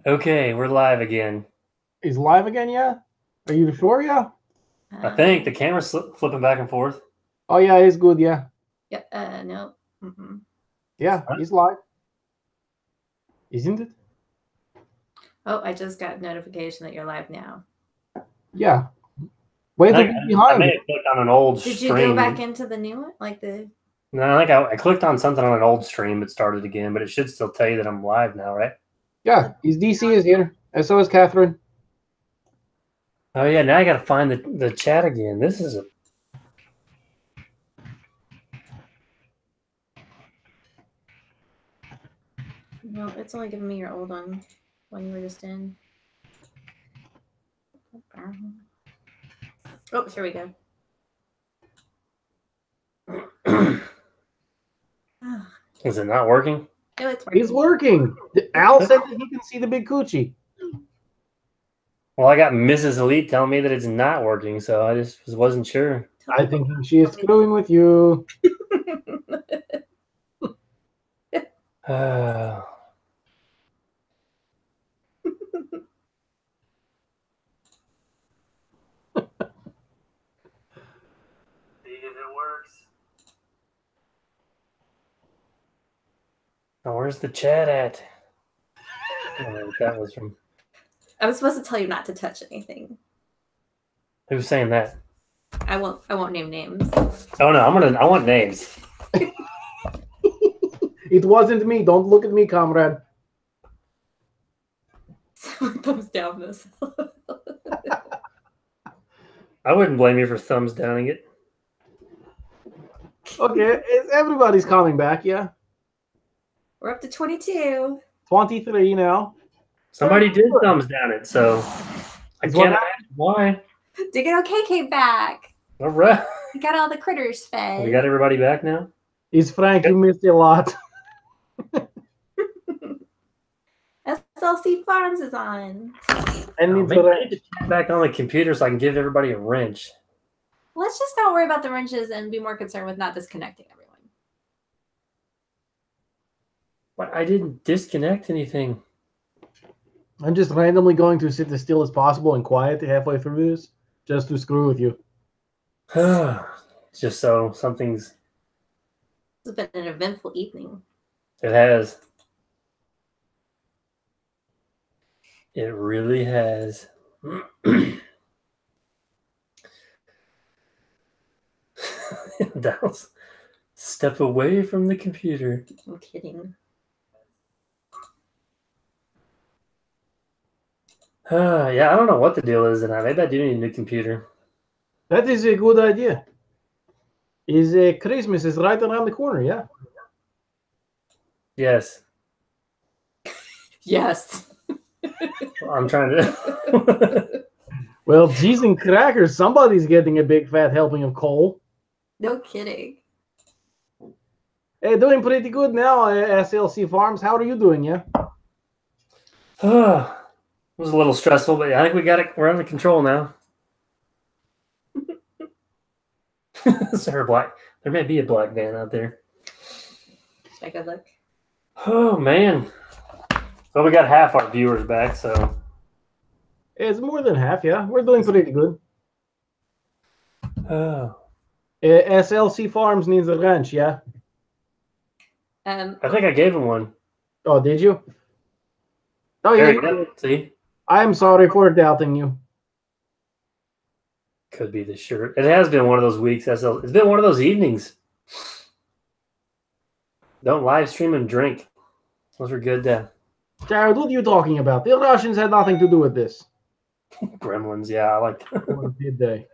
Okay, we're live again. He's live again, yeah? Are you sure, yeah? I think the camera's flipping back and forth. Oh, yeah, it's good, yeah. Yeah, no. Yeah, he's live. Isn't it? Oh, I just got a notification that you're live now. Yeah. Wait to be behind. I may have clicked on an old stream. Did you go back into the new one? Like the... No, I think I clicked on something on an old stream. It started again, but it should still tell you that I'm live now, right? Yeah, his DC is here. And so is Catherine. Oh, yeah, now I got to find the chat again. This is a... No, it's only giving me your old one when you were just in. Oh, here we go. Is it not working? No, it's working. It's working. Al said that he can see the big coochie. Well, I got Mrs. Elite telling me that it's not working, so I just wasn't sure. I think she is screwing with you. See if it works. Oh, where's the chat at? I don't know what that was from. I was supposed to tell you not to touch anything. Who's saying that? I won't name names. Oh no, I want names. It wasn't me. Don't look at me, comrade. Someone thumbs down this. I wouldn't blame you for thumbs downing it. Okay, everybody's coming back, yeah? We're up to 22. 23 now. Somebody did thumbs down it, so I can't imagine why. Digging OK came back. All right. We got all the critters fed. We got everybody back now? Is Frank, you missed a lot. SLC Farms is on. And maybe I need to check back on the computer so I can give everybody a wrench. Let's just not worry about the wrenches and be more concerned with not disconnecting everyone. What? I didn't disconnect anything. I'm just randomly going to sit as still as possible and quiet halfway through this, just to screw with you. Just so something's... It's been an eventful evening. It has. It really has. Dallas, step away from the computer. I'm kidding. Yeah, I don't know what the deal is tonight. Maybe I do need a new computer. That is a good idea. Christmas is right around the corner, yeah? Yes. Yes. I'm trying to... Well, cheese and crackers, somebody's getting a big fat helping of coal. No kidding. Hey, doing pretty good now, SLC Farms. How are you doing, yeah? It was a little stressful, but I think we got it. We're under control now. There may be a black van out there. Take a look. Oh man. So we got half our viewers back, so It's more than half, yeah. We're doing pretty good. SLC Farms needs a wrench, yeah? I think I gave him one. Oh, did you? Oh, There yeah. you go. See? I'm sorry for doubting you. Could be the shirt. It has been one of those weeks. It's been one of those evenings. Don't live stream and drink. Those were good. Jared, what are you talking about? The Russians had nothing to do with this. Gremlins, yeah, I like that. Or did they?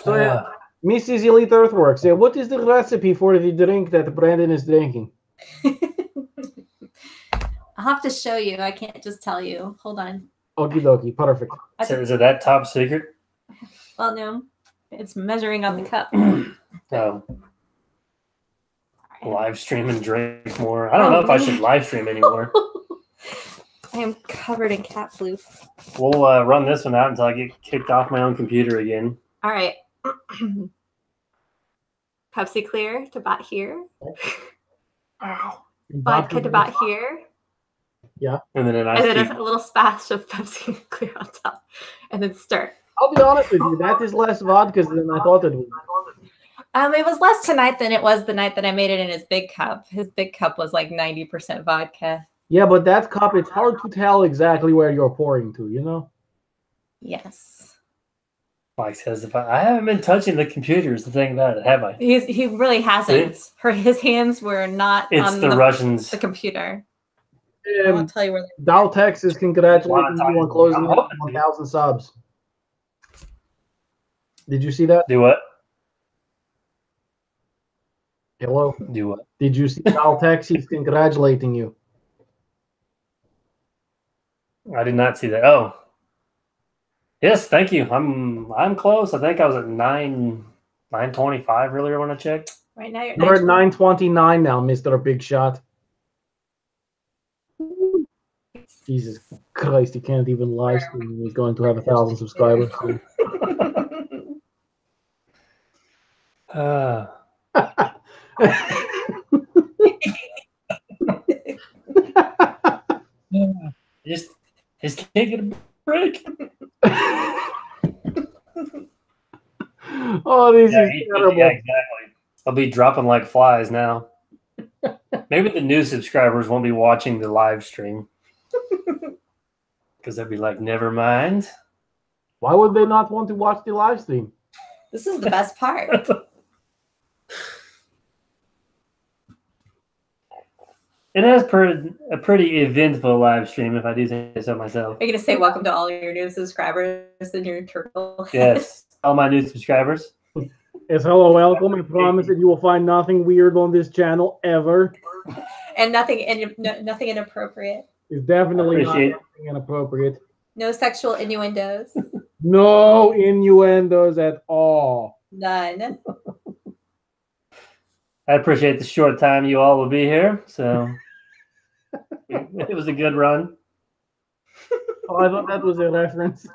So, yeah, Mrs. Elite Earthworks, yeah, what is the recipe for the drink that Brandon is drinking? I'll have to show you. I can't just tell you. Hold on. Okie dokie, perfect. Is it that top secret? Well, no. It's measuring on the cup. Live stream and drink more. I don't know if I should live stream anymore. I am covered in cat flu. We'll run this one out until I get kicked off my own computer again. All right. Pepsi Clear to bot here. And Vodka to bot here. Yeah. And then And then a little splash of Pepsi Clear on top. And then stir. I'll be honest with you, that is less vodka than I thought it would be. It was less tonight than it was the night that I made it in his big cup. His big cup was like 90% vodka. Yeah, but that cup, it's hard to tell exactly where you're pouring to, you know? Yes. Mike says, I haven't been touching the computers, the thing about it, have I? He really hasn't. His hands were not on the Russians. The computer. I'll tell you where. Dow Texas congratulating you on closing 1,000 subs. Did you see that? Do what? Hello? Do what? Did you see Dow Texas congratulating you? I did not see that. Oh. Yes, thank you. I'm close. I think I was at 925 earlier when I checked. Right now you're at 929 now, Mr. Big Shot. Jesus Christ, he can't even live stream. He's going to have 1,000 subscribers soon. Just can't get a break. Oh, this is terrible. Yeah, exactly. I'll be dropping like flies now. Maybe the new subscribers won't be watching the live stream. Because they'll be like, never mind. Why would they not want to watch the live stream? This is the best part. It has a pretty eventful live stream, if I do say so myself. Are you going to say welcome to all your new subscribers and your turtle? Yes, all my new subscribers. Yes, hello, welcome. I promise that you will find nothing weird on this channel ever. And nothing inappropriate. It's definitely not something inappropriate. No sexual innuendos. No innuendos at all. None. I appreciate the short time you all will be here. So it was a good run. Oh, I thought that was a reference.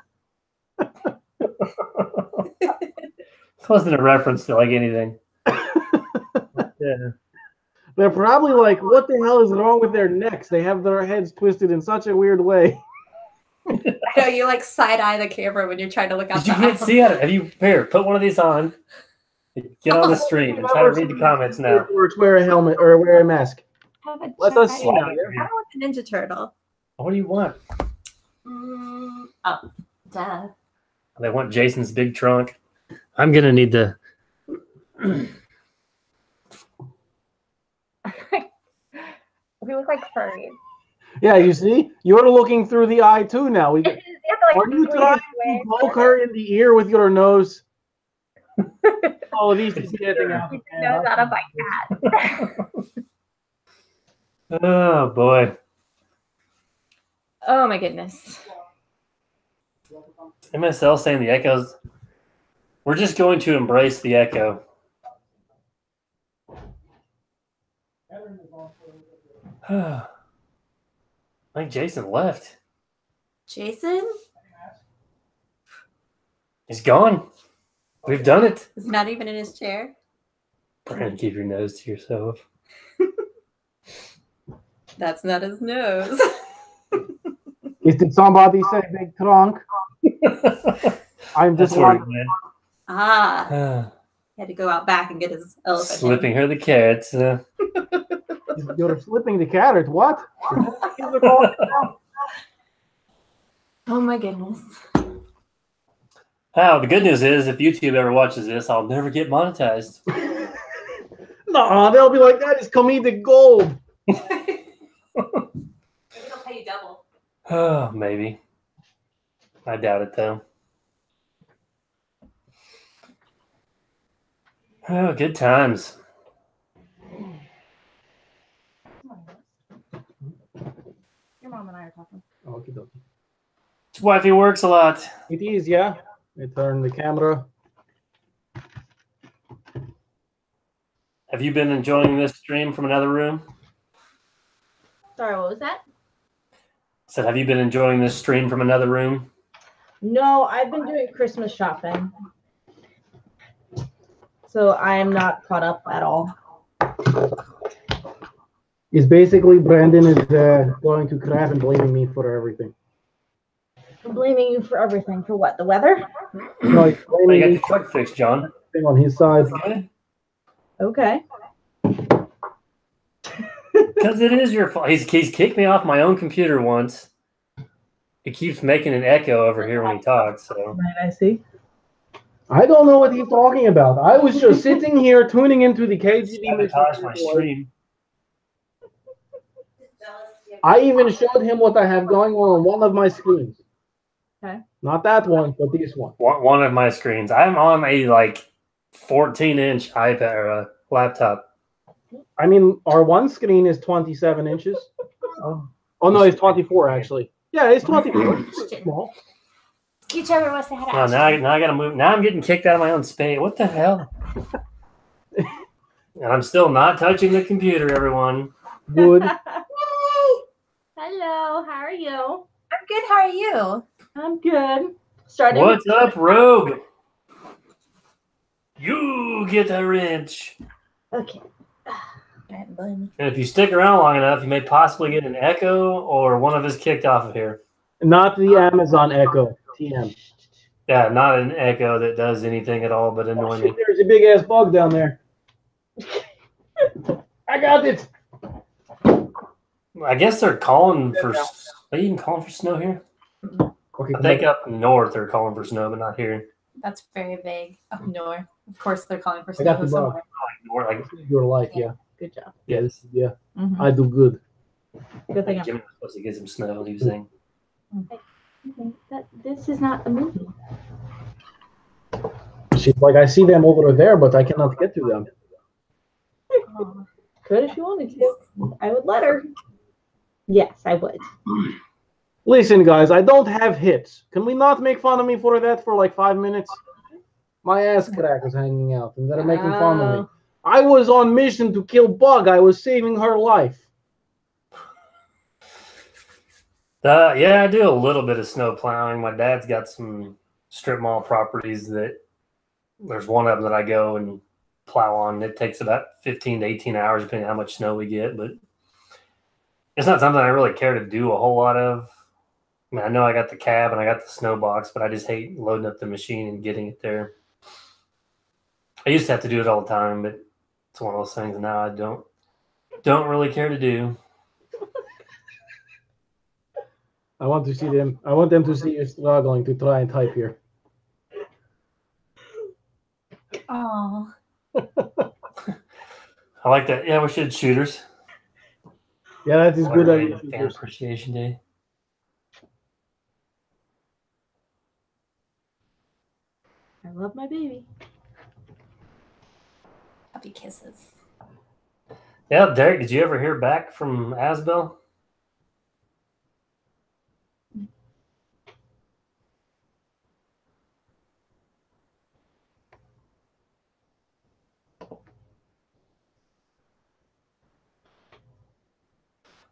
This wasn't a reference to like anything. Yeah. They're probably like, what the hell is wrong with their necks? They have their heads twisted in such a weird way. I know you like side eye the camera when you're trying to look out. You can't see it. Have you here? Put one of these on. Get on the stream and try to read the comments now. Wear a helmet or wear a mask. Let us see. I want the Ninja Turtle. What do you want? Oh, duh. They want Jason's big trunk. I'm gonna need the. We look like furries. Yeah, you see, you're looking through the eye too now. Are you trying to poke her in the ear with your nose? Oh, these is getting out. Nose out of my cat. Oh boy. Oh my goodness. MSL saying the echoes. We're just going to embrace the echo. I think Jason left. Jason? He's gone. We've done it. He's not even in his chair. Brandon, keep your nose to yourself. That's not his nose. Did somebody say big trunk? I'm just wondering. He had to go out back and get his elephant. Slipping her the carrots. You're slipping the carrot. What? Oh my goodness. The good news is, if YouTube ever watches this, I'll never get monetized. No, they'll be like, that is comedic gold. Maybe they'll pay you double. Oh, maybe. I doubt it, though. Oh, good times. Your mom and I are talking. Okie dokie. It's wifey works a lot. It is, yeah. I turn the camera. Have you been enjoying this stream from another room? Sorry, what was that? I said, have you been enjoying this stream from another room? No, I've been doing Christmas shopping. So I am not caught up at all. It's basically Brandon is going to crap and blaming me for everything. I'm blaming you for everything. For what? The weather? No, he's Oh, blaming you got me the quick fix, John. on his side. That's good. Okay. Because it is your fault. He's kicked me off my own computer once. He keeps making an echo over here when he talks. So Right, I see. I don't know what he's talking about. I was just sitting here tuning into the KGB mission. sabotage my stream. I even showed him what I have going on one of my screens. Okay. Not that one, but this one. One of my screens. I'm on a like 14-inch iPad or a laptop. I mean, our one screen is 27 inches. Oh no, it's 24 actually. Yeah, it's 24. It's small. Whichever was they had. Oh, now I gotta move. Now I'm getting kicked out of my own space. What the hell? And I'm still not touching the computer, everyone. Good. Hello, how are you? I'm good. How are you? I'm good. Starting. What's up, Rogue? You get a wrench. Okay. And if you stick around long enough, you may possibly get an echo or one of us kicked off of here. Not the Amazon Echo. TM. Yeah, not an echo that does anything at all but annoy me. There's a big ass bug down there. I got it. I guess they're calling for. Are they even calling for snow here? Okay, I think up north they're calling for snow, but not here. That's very vague. Up north, of course, they're calling for I got snow the somewhere. North, like, your life, yeah. Good job. Yeah, this is, yeah. Mm-hmm. I do good. Good thing. Jimmy was supposed to get some snow. He was saying. This is not a movie. She's like, I see them over there, but I cannot get to them. Oh. Could if you wanted to. I would let her. Yes, I would. Listen, guys, I don't have hits. Can we not make fun of me for that for like 5 minutes? My ass crack was hanging out, and they're making fun of me. I was on mission to kill Bug. I was saving her life. Yeah, I do a little bit of snow plowing. My dad's got some strip mall properties that there's one of them that I go and plow on. It takes about 15 to 18 hours depending on how much snow we get, but it's not something I really care to do a whole lot of. I mean, I know I got the cab and I got the snow box, but I just hate loading up the machine and getting it there. I used to have to do it all the time, but it's one of those things now I don't really care to do. I want to see them. I want them to see you struggling to try and type here. Oh. I like that. Yeah, we should shooters. Yeah, that is good. Fan appreciation day. I love my baby. Puppy kisses. Yeah, Derek, did you ever hear back from Asbel?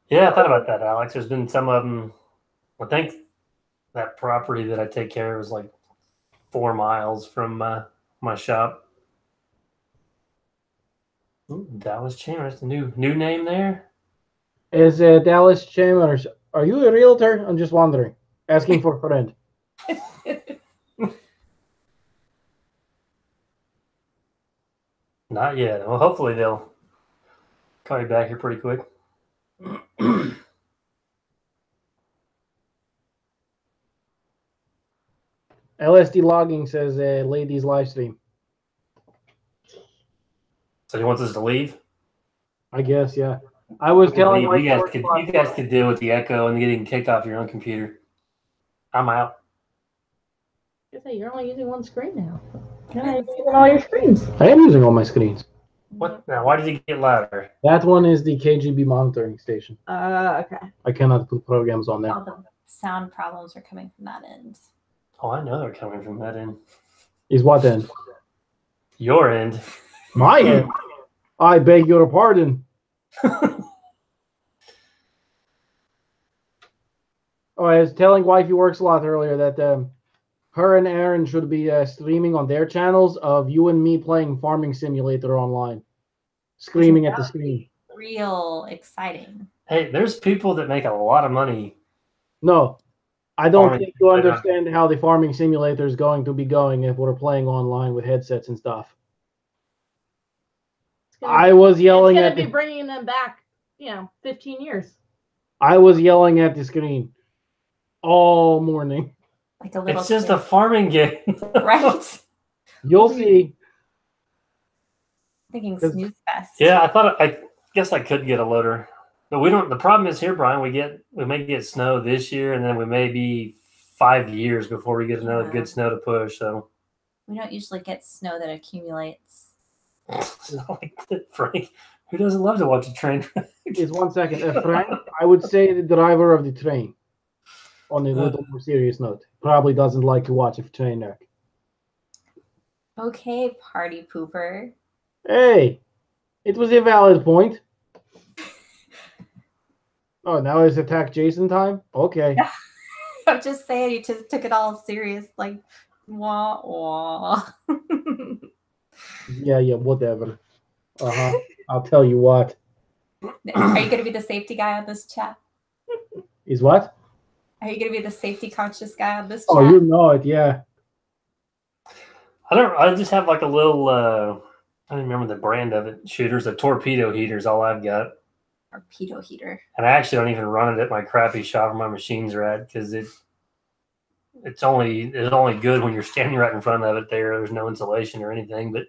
Yeah, I thought about that, Alex. There's been some of them. I think that property that I take care of is like 4 miles from my shop. Ooh, Dallas Chambers, the new name there. Is Dallas Chambers? Are you a realtor? I'm just wondering. Asking for a friend. Not yet. Well, hopefully they'll call you back here pretty quick. LSD logging says ladies live stream. So he wants us to leave? I guess, yeah. I was telling you guys could deal with the echo and getting kicked off your own computer. I'm out. I say you're only using one screen now. You're using all your screens. I am using all my screens. What now? Why did it get louder? That one is the KGB monitoring station. Okay. I cannot put programs on there. All the sound problems are coming from that end. Oh, I know they're coming from that end. Is what end? Your end. My end? I beg your pardon. Oh, I was telling Wifey Works a lot earlier that her and Aaron should be streaming on their channels of you and me playing Farming Simulator online, screaming at the screen. Real exciting. Hey, there's people that make a lot of money. No, I don't Farming think you understand how the Farming Simulator is going to be going if we're playing online with headsets and stuff. I was yelling it's at gonna be bringing them back, 15 years. I was yelling at the screen all morning. Like a little. It's just a farming game, right? You'll see. Thinking snooze fest. Yeah, I guess I could get a loader, but we don't. The problem is here, Brian. We may get snow this year, and then we may be 5 years before we get another good snow to push. So we don't usually get snow that accumulates. It's not like that, Frank. Who doesn't love to watch a train wreck? It's 1 second. Frank, I would say the driver of the train. On a little more serious note, probably doesn't like to watch a train wreck. Okay, party pooper. Hey, it was a valid point. Oh, now it's attack Jason time? Okay. I'm just saying, you just took it all serious, like, wah, wah. Yeah, whatever. I'll tell you what. Are you going to be the safety guy on this chat? Is what? Are you going to be the safety conscious guy on this chat? Oh, you know it, yeah. I just have like a little, I don't remember the brand of it, shooters, a torpedo heater is all I've got. Torpedo heater. And I actually don't even run it at my crappy shop where my machines are at because it's only good when you're standing right in front of it there. There's no insulation or anything. But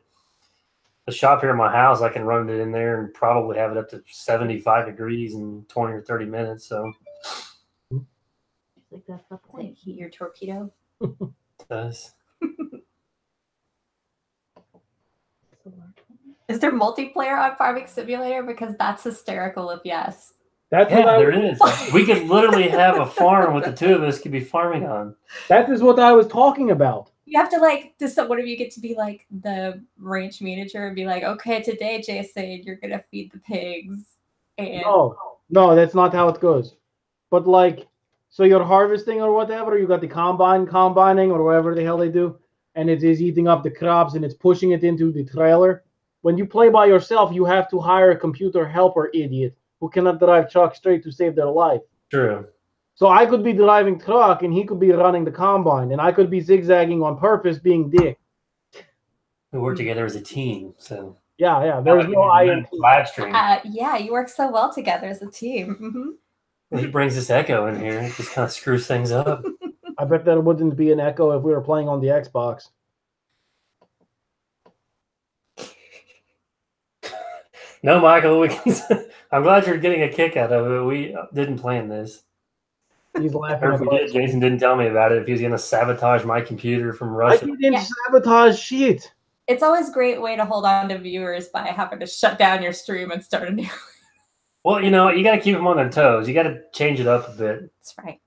the shop here at my house, I can run it in there and probably have it up to 75 degrees in 20 or 30 minutes. So Like that's the point. Heat your torpedo. it does. Is there multiplayer on Farming Simulator? Because that's hysterical if yes. That's Yeah, there is. We could literally have a farm with the two of us could be farming on. That is what I was talking about. You have to one of you get to be like the ranch manager and be like, okay, today, Jason, you're gonna feed the pigs. And No, that's not how it goes. But like, so you're harvesting or whatever, you got the combining or whatever the hell they do, and it is eating up the crops and it's pushing it into the trailer. When you play by yourself, you have to hire a computer helper idiot who cannot drive truck straight to save their life. True. So I could be driving truck and he could be running the combine, and I could be zigzagging on purpose, being dick. We work together as a team, so Yeah. There's no live stream. Yeah, you work so well together as a team. Mm-hmm. He brings this echo in here. It just kind of screws things up. I bet there wouldn't be an echo if we were playing on the Xbox. No, Michael, I'm glad you're getting a kick out of it. We didn't plan this. He's laughing. Or if we did, Jason didn't tell me about it. If he was going to sabotage my computer from Russia. I didn't sabotage shit. It's always a great way to hold on to viewers by having to shut down your stream and start a new. Well, you got to keep them on their toes. You got to change it up a bit. That's right.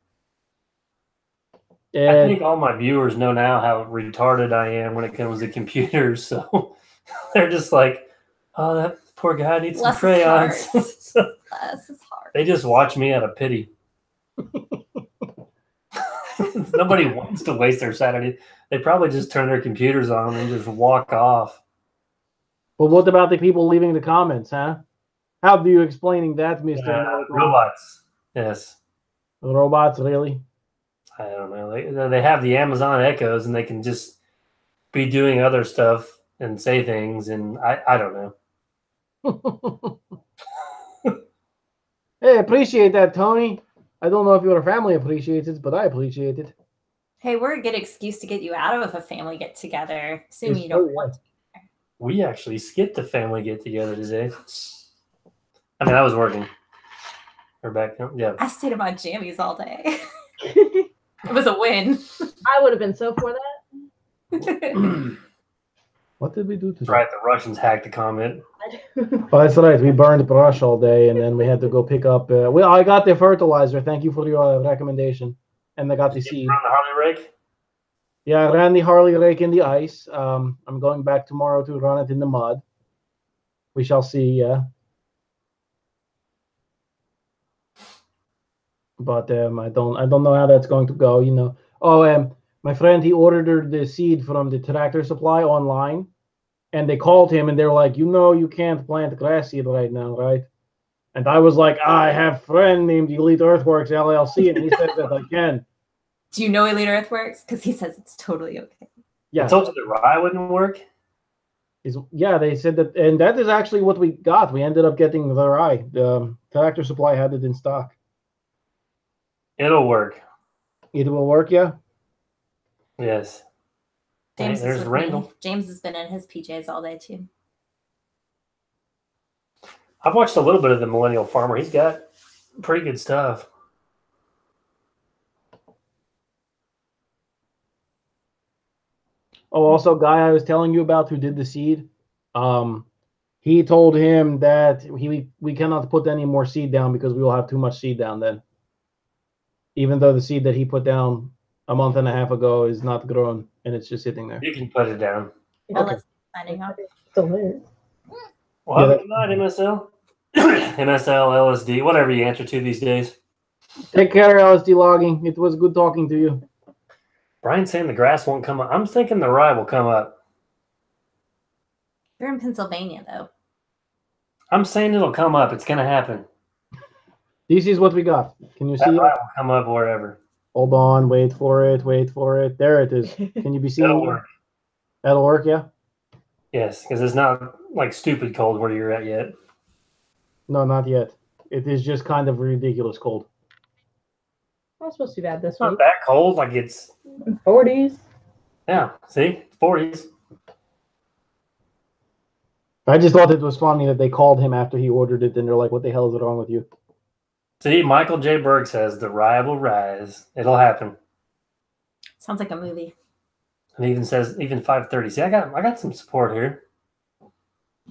I think all my viewers know now how retarded I am when it comes to computers. So they're just like, oh, that poor guy needs some crayons. So Less is hard. they just watch me out of pity. Nobody wants to waste their Saturday. They probably just turn their computers on and just walk off. Well, what about the people leaving the comments, huh? How do you explaining that, Mr. Robots. Yes. Robots, really? I don't know. They have the Amazon Echoes, and they can just be doing other stuff and say things, and I don't know. Hey, appreciate that, Tony. I don't know if your family appreciates it, but I appreciate it. Hey, we're a good excuse to get you out of a family get together, assuming you don't want to. We actually skipped a family get together today. I mean, I was working. We're back. Yeah. I stayed in my jammies all day. It was a win. I would have been so for that. What did we do today? That's right. The Russians hacked the comment. Oh, that's right. We burned brush all day, and then we had to go pick up. I got the fertilizer. Thank you for your recommendation. And I got the seed. Run the Harley rake? Yeah, I ran the Harley rake in the ice. I'm going back tomorrow to run it in the mud. We shall see. Yeah. But I don't know how that's going to go. My friend, he ordered the seed from the Tractor Supply online, and they called him and they're like, you can't plant grass seed right now, right? And I was like, I have a friend named Elite Earthworks LLC, and he said that I can. Do you know Elite Earthworks? Because he says it's totally okay. Yeah. I told you the rye wouldn't work. Yeah, they said that, and that is actually what we got. We ended up getting the rye. The Tractor Supply had it in stock. It'll work. It will work, yeah? Yes. James Hey, there's is with Randall. me. James has been in his PJs all day too. I've watched a little bit of the Millennial Farmer. He's got pretty good stuff. Oh, also, guy I was telling you about who did the seed, he told him that we cannot put any more seed down because we will have too much seed down then. Even though the seed that he put down a month and a half ago is not grown and it's just sitting there. You can put it down. Ellis signing off. Still there. Well, Yeah, have a good night, MSL. MSL, LSD, whatever you answer to these days. Take care, LSD logging. It was good talking to you. Brian's saying the grass won't come up. I'm thinking the rye will come up. You're in Pennsylvania though. I'm saying it'll come up. It's going to happen. This is what we got. Can you That see rye it? will come up wherever. Hold on. Wait for it. Wait for it. There it is. Can you be seeing It'll it? work. That'll work, yeah? Yes, because it's not like stupid cold where you're at yet. No, not yet. It is just kind of ridiculous cold. Not supposed to be bad this It's not week. that cold. Like it's, 40s. yeah, see? 40s. I just thought it was funny that they called him after he ordered it and they're like, what the hell is wrong with you? See, Michael J. Berg says the rye will rise. It'll happen. Sounds like a movie. And even says even 5:30. See, I got some support here.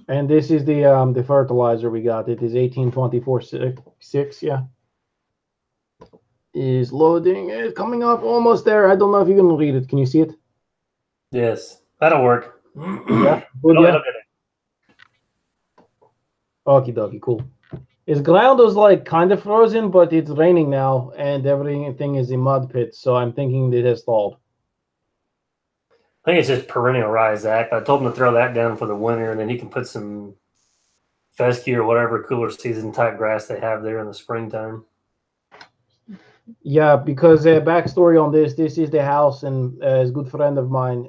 And this is the fertilizer we got. It is 1824.6, yeah. Is loading. It's coming up almost there. I don't know if you can read it. Can you see it? Yes, that'll work. Yeah. Good, It'll yeah. get it. Okie dokie, cool. His ground was like kind of frozen, but it's raining now and everything is in mud pits, so I'm thinking it has stalled. I think it's just perennial rye, Zach. I told him to throw that down for the winter, and then he can put some fescue or whatever cooler season type grass they have there in the springtime. Yeah, because backstory on this is the house, and a good friend of mine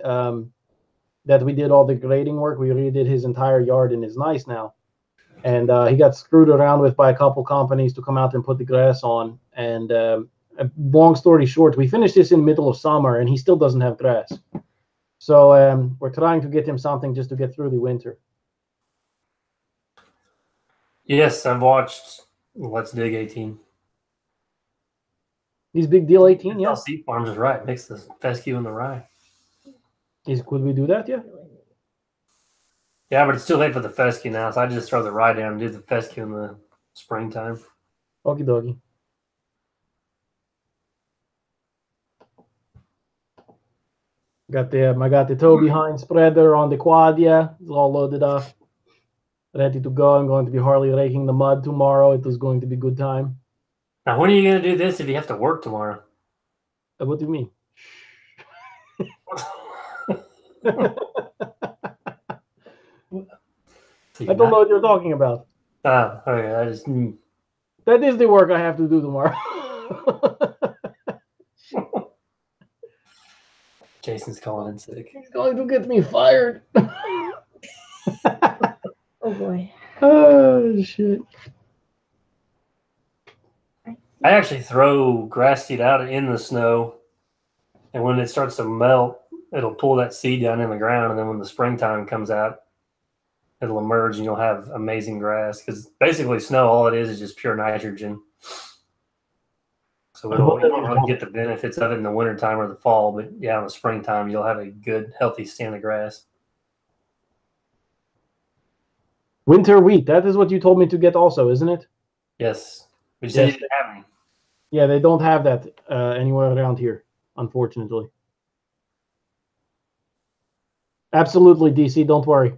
that we did all the grading work. We redid his entire yard, and it's nice now. And he got screwed around with by a couple companies to come out and put the grass on. And long story short, we finished this in the middle of summer, and he still doesn't have grass. So we're trying to get him something just to get through the winter. Yes, I've watched Let's Dig 18. He's Big Deal 18, yeah. Seed Farms is right. Mix the fescue and the rye. Could we do that, yeah? Yeah, but it's too late for the fescue now, so I just throw the rye down and do the fescue in the springtime. Okie dokie. I got the tow behind spreader on the quad, yeah. It's all loaded up. Ready to go. I'm going to be Harley raking the mud tomorrow. It was going to be a good time. Now, when are you going to do this if you have to work tomorrow? What do you mean? I don't know what you're talking about. Oh, okay. I just. That is the work I have to do tomorrow. Jason's calling in sick. He's going to get me fired. Oh boy. Oh shit. I actually throw grass seed out in the snow, and when it starts to melt, it'll pull that seed down in the ground, and then when the springtime comes out, it'll emerge, and you'll have amazing grass. Because basically, snow, all it is just pure nitrogen. So you don't really get the benefits of it in the wintertime or the fall, but yeah, in the springtime, you'll have a good, healthy stand of grass. Winter wheat. That is what you told me to get also, isn't it? Yes. We said Yes. you didn't have any. Yeah, they don't have that anywhere around here, unfortunately. Absolutely, DC. Don't worry.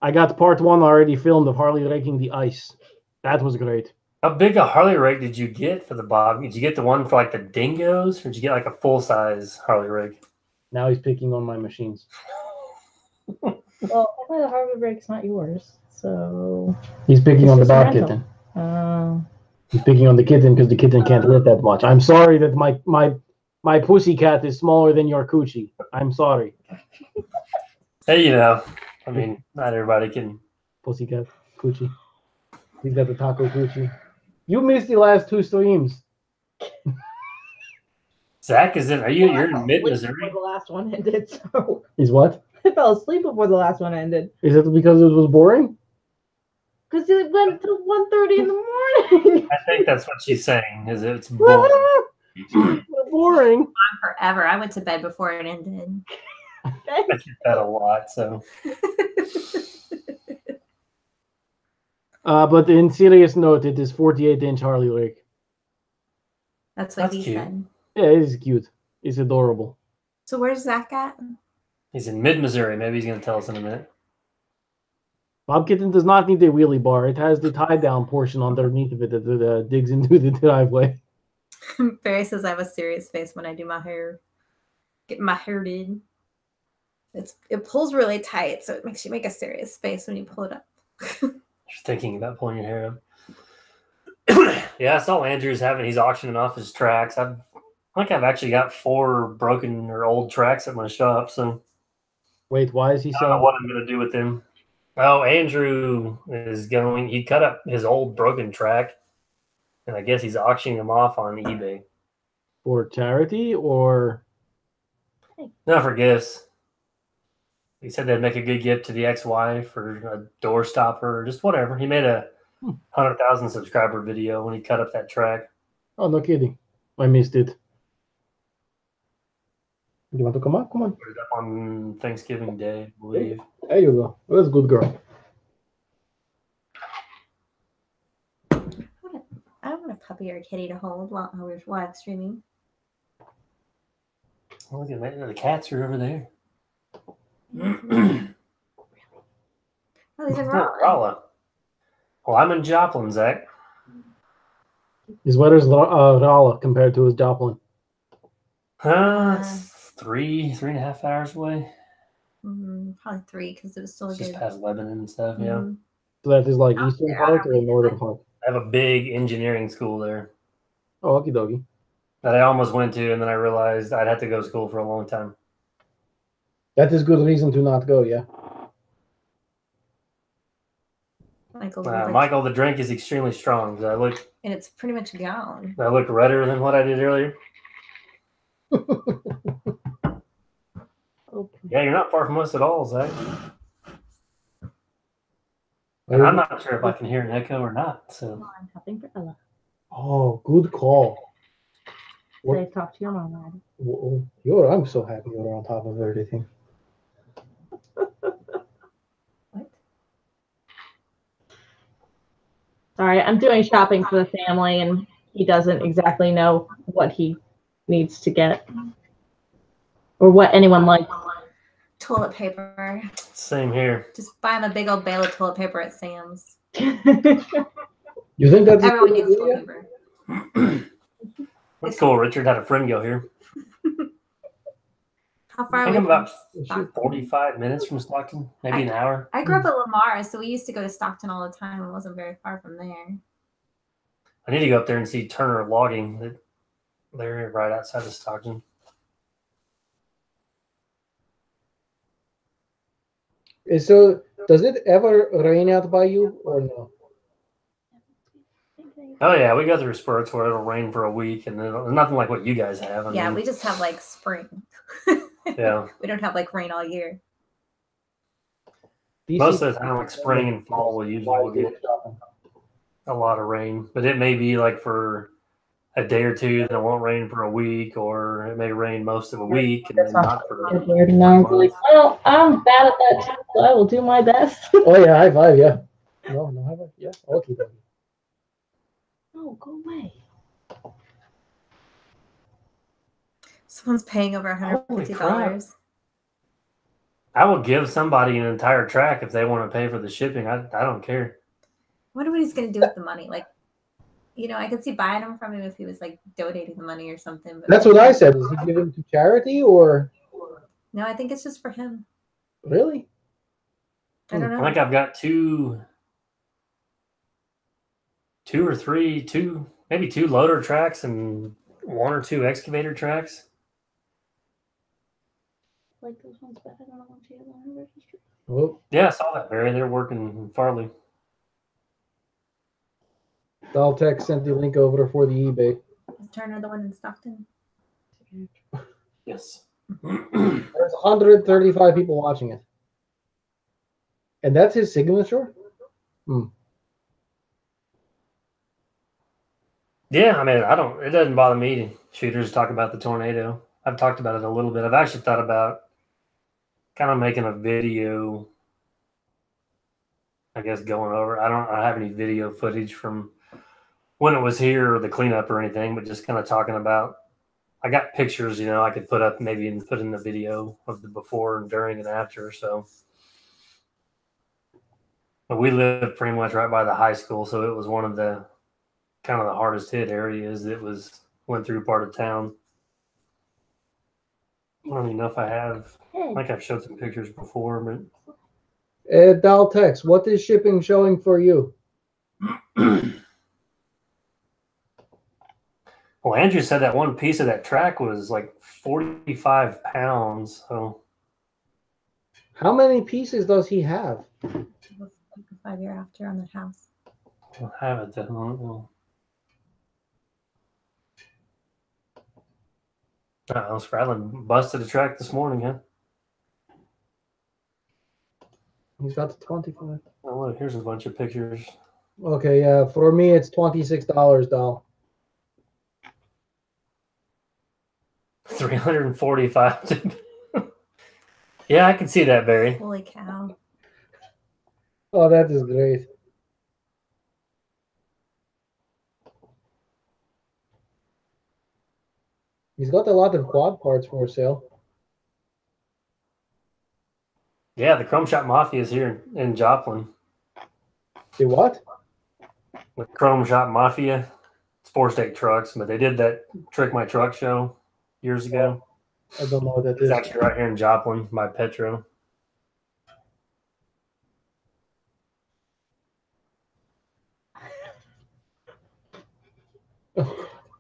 I got part 1 already filmed of Harley raking the ice. That was great. How big a Harley rig did you get for the Bob? Did you get the one for like the dingoes, or did you get like a full size Harley rig? Now he's picking on my machines. Well, technically the Harvard break's not yours, so He's picking It's on the just a Bob rental. kitten. uh, He's picking on the kitten because the kitten can't lift that much. I'm sorry that my pussy cat is smaller than your coochie. I'm sorry. Hey, you know, I mean, not everybody can. Pussycat coochie. He's got the taco coochie. You missed the last 2 streams. Zach is in. Are you? well, I You're fell in mid asleep Missouri. before the last one ended, so Is what? I fell asleep before the last one ended. Is it because it was boring? Because it went till 1:30 in the morning. I think that's what she's saying. Is it's boring. Boring. Forever. I went to bed before it ended. I get that a lot. So But in serious note, it is 48-inch Harley rig. That's what That's he cute. said. Yeah, it is cute. It's adorable. So where's Zach at? he's in mid Missouri. Maybe he's going to tell us in a minute. Bob Kitten does not need a wheelie bar. It has the tie-down portion underneath of it that digs into the driveway. Barry says I have a serious face when I do my hair. Get my hair did. It pulls really tight, so it makes you make a serious face when you pull it up. Just thinking about pulling your hair up. Yeah, I saw Andrew's he's auctioning off his tracks. I think I've actually got 4 broken or old tracks at my shop. So Wait, why is he I don't know selling? what I'm going to do with them. Oh, Andrew is going. He cut up his old broken track, and I guess he's auctioning them off on eBay. For charity or? No, for gifts. He said they'd make a good gift to the ex-wife or a door stopper or just whatever. He made a 100,000 subscriber video when he cut up that track. Oh, no kidding. I missed it. You want to come up? Come on. Put it up on Thanksgiving Day, I believe. There you go. That's a good girl. I don't want a puppy or a kitty to hold while we're live streaming. Oh, look at that. The cats are over there. Oh, these are Oh, Rolla. Rolla. Well, I'm in Joplin, Zach. His weather's Rala compared to his Joplin. It's 3.5 hours away. Probably 3 because it was still It's just good. past Lebanon and stuff, yeah. So that is like Oh, eastern yeah, part or I don't northern part? I have a big engineering school there Oh, okie dokie. that I almost went to, and then I realized I'd have to go to school for a long time. That is good reason to not go, yeah. Michael, the drink is extremely strong. I look and it's pretty much gone. redder than what I did earlier. Okay. Yeah, you're not far from us at all, Zach. And I'm not sure if I can hear an echo or not. So I'm tapping for Ella. Oh, good call. What? Say, talk to your mom, Adam. Whoa, I'm so happy you're on top of everything. What? Sorry, I'm doing shopping for the family, and he doesn't exactly know what he needs to get or what anyone likes. Toilet paper. same here. Just buy him a big old bale of toilet paper at Sam's. You think that's Everyone a good needs toilet idea? paper. That's cool. Richard had a friend go here. How far I are think we I'm from about Stockton? 45 minutes from Stockton, maybe an hour. I grew up at Lamar, so we used to go to Stockton all the time. It wasn't very far from there. I need to go up there and see Turner Logging. They're right outside of Stockton. So, does it ever rain out by you or no? Oh yeah, we go through spurts where it'll rain for a week, and then nothing like what you guys have. I Yeah, mean, we just have like spring. yeah. We don't have like rain all year. Most of the time, like spring and fall, we usually will get a lot of rain, but it may be like for a day or two, then it won't rain for a week, or it may rain most of a week and then not for a Weird, and I was like, well, I'm bad at that too, so I will do my best. Oh yeah, high five, yeah. No, high five, yeah. Okay, then. Oh, go away. Someone's paying over Holy $150. I will give somebody an entire track if they want to pay for the shipping. I don't care. I wonder what he's gonna do with the money. Like, you know, I could see buying them from him if he was like donating the money or something. But That's what I said. Is he giving to charity or? No, I think it's just for him. Really? I don't know. I think I've got two or three, maybe two loader tracks and one or two excavator tracks. Like those ones, but I don't know what you have on the registry. Oh, Yeah, I saw that, Barry. They're working in Farley. Daltech sent the link over for the eBay. Is Turner the one in Stockton? Yes. There's 135 people watching it. And that's his signature? Yeah, I mean, it doesn't bother me to shooters talk about the tornado. I've talked about it a little bit. I've actually thought about kind of making a video, I guess, going over. I don't have any video footage from when it was here or the cleanup or anything, but just kind of talking about, I got pictures, you know, I could put up maybe and put in the video of the before and during and after. So, but we live pretty much right by the high school, so it was one of the kind of the hardest hit areas that went through part of town. I don't even know if I have. I think I've showed some pictures before, but Daltex, what is shipping showing for you? well, Andrew said that one piece of that track was like 45 pounds. So How many pieces does he have? 5 year after on the house. I'll have it then. Scradlin busted a track this morning, huh? He's got the 25. Oh, look, here's a bunch of pictures. Okay, yeah. For me, it's $26, Dal. 345. Yeah, I can see that, Barry. Holy cow. Oh, that is great. He's got a lot of quad parts for sale. Yeah, the Chrome Shop Mafia is here in Joplin. The what? The Chrome Shop Mafia. It's 4-stake trucks, but they did that Trick My Truck show years ago. I don't know what that It's is. actually right here in Joplin by Petro.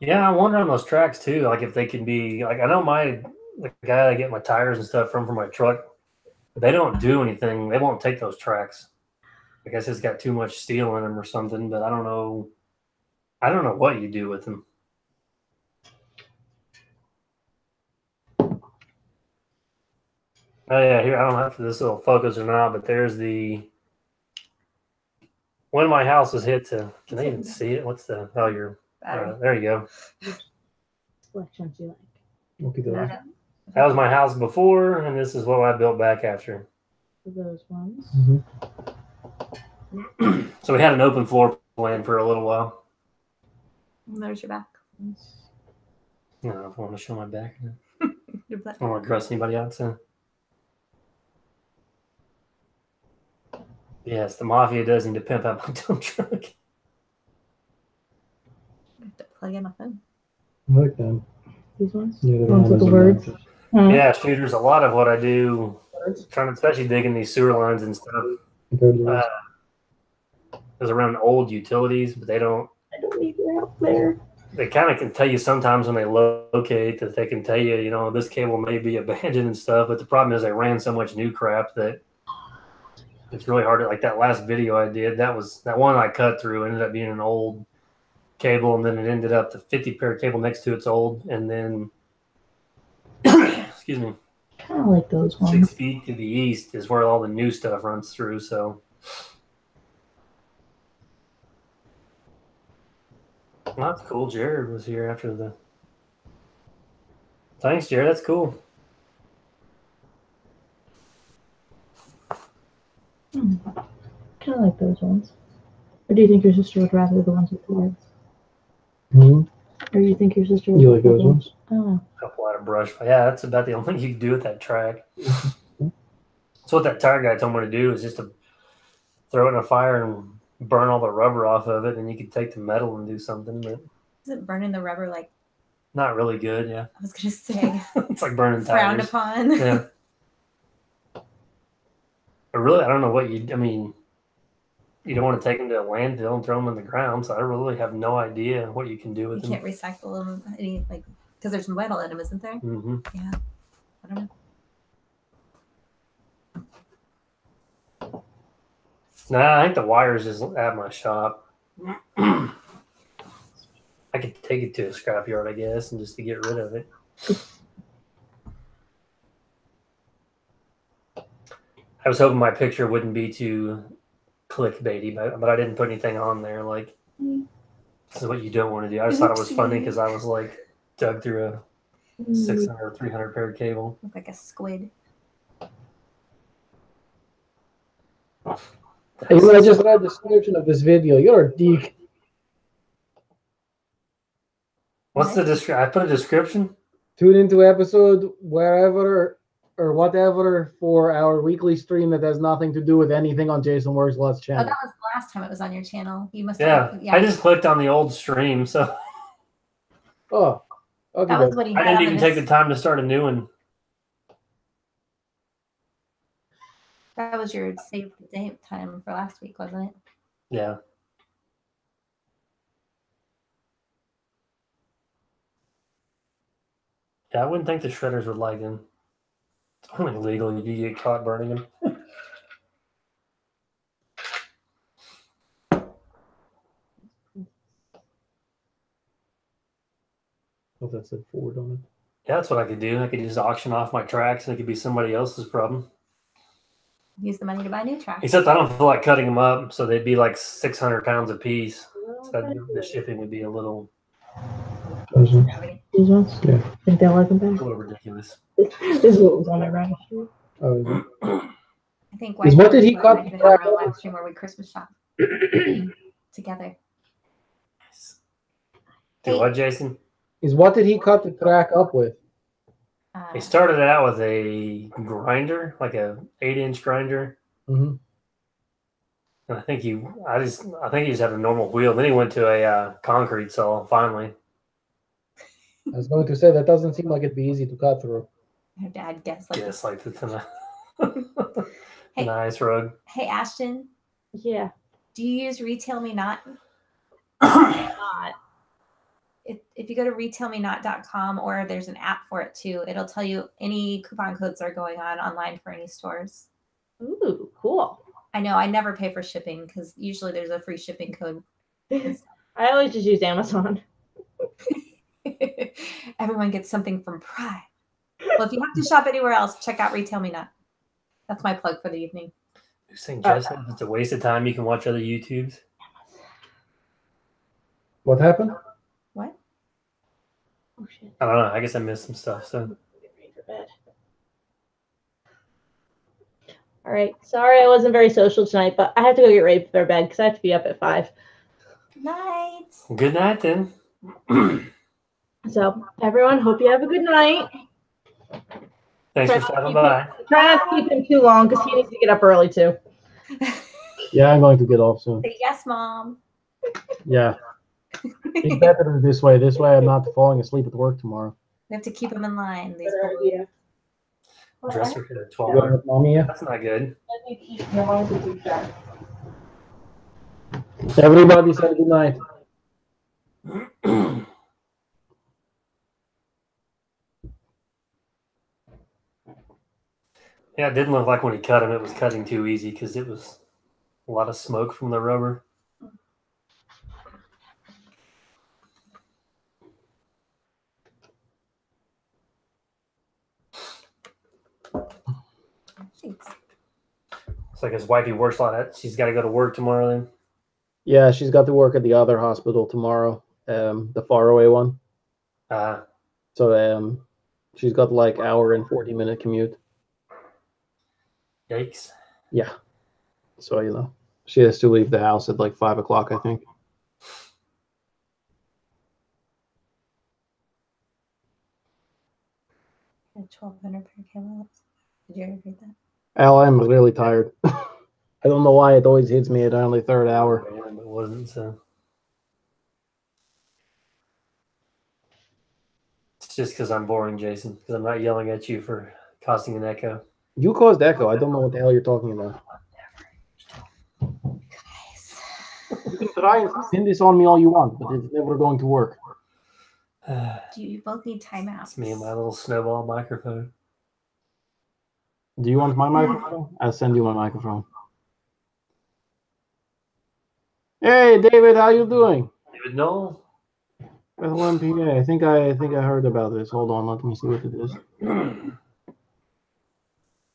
Yeah, I wonder on those tracks too, like if they can be like, I know the guy I get my tires and stuff from for my truck, they don't do anything. They won't take those tracks. I guess it's got too much steel in them or something, but I don't know what you do with them. Oh yeah, here, I don't know if this will focus or not, but there's when my house was hit can they even see it? What's the, oh, there you go. Selections you like. Okay, Yeah. That was my house before, and this is what I built back after. Those ones. So we had an open floor plan for a little while. There's your back. No, I don't want to show my back. Your butt. I don't want to gross anybody out. So. Yes, the Mafia does need to pimp out my dump truck. I have to plug in my phone. Like them. These ones? Yeah, Ones with the words. Yeah, shooters, a lot of what I do, especially digging these sewer lines and stuff, is around old utilities, but they don't. I don't need it out there. They kind of can tell you sometimes when they locate that they can tell you, you know, this cable may be abandoned and stuff, but the problem is they ran so much new crap that it's really hard to, like that last video I did, that one I cut through ended up being an old cable, and then it ended up the 50 pair cable next to it's old, and then excuse me, Kind of like those 6 ones. feet to the east is where all the new stuff runs through. So that's cool. Jared was here after the. Thanks, Jared. That's cool. Kind of like those ones. Or do you think your sister would rather the ones with the words? Or do you think your sister would You like those ones? I don't know. A couple out of brush. Yeah, that's about the only thing you can do with that track. So what that tire guy told me to do is just to throw it in a fire and burn all the rubber off of it, and you could take the metal and do something. But Isn't burning the rubber like? Not really good. Yeah. I was gonna say. It's like burning frowned tires. upon. Yeah. But really, I don't know what you. I mean, you don't want to take them to a landfill and throw them in the ground. So I really have no idea what you can do with them. You can't recycle them, because there's metal in them, isn't there? Mm-hmm. Yeah. I don't know. Nah, I think the wires is at my shop. I could take it to a scrapyard, I guess, and just to get rid of it. I was hoping my picture wouldn't be too clickbaity, but I didn't put anything on there like this is what you don't want to do. I just thought it was funny because I was like dug through a 600 or 300 pair of cable. Look like a squid. Hey, I just read the description of this video. You're a dick. What's the description? I put a description. Tune into episode wherever or whatever for our weekly stream that has nothing to do with anything on JasonWorksAlot Oh, Channel. that was the last time it was on your channel. You must Yeah, have. I just clicked on the old stream, so Oh, okay. That was what he I had didn't on even take the time to start a new one. That was your save the date time for last week, wasn't it? Yeah. Yeah, I wouldn't think the shredders would like them. It's only legal if you get caught burning them. Oh, that said forward on it. Yeah, that's what I could do. I could just auction off my tracks, and it could be somebody else's problem. Use the money to buy new tracks. Except I don't feel like cutting them up, so they'd be like 600 pounds a piece. So the shipping would be a little These ones? Yeah. I think they'll like them better. ridiculous. This is what was on my rabbit stream. Oh, I think what did he cut? Even have a real live stream where we Christmas shop together. Do what, Jason? what did he cut the track up with? He started out with a grinder, like a 8-inch grinder. Mm-hmm. And I think he just had a normal wheel. Then he went to a concrete saw finally. I was going to say that doesn't seem like it'd be easy to cut through. Her dad guessed like Yes, like it's an Hey. ice rug. Hey Ashton, Yeah. do you use Retail Me Not? Not. If you go to retailmenot.com, or there's an app for it too, it'll tell you any coupon codes are going on online for any stores. Ooh, cool. I know I never pay for shipping because usually there's a free shipping code. I always just use Amazon. Everyone gets something from Prime. Well, if you have to shop anywhere else, check out Retail Me Not. That's my plug for the evening. You're saying, Justin, if it's a waste of time, you can watch other YouTubes. What happened? What? Oh shit. I don't know. I guess I missed some stuff. So Get ready for bed. All right. Sorry I wasn't very social tonight, but I have to go get ready for bed because I have to be up at 5. Good night. good night then. So everyone, hope you have a good night. Thanks for stopping by. Try not to keep him too long because he needs to get up early too. Yeah, I'm going to get off soon. Say yes, Mom. Yeah. It's better this way. This way I'm not falling asleep at work tomorrow. We have to keep him in line. These Better boys. idea. Dresser hit at You 12. going with mommy yet? That's not good. Everybody said good night. Yeah, it didn't look like when he cut him, it was cutting too easy because it was a lot of smoke from the rubber. Thanks. It's like his wifey works a lot. She's got to go to work tomorrow then. Yeah, she's got to work at the other hospital tomorrow, the faraway one. So she's got like hour and 40-minute commute. Yikes. Yeah. So, she has to leave the house at like 5 o'clock, I think. At 1,200 per kilowatts. Did you ever read that? Al, I'm really tired. I don't know why it always hits me at only third hour. wasn't. So it's just because I'm boring, Jason. Because I'm not yelling at you for causing an echo. You caused echo. I don't know what the hell you're talking about. You can try and pin this on me all you want, but it's never going to work. You both need timeouts. It's me and my little snowball microphone. Do you want my microphone? I'll send you my microphone. Hey, David, how you doing? David Noel. Bethel MPA. I think I heard about this. Hold on, let me see what it is.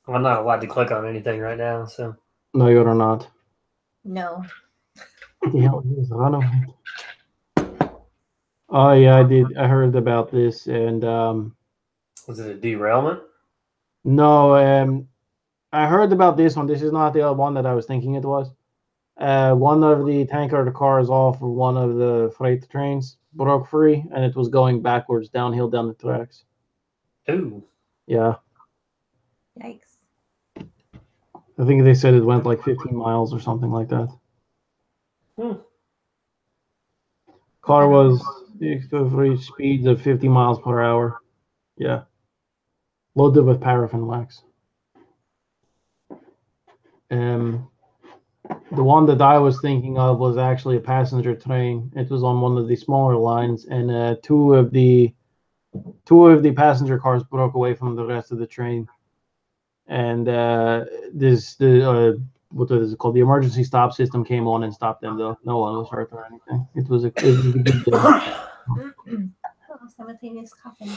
I'm not allowed to click on anything right now, so. No, you're not. No. What the hell is run away? Oh yeah, I did. I heard about this, and Was it a derailment? no, I heard about this one. This is not the one that I was thinking it was. One of the tanker cars off of one of the freight trains broke free, and it was going backwards downhill down the tracks. Ooh. Yeah. Yikes. I think they said it went like 15 miles or something like that. Car was reached speeds of 50 miles per hour. Yeah. Loaded with paraffin wax. The one that I was thinking of was actually a passenger train. It was on one of the smaller lines, and two of the passenger cars broke away from the rest of the train. And what is it called? The emergency stop system came on and stopped them, though. No one was hurt or anything. It was a good day. Oh, simultaneous coughing.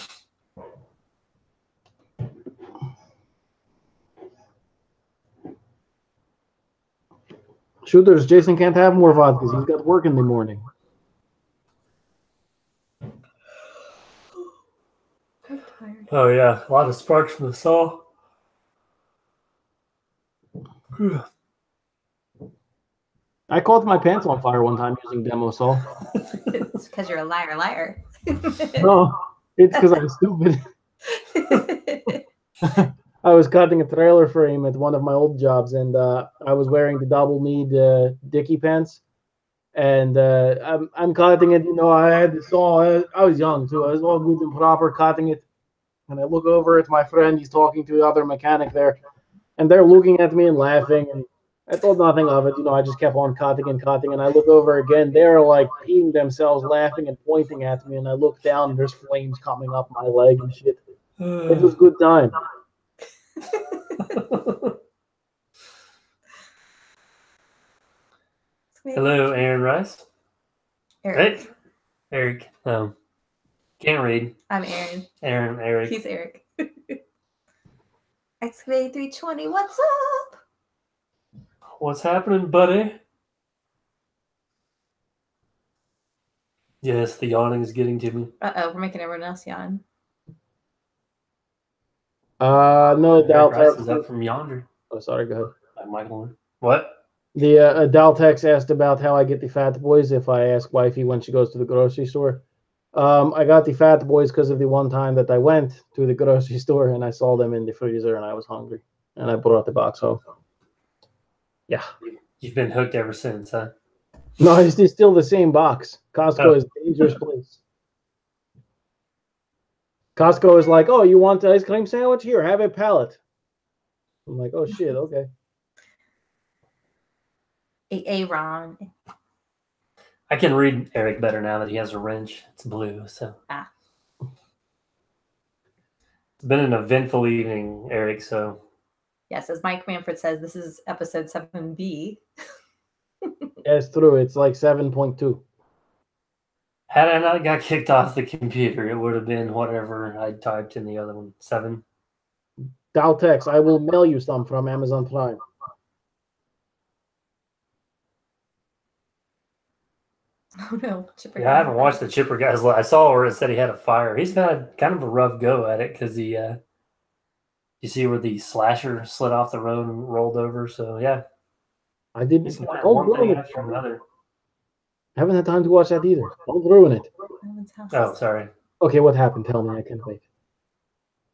Shooters, Jason can't have more vodka. He's got work in the morning. I'm tired. Oh, yeah. A lot of sparks from the saw. I caught my pants on fire one time using demo saw. It's because you're a liar. No, it's because I'm stupid. I was cutting a trailer frame at one of my old jobs, and I was wearing the double kneed dicky pants. And I'm cutting it. You know, I had the saw. I was young too. I was all good and proper cutting it. And I look over at my friend. He's talking to the other mechanic there, and they're looking at me and laughing. And I thought nothing of it. You know, I just kept on cutting and cutting. And I look over again. They're like peeing themselves, laughing and pointing at me. And I look down, and there's flames coming up my leg and shit. It was a good time. Hello, Aaron Rice. Eric. Hey, Eric. Can't read. I'm Aaron. Eric. He's Eric. Excavating 320. What's up? What's happening, buddy? Yes, the yawning is getting to me. Uh-oh, we're making everyone else yawn. No, Eric Rice is Daltex. up from yonder. Oh, sorry, go ahead. By Michael. What? The Daltex asked about how I get the fat boys if I ask wifey when she goes to the grocery store. I got the fat boys because of the one time that I went to the grocery store and I saw them in the freezer and I was hungry and I brought the box home. Yeah. You've been hooked ever since, huh? No, it's still the same box. Costco is a dangerous place. Costco is like, oh, you want an ice cream sandwich? Here, have a pallet. I'm like, oh, shit, okay. Aaron. I can read Eric better now that he has a wrench. It's blue, so. It's been an eventful evening, Eric, so. Yes, as Mike Manfred says, this is episode 7B. That's true. It's like 7.2. Had I not got kicked off the computer, it would have been whatever I typed in the other one. 7. Daltex, I will mail you some from Amazon Prime. Oh no. Chipper Yeah, I haven't watched the Chipper guys. I saw where it said he had a fire. He's got kind of a rough go at it because he, you see where the slasher slid off the road and rolled over. So yeah, I did. He's got Don't one ruin thing it. after another. I haven't had time to watch that either. Don't ruin it. Oh, sorry. Okay, what happened? Tell me. I can't wait.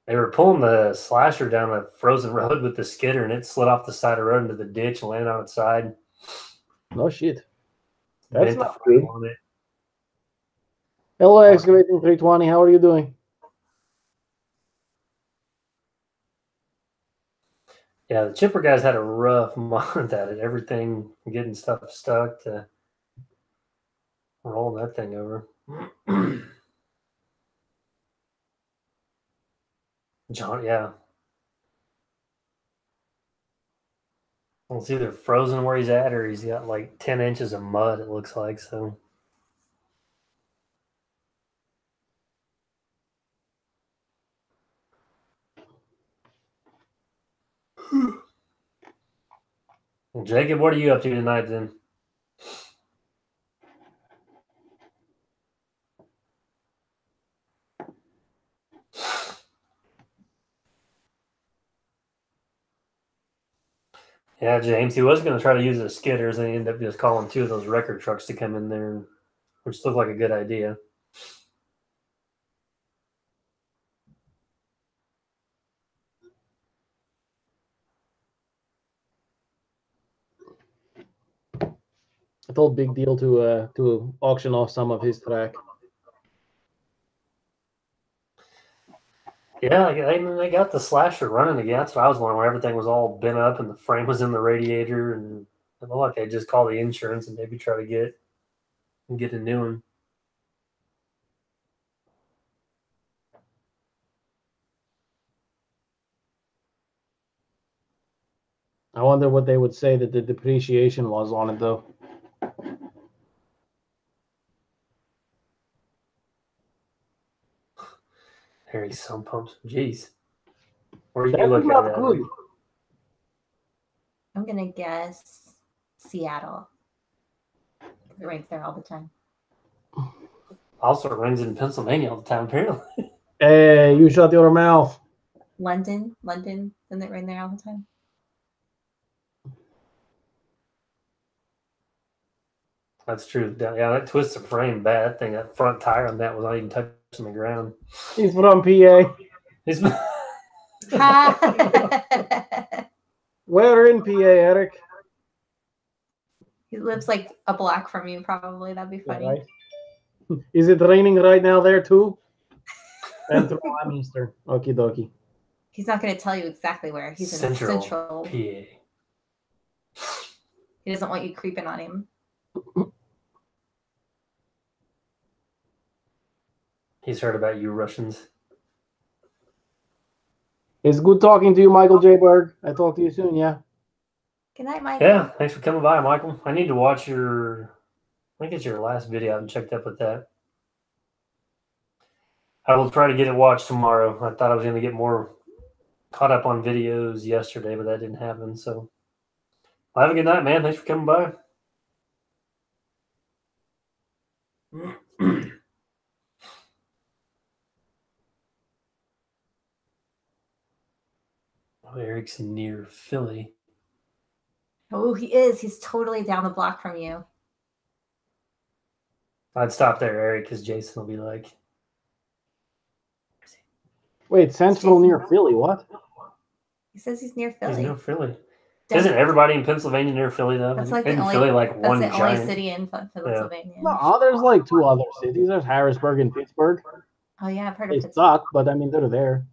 They were pulling the slasher down a frozen road with the skidder, and it slid off the side of the road into the ditch and landed on its side. No shit. That's bent the not frame good. on it. Hello, excavating 320. How are you doing? Yeah, the chipper guys had a rough month at it. Everything from getting stuff stuck to rolling that thing over. John, yeah. Well, it's either frozen where he's at or he's got like 10 inches of mud, it looks like. So well, Jacob, what are you up to tonight then? Yeah, James, he was going to try to use the skidders, and he ended up just calling 2 of those record trucks to come in there, which looked like a good idea. I told Big Deal to auction off some of his track. Yeah, they got the slasher running again. That's what I was wondering, where everything was all bent up and the frame was in the radiator, and it looked like they just call the insurance and maybe try to get a new one. I wonder what they would say that the depreciation was on it, though. Harry sump pumps. Jeez. Where are you That is looking not at? good. I'm gonna guess Seattle. It rains there all the time. Also, it rains in Pennsylvania all the time, apparently. Hey, you shut your mouth. London, doesn't it rain there all the time? That's true. Yeah, that twisted frame bad. That thing, that front tire on that was not even touching the ground. He's from PA. He's Where in PA, Eric? He lives like a block from you, probably. That'd be funny. Right. Is it raining right now there too? Central, I'm Eastern. Okie dokie. He's not going to tell you exactly where. He's Central in Central. PA. He doesn't want you creeping on him. He's heard about you Russians. It's good talking to you, Michael J. Berg. I talk to you soon, yeah? Good night, Michael. Yeah, thanks for coming by, Michael. I need to watch I think it's your last video. I haven't checked up with that. I will try to get it watched tomorrow. I thought I was going to get more caught up on videos yesterday, but that didn't happen. So, well, have a good night, man. Thanks for coming by. Oh, Eric's near Philly. Oh, he is. He's totally down the block from you. I'd stop there, Eric, because Jason will be like, wait, Central near Philly, what? He says he's near Philly. He's near Philly. Isn't everybody in Pennsylvania near Philly, though? That's like Isn't Philly like one that's the giant... only city in Pennsylvania. No, there's like 2 other cities. There's Harrisburg and Pittsburgh. Oh, yeah, I've heard They of Pittsburgh. suck, but I mean, they're there.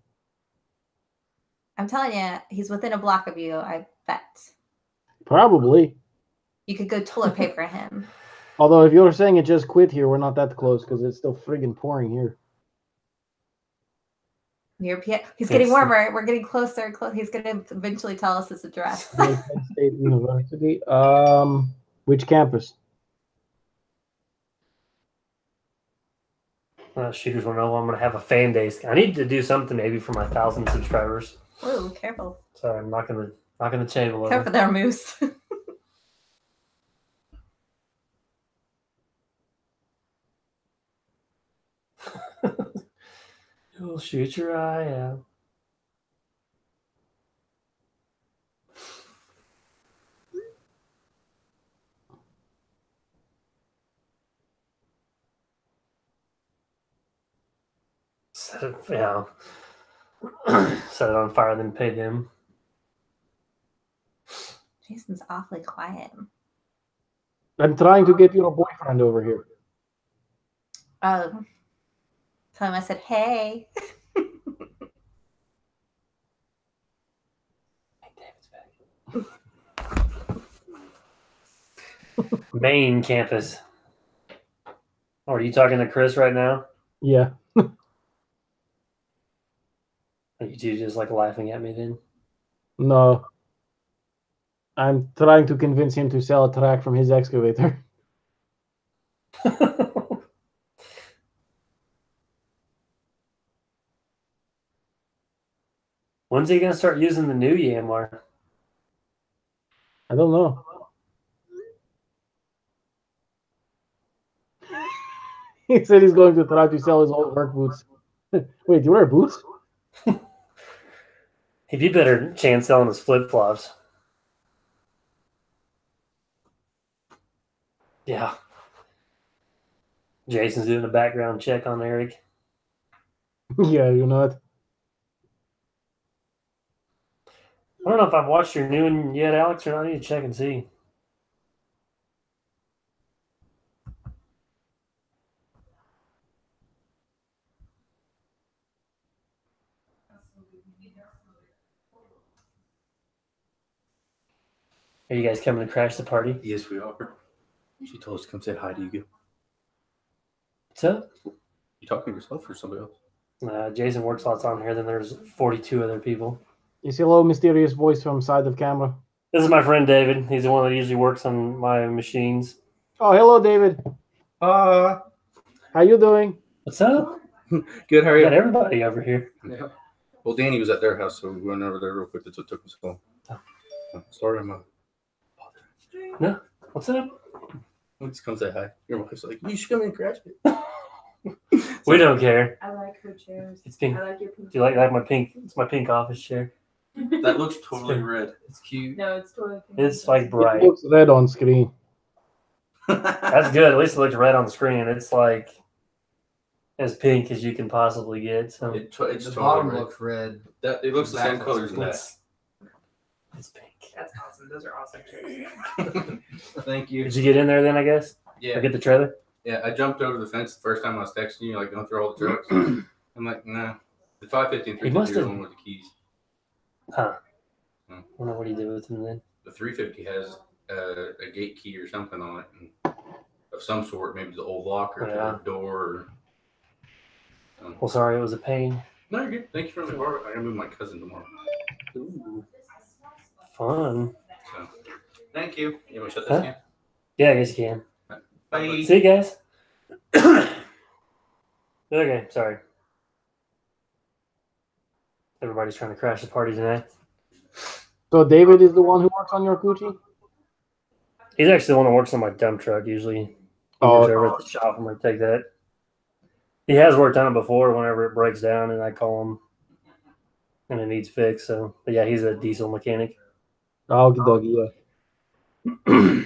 I'm telling you, he's within a block of you, I bet. Probably. You could go toilet paper him. Although if you're saying it just quit here, we're not that close because it's still friggin' pouring here. He's getting warmer. We're getting closer. He's going to eventually tell us his address. State University. Which campus? Shooters will know I'm going to have a fan day. I need to do something maybe for my 1,000 subscribers. Ooh, careful. Sorry, I'm not going to channel Careful there, Moose. You'll shoot your eye out. Set it, set it on fire, then pay them. Jason's awfully quiet. I'm trying to get your boyfriend over here. Oh. Tell him I said, hey. Main campus. Oh, are you talking to Chris right now? Yeah. Are you two just like laughing at me then? No. I'm trying to convince him to sell a track from his excavator. When's he gonna start using the new Yamar? I don't know. He said he's going to try to sell his old work boots. Wait, you wear boots? He'd be better chance selling his flip flops. Yeah. Jason's doing a background check on Eric. Yeah, you're not. I don't know if I've watched your new one yet, Alex, or not. I need to check and see. Are you guys coming to crash the party? Yes, we are. She told us to come say hi to you. What's up? You talking to yourself or somebody else? JasonWorksAlot's on here. Then there's 42 other people. You see a little mysterious voice from side of camera. This is my friend David. He's the one that usually works on my machines. Oh, hello, David. How you doing? What's up? Good, how are We you? got everybody over here. Yeah. Well, Danny was at their house, so we went over there real quick. That's what took us so long. Sorry, I'm No. What's up? Let's come say hi. Your wife's like, you should come in and crash it. We don't care. I like her chairs. It's pink. I like your pink. Do you like my pink? It's my pink office chair. That looks totally red. It's cute. No, it's totally pink. It's like bright. It looks red on screen. That's good. At least it looks red on the screen. It's like as pink as you can possibly get. So It's The totally bottom red. looks red. That it looks the same color as that. it's pink. That's awesome. Those are awesome chairs. Thank you. Did you get in there then? I guess. Or Yeah, get the trailer. yeah. I jumped over the fence the first time I was texting you, like going through all the trucks. I'm like, nah. The 550 and He must 350 are have- the one with the keys. Huh. Hmm. I don't know what he did with them then. The 350 has a gate key or something on it, of some sort, maybe the old locker Yeah. to the door. Or, Well, sorry, it was a pain. No, you're good. Thank you for the bar. I gotta move my cousin tomorrow. Ooh. Fun. So, thank you. You want to shut Huh? this down? Yeah, I guess you can. Bye. See you guys. Okay, sorry. Everybody's trying to crash the party tonight. So David is the one who works on your coochie? He's actually the one that works on my dump truck usually. He Oh. works over at the shop. I'm going to take that. He has worked on it before whenever it breaks down and I call him and it needs fixed. So, but yeah, he's a diesel mechanic. Okie dokie, yeah.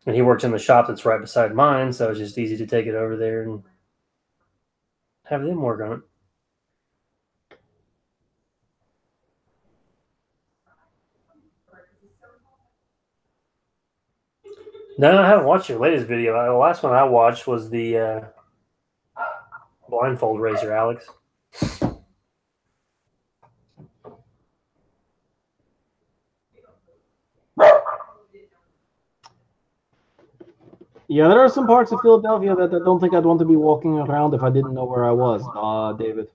And he works in the shop that's right beside mine. So it's just easy to take it over there and have them work on it. No, I haven't watched your latest video. The last one I watched was the blindfold racer, Alex. Yeah, there are some parts of Philadelphia that I don't think I'd want to be walking around if I didn't know where I was, David.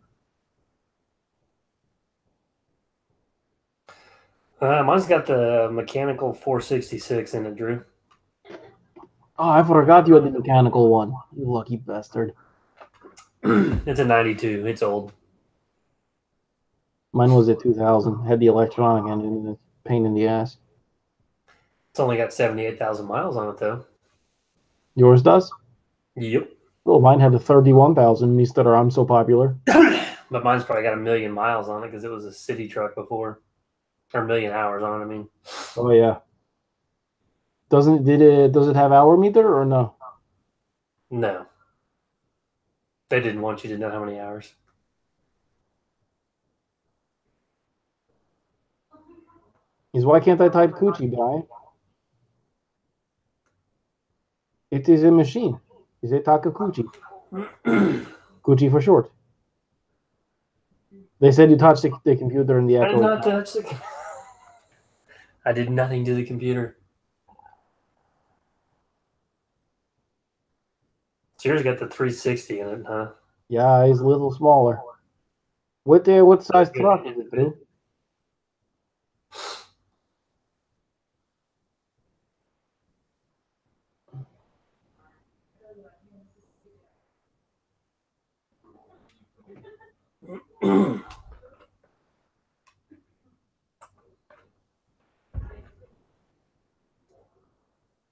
Mine's got the mechanical 466 in it, Drew. Oh, I forgot you had the mechanical one. You lucky bastard. It's a 92. It's old. Mine was a 2000. Had the electronic engine and it's a pain in the ass. It's only got 78,000 miles on it, though. Yours does? Yep. Oh, mine had a 31,000, Mr. I'm so popular. But mine's probably got 1,000,000 miles on it because it was a city truck before. Or 1,000,000 hours on it, I mean. Oh, yeah. Does it have hour meter or no? No. They didn't want you to know how many hours. Why can't I type coochie, guy? It is a machine. It's a Takakuchi. Kuchi for short. They said you touched the computer in the I did echo. not touch the. I did nothing to the computer. So yours got the 360 in it, huh? Yeah, it's a little smaller. What size truck is it, Drew?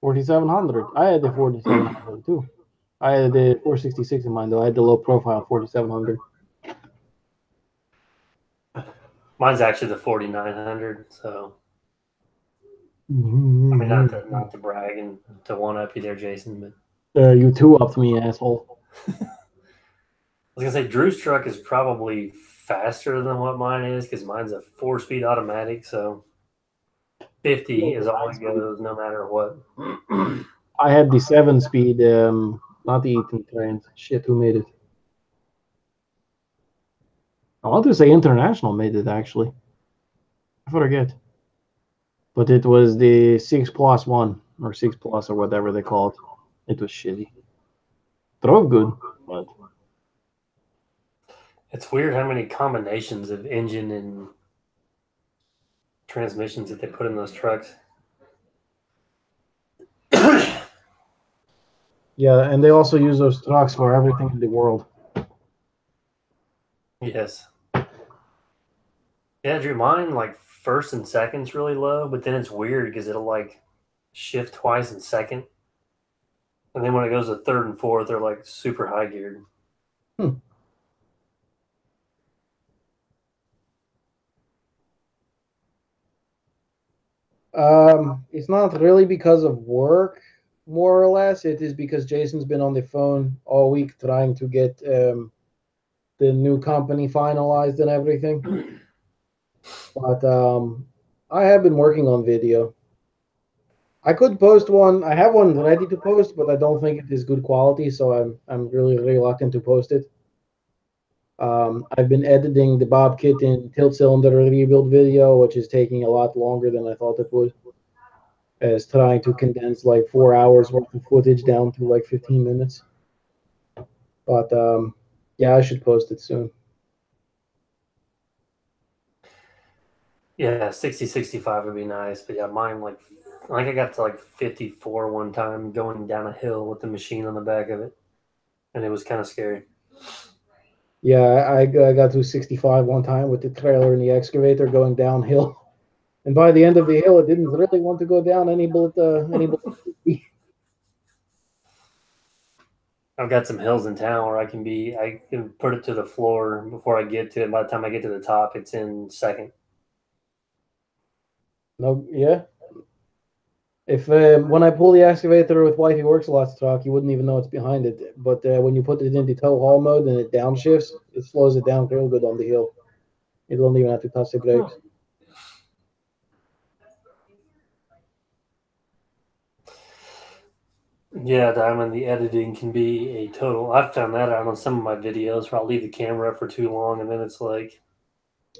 $4,700. I had the 4,700 too. I had the 466 in mind though. I had the low profile 4,700. Mine's actually the 4,900. So I mean, not to brag and to one up you there, Jason, but You two upped me, asshole. I was gonna say Drew's truck is probably faster than what mine is because mine's a 4-speed automatic. So 50 is all it goes, no matter what. I had the 7-speed, not the 18 trains. Shit, who made it? I want to say International made it actually. I forget. But it was the 6+1 or 6+ or whatever they call it. It was shitty. Drove good, but It's weird how many combinations of engine and transmissions that they put in those trucks. yeah, and they also use those trucks for everything in the world. Yes. Yeah, Drew, mine like first and second's really low, but then it's weird because it'll like shift twice in second. And then when it goes to third and fourth, they're like super high geared. It's not really because of work, more or less. It is because Jason's been on the phone all week trying to get the new company finalized and everything. But I have been working on video. I could post one. I have one ready to post, but I don't think it is good quality, so I'm really reluctant to post it. I've been editing the Bob Kitten tilt cylinder rebuild video, which is taking a lot longer than I thought it would. As trying to condense like 4 hours worth of footage down to like 15 minutes. But yeah, I should post it soon. Yeah, 60, 65 would be nice. But yeah, mine like I think I got to like 54 one time going down a hill with the machine on the back of it. And it was kind of scary. Yeah, I got to 65 one time with the trailer and the excavator going downhill. And by the end of the hill, it didn't really want to go down any bullet. I've got some hills in town where I can put it to the floor before I get to it. By the time I get to the top, it's in second. No, yeah. If when I pull the excavator with Wifey Works a Lot's truck, you wouldn't even know it's behind it. But when you put it into tow haul mode and it downshifts, it slows it down real good on the hill. You don't even have to touch the brakes. Yeah, Diamond, the editing can be a total. I've found that out on some of my videos where I'll leave the camera up for too long and then it's like,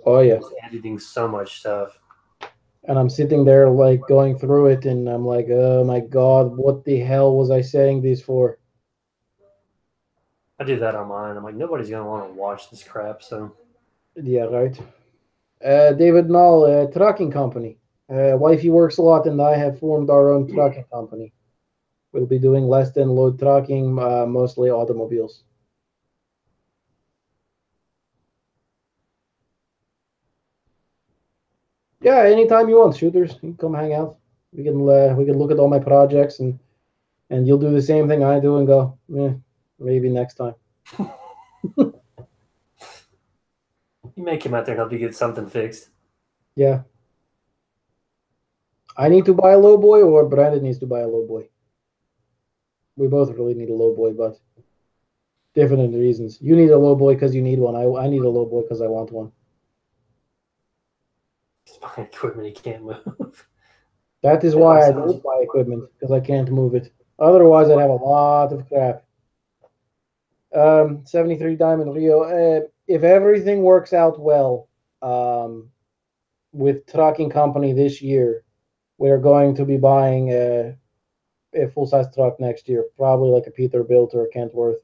oh yeah, editing so much stuff. And I'm sitting there like going through it and I'm like, oh my God, what the hell was I saying this for? I do that on mine. I'm like, nobody's going to want to watch this crap. So, yeah, right. David Null, trucking company. Wifey Works a Lot and I have formed our own trucking company. We'll be doing less than load trucking, mostly automobiles. Yeah, anytime you want, shooters, you can come hang out. We can look at all my projects and you'll do the same thing I do and go, maybe next time. You may come out there and help you get something fixed. Yeah. I need to buy a low boy, or Brandon needs to buy a low boy. We both really need a low boy, but different reasons. You need a low boy because you need one. I need a low boy because I want one. My equipment, he can't move. That is why I don't buy equipment, because I can't move it. Otherwise, I'd have a lot of crap. 73 Diamond Rio. If everything works out well with trucking company this year, we're going to be buying a full-size truck next year, probably like a Peterbilt or a Kentworth.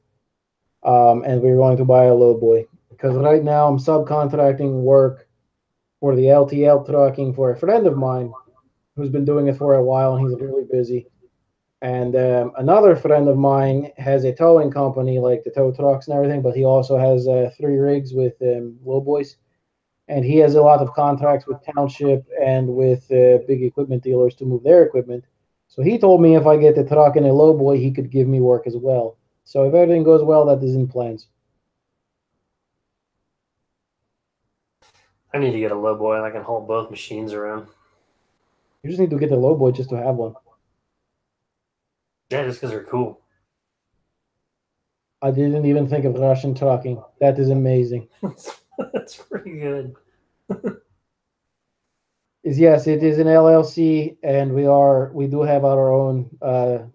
And we're going to buy a lowboy. Because right now I'm subcontracting work for the LTL trucking for a friend of mine who's been doing it for a while, and he's really busy. And another friend of mine has a towing company, like the tow trucks and everything, but he also has 3 rigs with lowboys. And he has a lot of contracts with township and with big equipment dealers to move their equipment. So he told me if I get the truck and a lowboy, he could give me work as well. So if everything goes well, that is in plans. I need to get a lowboy and I can haul both machines around. You just need to get the lowboy just to have one. Yeah, just because they're cool. I didn't even think of Russian trucking. That is amazing. That's pretty good. Yes, it is an LLC, and we do have our own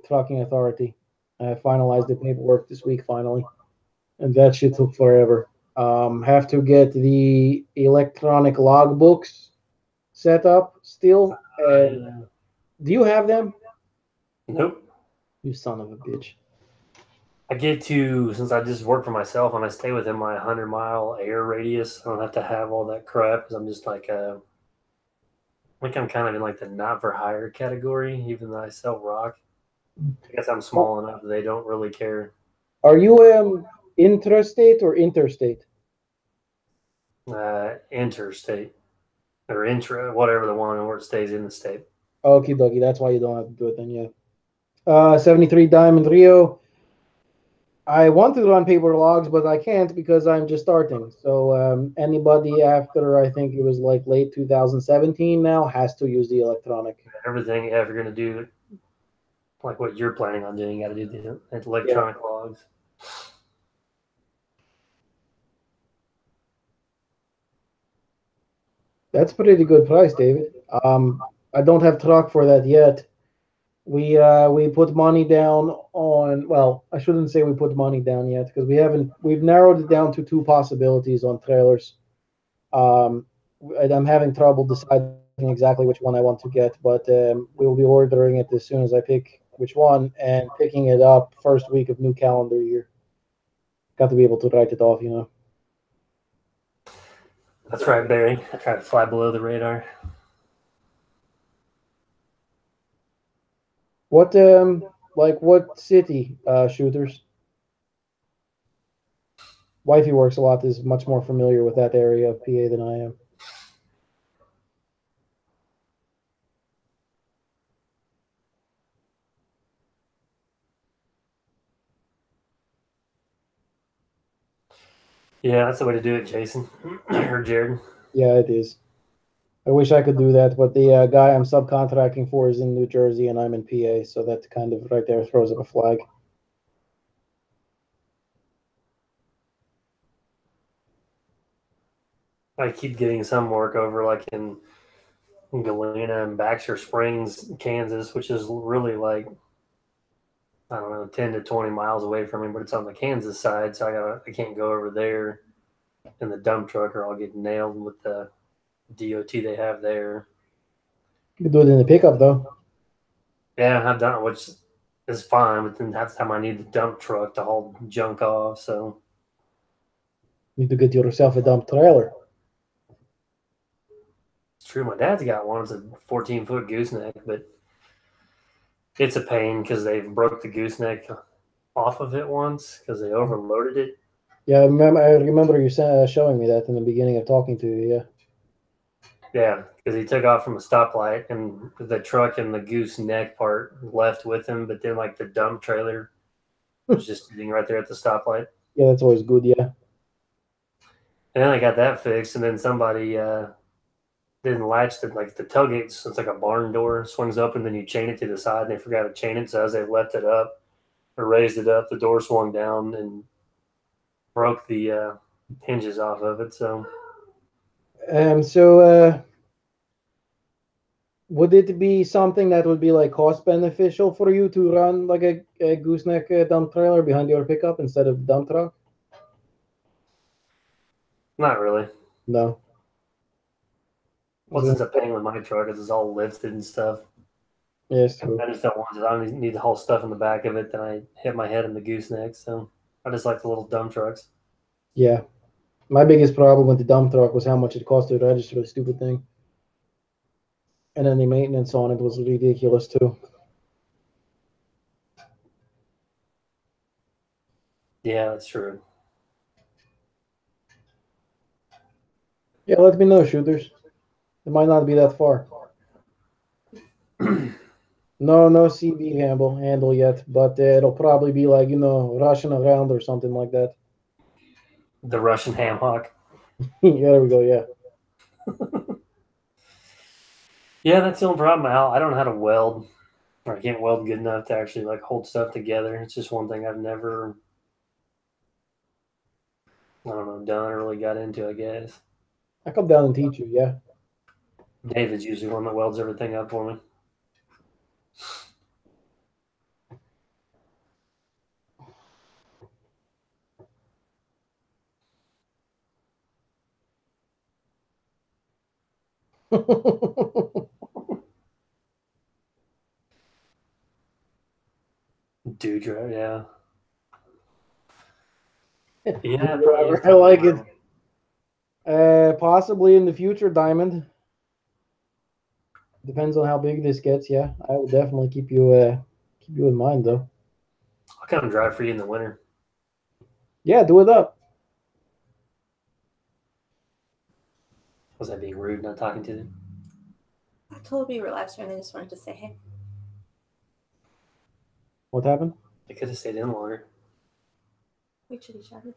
trucking authority. I finalized the paperwork this week finally, and that shit took forever. Have to get the electronic logbooks set up still. And do you have them? Nope. You son of a bitch. I get to, since I just work for myself and I stay within my 100-mile air radius, I don't have to have all that crap because I'm just like I think I'm kind of in like the not for hire category, even though I sell rock. I guess I'm small enough that they don't really care. Are you intrastate or interstate? Interstate or intra, whatever the one where it stays in the state. Okie dokie, that's why you don't have to do it then, yeah. 73 Diamond Rio. I want to run paper logs, but I can't because I'm just starting. So anybody after, I think it was like late 2017 now, has to use the electronic. Everything, yeah, if you're going to do like what you're planning on doing, you got to do the electronic logs. That's pretty good price, David. I don't have truck for that yet. We put money down on, well, I shouldn't say we put money down yet because we've narrowed it down to 2 possibilities on trailers. I'm having trouble deciding exactly which one I want to get, but we'll be ordering it as soon as I pick which one and picking it up first week of new calendar year. Got to be able to write it off, you know. That's right, Barry. I try to fly below the radar. What what city shooters? Wifey Works a lot is much more familiar with that area of PA than I am. Yeah, that's the way to do it, Jason or Jared. Yeah, it is. I wish I could do that, but the guy I'm subcontracting for is in New Jersey and I'm in PA, so that kind of right there throws up a flag. I keep getting some work over like in Galena and Baxter Springs, Kansas, which is really like, I don't know, 10 to 20 miles away from me, but it's on the Kansas side, so I can't go over there in the dump truck or I'll get nailed with the DOT they have there. You can do it in the pickup though. Yeah, I've done it, which is fine, but then that's the time I need the dump truck to haul junk off, so. You need to get yourself a dump trailer. It's true, my dad's got one. It's a 14-foot gooseneck, but it's a pain because they broke the gooseneck off of it once because they overloaded it. Yeah, I remember you showing me that in the beginning of talking to you, yeah. Yeah, because he took off from a stoplight and the truck and the gooseneck part left with him, but then like the dump trailer was just sitting right there at the stoplight. Yeah, that's always good, yeah. And then I got that fixed, and then somebody didn't latch the tailgate. So it's like a barn door, swings up, and then you chain it to the side, and they forgot to chain it. So as they left it up or raised it up, the door swung down and broke the hinges off of it. So Would it be something that would be like cost beneficial for you to run like a gooseneck dump trailer behind your pickup instead of dump truck? Not really. No. What's the pain with my truck is it's all lifted and stuff. Yeah, it's true. I just don't want it. I don't need the whole stuff in the back of it. Then I hit my head in the gooseneck. So I just like the little dump trucks. Yeah. My biggest problem with the dump truck was how much it cost to register the stupid thing. And then the maintenance on it was ridiculous too. Yeah, that's true. Yeah, let me know, shooters. It might not be that far. No CB handle yet, but it'll probably be like, Russian around or something like that. The Russian ham hock. Yeah, there we go, yeah. Yeah, that's the only problem. I don't know how to weld, or I can't weld good enough to actually like hold stuff together. It's just one thing I've never, I don't know, done or really got into, I guess. I come down and teach you, yeah. David's usually one that welds everything up for me. Dewdrop, yeah. Yeah, I like it. Possibly in the future, Diamond. Depends on how big this gets. Yeah, I will definitely keep you in mind, though. I'll come drive for you in the winter. Yeah, do it up. Was I being rude, not talking to them? I told you we were live streaming. I just wanted to say hey. What happened? I could have stayed in longer. We should each other.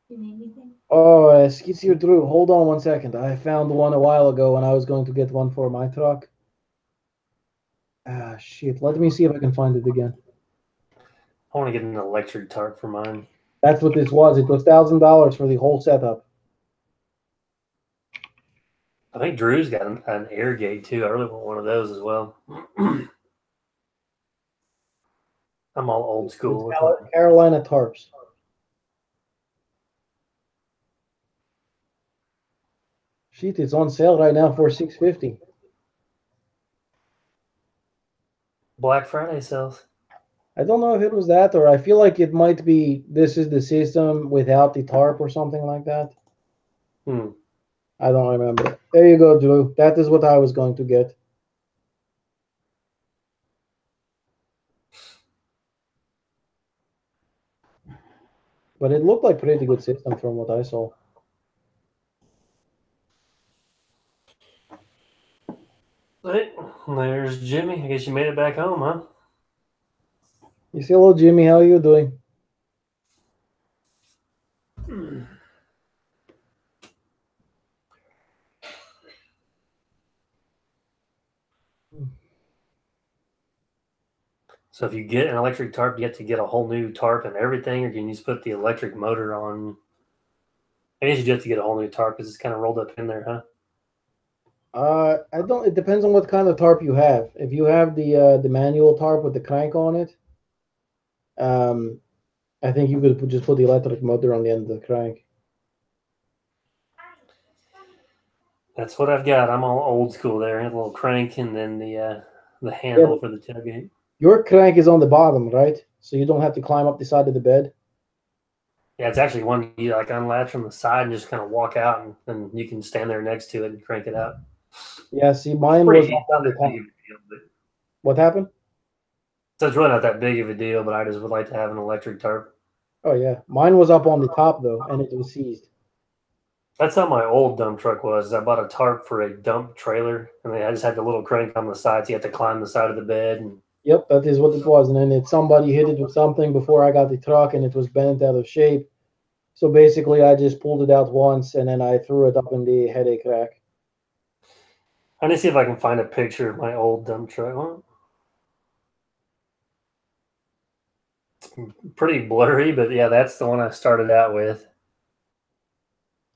You need anything? Oh, Skizzy Drew, hold on 1 second. I found one a while ago and I was going to get one for my truck. Ah, shit. Let me see if I can find it again. I want to get an electric tarp for mine. That's what this was. It was $1,000 for the whole setup. I think Drew's got an air gate too. I really want one of those as well. I'm all old school. It's Carolina tarps. Shit, it's on sale right now for $650. Black Friday sales. I don't know if it was that, or I feel like it might be this is the system without the tarp or something like that. I don't remember. There you go, Drew. That is what I was going to get. But it looked like pretty good system from what I saw. Hey, there's Jimmy. I guess you made it back home, huh? You say hello, Jimmy. How are you doing? So if you get an electric tarp, you have to get a whole new tarp and everything, or can you just put the electric motor on? I guess you do have to get a whole new tarp because it's kind of rolled up in there, huh? I don't. It depends on what kind of tarp you have. If you have the manual tarp with the crank on it, I think you could just put the electric motor on the end of the crank. That's what I've got. I'm all old school there. A little crank and then the handle for the tailgate. Your crank is on the bottom, right? So you don't have to climb up the side of the bed. Yeah, it's actually one you like unlatch from the side and just kind of walk out, and you can stand there next to it and crank it out. Yeah, see, mine was up on the top. What happened? So it's really not that big of a deal, but I just would like to have an electric tarp. Oh yeah, mine was up on the top though, and it was seized. That's how my old dump truck was. I bought a tarp for a dump trailer, and I just had the little crank on the side, so you had to climb the side of the bed. And yep, that is what it was. And then somebody hit it with something before I got the truck, and it was bent out of shape. So basically, I just pulled it out once, and then I threw it up in the headache rack. I need to see if I can find a picture of my old dump truck. Well, it's pretty blurry, but yeah, that's the one I started out with.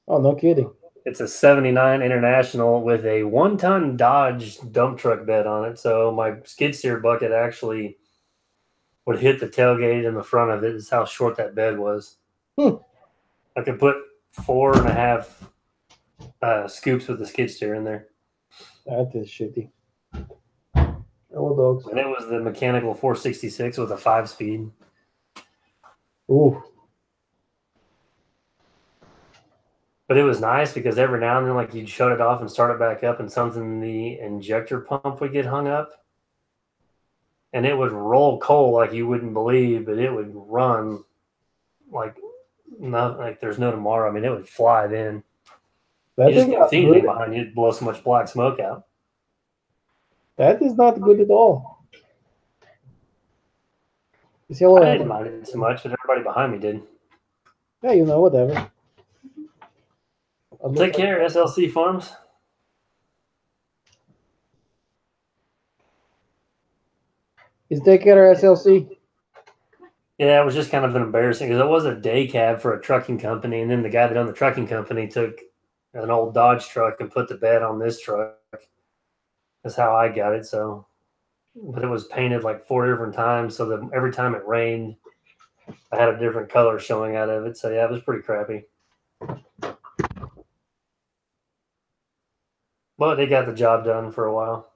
Oh, no kidding. It's a 79 International with a 1-ton Dodge dump truck bed on it. So my skid steer bucket actually would hit the tailgate in the front of it. Is how short that bed was. Hmm. I could put 4.5 scoops with the skid steer in there. That is shitty. Hello, dogs. And it was the mechanical 466 with a 5-speed. Ooh. But it was nice because every now and then, like, you'd shut it off and start it back up, and something in the injector pump would get hung up. And it would roll coal like you wouldn't believe, but it would run like there's no tomorrow. I mean, it would fly then. That You is just can't not see anything good. behind you. It'd blow so much black smoke out. That is not good at all. You see what I didn't mind it so much, but everybody behind me did. Yeah, you know, whatever. Take care, SLC Farms. Is take care of SLC? Yeah, it was just kind of embarrassing because it was a day cab for a trucking company, and then the guy that owned the trucking company took an old Dodge truck and put the bed on this truck. That's how I got it. So, but it was painted like 4 different times, so that every time it rained, I had a different color showing out of it. So yeah, it was pretty crappy. But they got the job done for a while.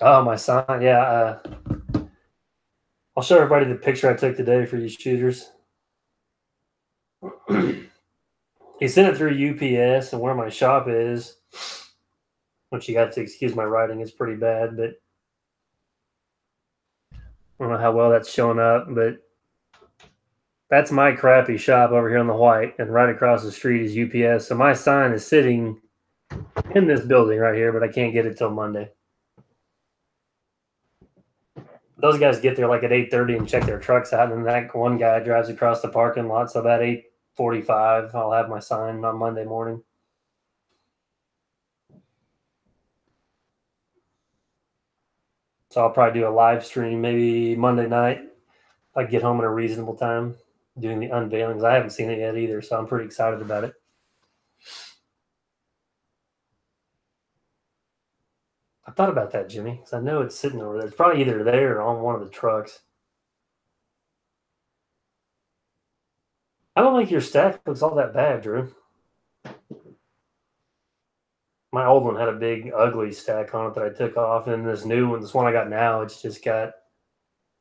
Oh, my son. Yeah. I'll show everybody the picture I took today for you shooters. He sent it through UPS, and where my shop is, which you got to excuse my writing, it's pretty bad, but I don't know how well that's showing up, but that's my crappy shop over here on the white, and right across the street is UPS. So my sign is sitting in this building right here, but I can't get it till Monday. Those guys get there like at 8:30 and check their trucks out, and that one guy drives across the parking lot. So about 8:45, I'll have my sign on Monday morning. So I'll probably do a live stream maybe Monday night. If I get home at a reasonable time, doing the unveilings. I haven't seen it yet either, so I'm pretty excited about it. I thought about that, Jimmy, because I know it's sitting over there. It's probably either there or on one of the trucks. I don't think your stack looks all that bad, Drew. My old one had a big, ugly stack on it that I took off, and this new one, this one I got now, it's just got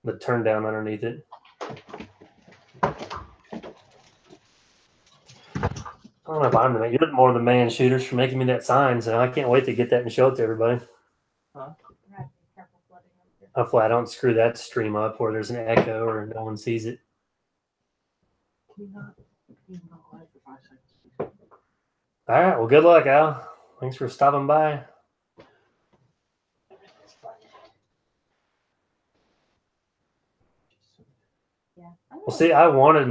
the turn down underneath it. I don't know if I'm the man. You're more the man, shooters, for making me that sign, so I can't wait to get that and show it to everybody. Huh? Hopefully I don't screw that stream up where there's an echo or no one sees it. All right, well, good luck, Al. Thanks for stopping by. Well, see, I wanted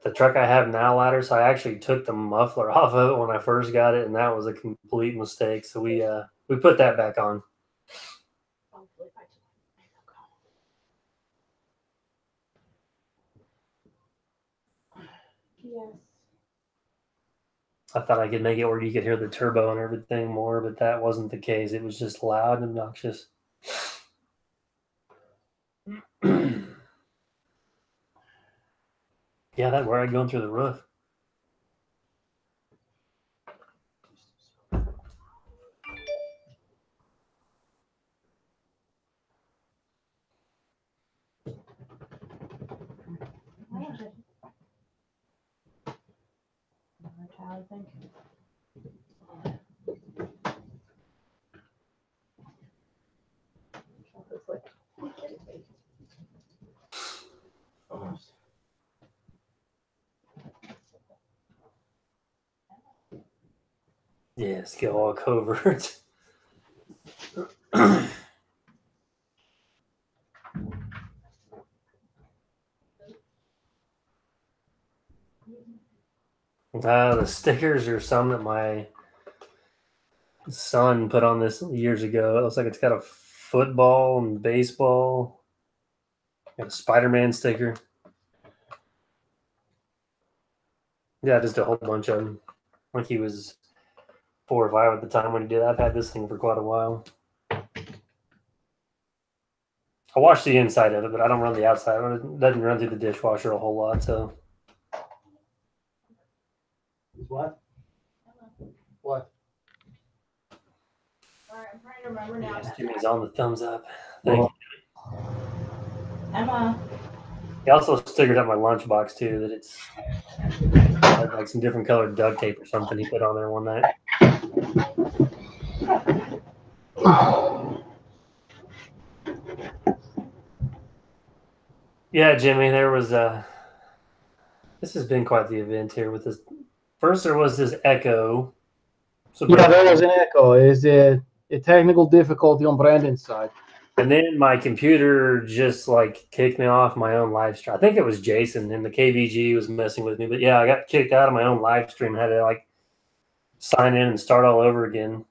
the truck I have now ladder, so I actually took the muffler off of it when I first got it, and that was a complete mistake. So we put that back on. Yes. I thought I could make it where you could hear the turbo and everything more, but that wasn't the case. It was just loud and obnoxious. Yeah, that where I going through the roof. Yeah, skill all covert. The stickers are some that my son put on this years ago. It looks like it's got a football and baseball Got a Spider-Man sticker. Yeah, just a whole bunch of them. Like he was 4 or 5 at the time when he did. I've had this thing for quite a while. I wash the inside of it, but I don't run the outside. It doesn't run through the dishwasher a whole lot. So What? What? All right, I'm trying to remember now. yes, Jimmy's on the thumbs up. Thank you. Emma. He also stickered up my lunchbox too. That it's had like some different colored duct tape or something he put on there one night. Yeah, Jimmy, there was this has been quite the event here with this. First, there was this echo. So Yeah, there was an echo. Is it a technical difficulty on Brandon's side? And then my computer just like kicked me off my own live stream. I think it was Jason and the KVG was messing with me. But yeah, I got kicked out of my own live stream. I had to like sign in and start all over again.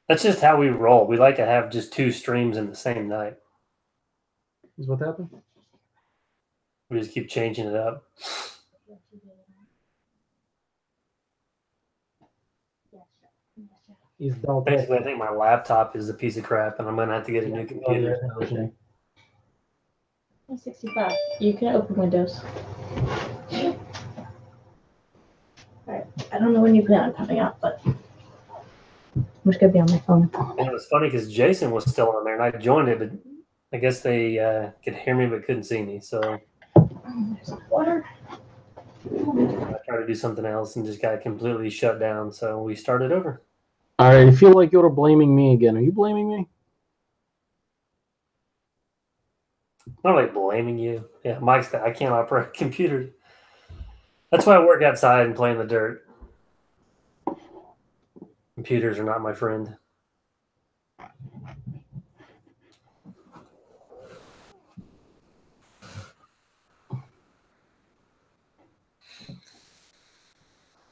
That's just how we roll. We like to have just 2 streams in the same night. Is what happened? We just keep changing it up. Basically, I think my laptop is a piece of crap, and I'm gonna have to get a new computer. 65. You can open Windows. Alright. I don't know when you plan on coming out, but I'm just gonna be on my phone. And it was funny because Jason was still on there, and I joined it, but I guess they could hear me but couldn't see me. So There's some water. I tried to do something else and just got completely shut down. So we started over. All right, I feel like you're blaming me again. Are you blaming me? Not like blaming you. Yeah, Mike's I can't operate computers. That's why I work outside and play in the dirt. Computers are not my friend.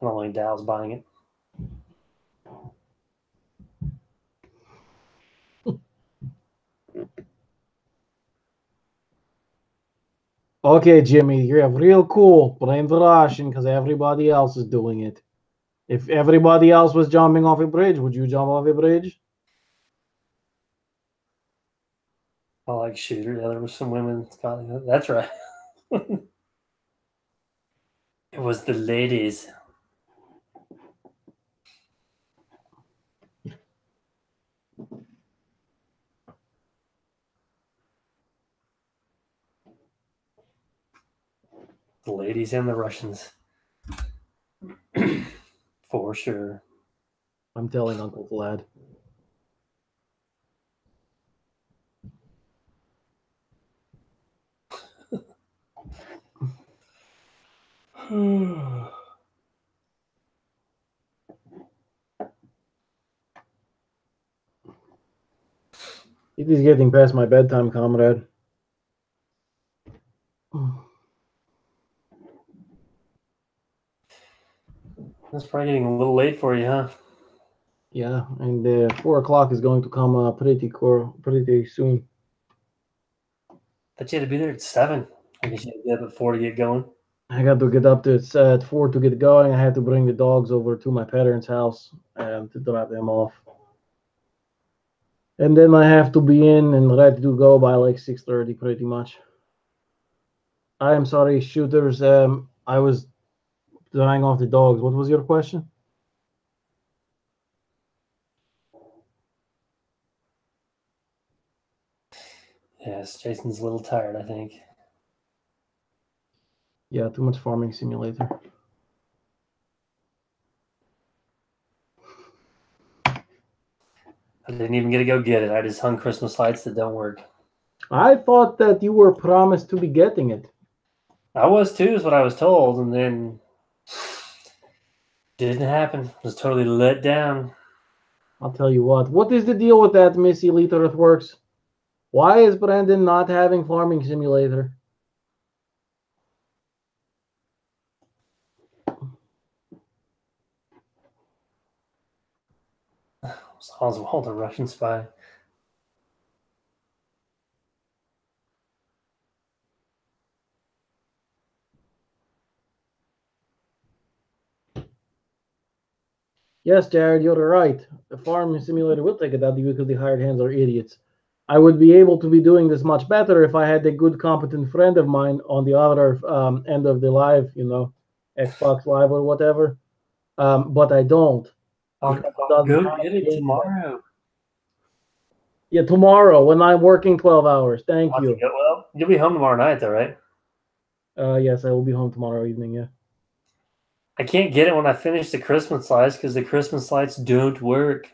I don't think Dow's buying it. Okay, Jimmy, you're real cool. Blame the Russian because everybody else is doing it. If everybody else was jumping off a bridge, would you jump off a bridge? I like shooter. Yeah, there was some women. That's right. It was the ladies. The ladies and the Russians. For sure. I'm telling Uncle Vlad. It is getting past my bedtime, comrade. That's probably getting a little late for you, huh? Yeah, and 4 o'clock is going to come pretty soon. But you had to be there at 7. I guess you had to get up at 4 to get going. I got to get up to at 4 to get going. I have to bring the dogs over to my parents' house to drop them off. And then I have to be in and ready to go by like 6:30 pretty much. I am sorry, shooters. I was drying off the dogs. What was your question? Yes, Jason's a little tired, I think. Yeah, too much farming simulator. I didn't even get to go get it. I just hung Christmas lights that don't work. I thought that you were promised to be getting it. I was too, is what I was told, and then didn't happen. Was totally let down. I'll tell you what. What is the deal with that, Miss Elite Earthworks? Why is Brandon not having farming simulator? Oswald, a Russian spy. Yes, Jared, you're right. The farm simulator will take it out because the hired hands are idiots. I would be able to be doing this much better if I had a good, competent friend of mine on the other end of the live, Xbox Live or whatever. But I don't. I'll go get it tomorrow. Yeah, tomorrow when I'm working 12 hours. Thank you. Well, you'll be home tomorrow night, though, right? Yes, I will be home tomorrow evening, yeah. I can't get it when I finish the Christmas lights because the Christmas lights don't work.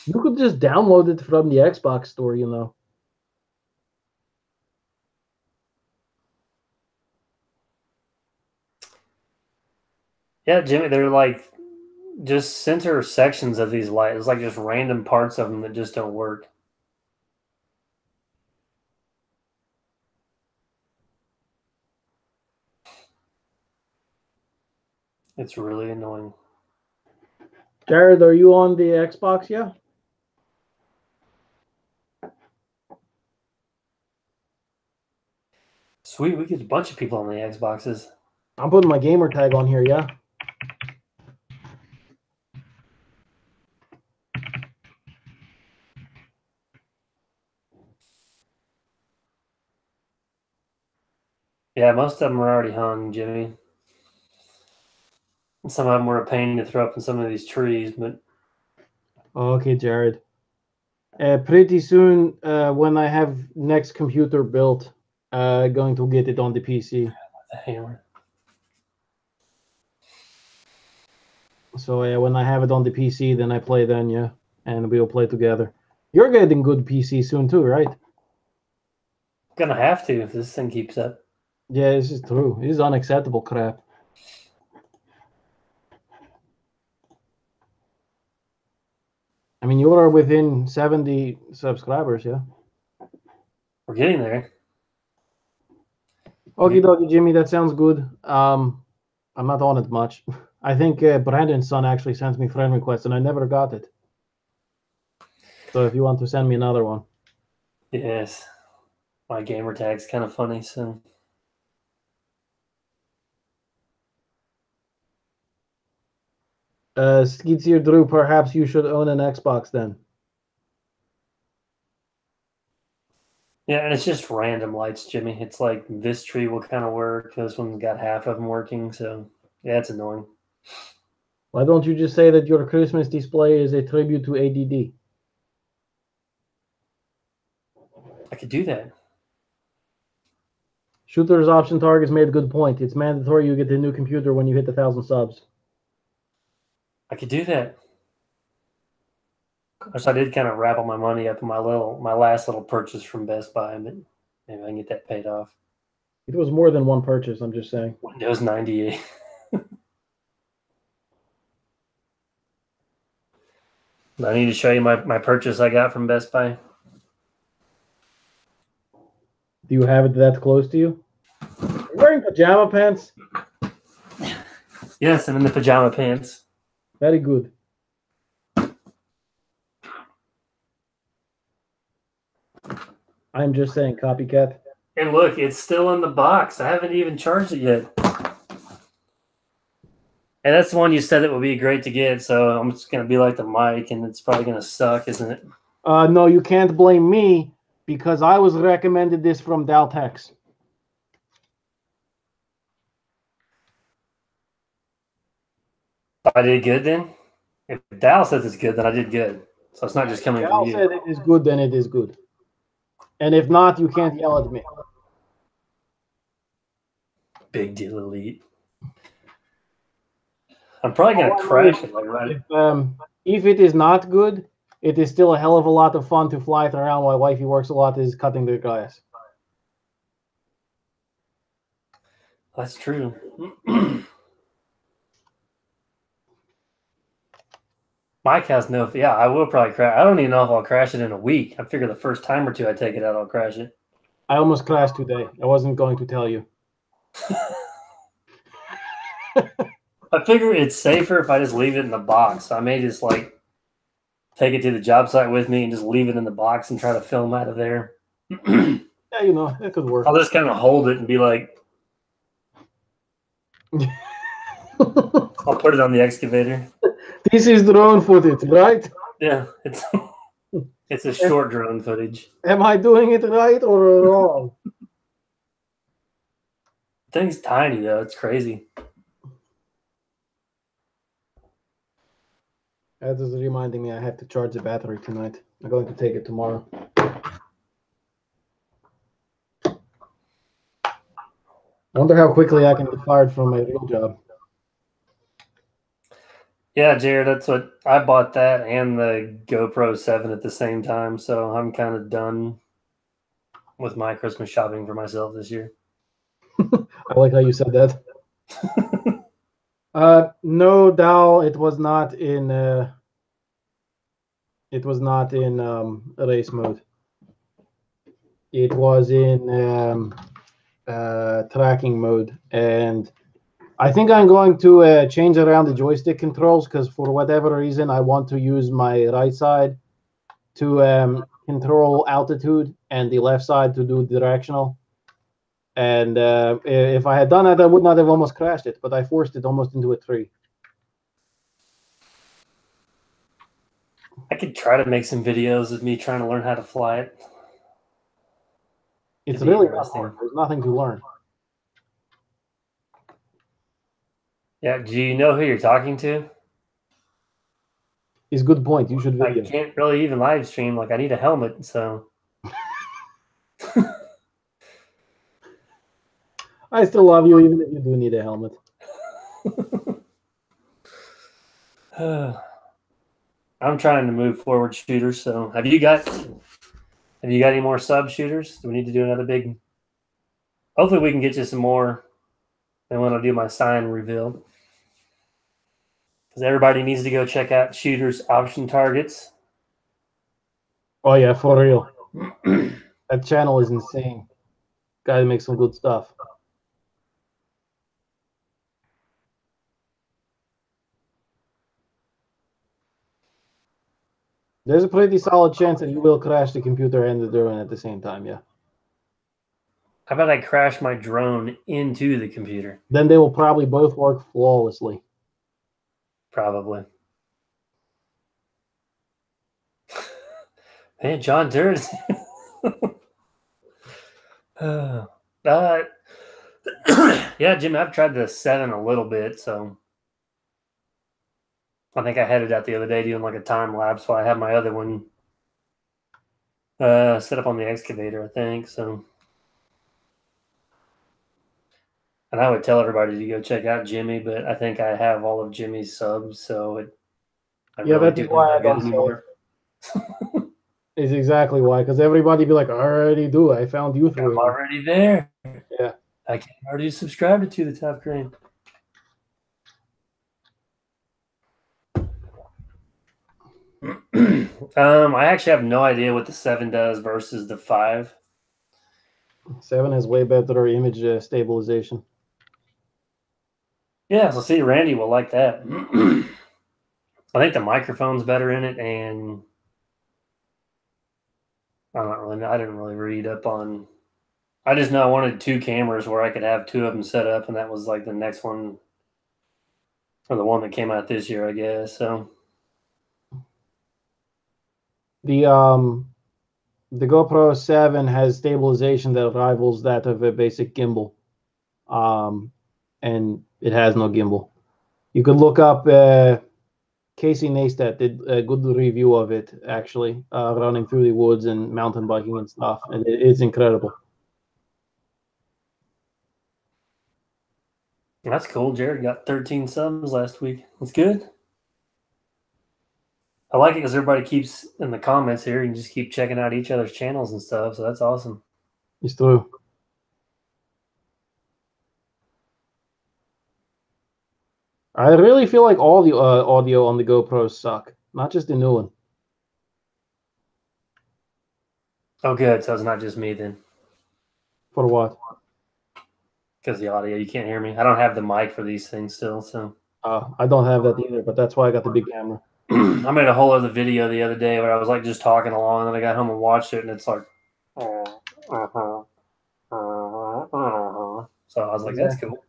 You could just download it from the Xbox store, Yeah, Jimmy, they're like just center sections of these lights. It's like just random parts of them that just don't work. It's really annoying. Jared, are you on the Xbox, yeah? Sweet, we get a bunch of people on the Xboxes. I'm putting my gamer tag on here, yeah? Yeah, most of them are already hung, Jimmy. And some of them were a pain to throw up in some of these trees, but... Okay, Jared. Pretty soon, when I have next computer built, going to get it on the PC. The hammer. So when I have it on the PC, then I play then, yeah? And we'll play together. You're getting good PC soon too, right? Gonna have to if this thing keeps up. Yeah, this is true. This is unacceptable crap. I mean, you are within 70 subscribers, yeah? We're getting there. Okie dokie, Jimmy, that sounds good. I'm not on it much. I think Brandon's son actually sent me friend request, and I never got it. So if you want to send me another one. Yes. My gamer tag's kind of funny, so... Skeetsier Drew, perhaps you should own an Xbox then. Yeah, and it's just random lights, Jimmy. It's like this tree will kind of work. This one's got half of them working, so yeah, it's annoying. Why don't you just say that your Christmas display is a tribute to ADD? I could do that. Shooter's option targets made a good point. It's mandatory you get the new computer when you hit 1,000 subs. I could do that. Of course, I did kind of wrap all my money up in my last little purchase from Best Buy, but maybe I can get that paid off. It was more than one purchase, I'm just saying. Windows 98. I need to show you my purchase I got from Best Buy. Do you have it that close to you? Are you wearing pajama pants? Yes, I'm in the pajama pants. Very good. I'm just saying, copycat. And look, it's still in the box. I haven't even charged it yet. And that's the one you said it would be great to get, so I'm just going to be like the mic, and it's probably going to suck, isn't it? No, you can't blame me because I was recommended this from Daltex. I did good then? If Dal says it's good, then I did good. So it's not just coming Dal from you. said it is good, then it is good. And if not, you can't yell at me. Big deal, elite. I'm probably going to crash it. Like right. If it is not good, it is still a hell of a lot of fun to fly it around while Wifey Works a Lot is cutting the grass. That's true. Mike has no... Yeah, I will probably crash. I don't even know if I'll crash it in a week. I figure the first time or two I take it out, I'll crash it. I almost crashed today. I wasn't going to tell you. I figure it's safer if I just leave it in the box. So I may just like take it to the job site with me and just leave it in the box and try to film out of there. Yeah, you know, that could work. I'll just kind of hold it and be like, I'll put it on the excavator. This is drone footage, right? Yeah, it's a short drone footage. Am I doing it right or wrong? Thing's tiny though. It's crazy. That is reminding me I have to charge the battery tonight. I'm going to take it tomorrow. I wonder how quickly I can get fired from my real job. Yeah, Jared, that's what I bought, that and the GoPro 7 at the same time. So I'm kind of done with my Christmas shopping for myself this year. I like how you said that. No, Dal, it was not in race mode. It was in tracking mode, and I think I'm going to change around the joystick controls because for whatever reason I want to use my right side to control altitude and the left side to do directional. And if I had done that, I would not have almost crashed it, but I forced it almost into a tree. I could try to make some videos of me trying to learn how to fly it. It's It'd be really interesting. not hard. There's nothing to learn. Yeah, do you know who you're talking to? It's a good point. You should I video. can't really even live stream. Like, I need a helmet, so. I still love you, even if you do need a helmet. I'm trying to move forward shooters. So, have you got any more sub shooters? Do we need to do another big? Hopefully, we can get you some more. Then when I do my sign reveal, because everybody needs to go check out shooters option targets. Oh yeah, for real. That channel is insane. Guy makes some good stuff. There's a pretty solid chance that you will crash the computer and the drone at the same time, yeah. How about I crash my drone into the computer? Then they will probably both work flawlessly. Probably. Man, John Durst. Yeah, Jim, I've tried the 7 a little bit, so I think I had it out the other day doing like a time lapse, so I have my other one set up on the excavator, I think. So, and I would tell everybody to go check out Jimmy, but I think I have all of Jimmy's subs, so I Yeah, really that's do why I not good don't say anymore. Is exactly why, because everybody be like, I already do. I found you I'm through it. already there. Yeah. I can already subscribe to the top grade. I actually have no idea what the 7 does versus the 5. 7 has way better image stabilization. Yeah, so see, Randy will like that. I think the microphone's better in it, and I didn't really read up on. I just know I wanted 2 cameras where I could have 2 of them set up, and that was like the next one, or the one that came out this year, I guess. So The GoPro 7 has stabilization that rivals that of a basic gimbal, and it has no gimbal. You could look up Casey Neistat did a good review of it, actually, running through the woods and mountain biking and stuff, and it's incredible. that's cool. Jared got 13 subs last week. That's good. I like it because everybody keeps in the comments here and just keep checking out each other's channels and stuff. So that's awesome. It's true. I really feel like all the audio on the GoPros suck, not just the new one. Oh, good. So it's not just me then. For what? Because the audio, you can't hear me. I don't have the mic for these things still. So I don't have that either, but that's why I got the big camera. I made a whole other video the other day where I was like just talking along, and then I got home and watched it, and it's like, so I was like, that's cool.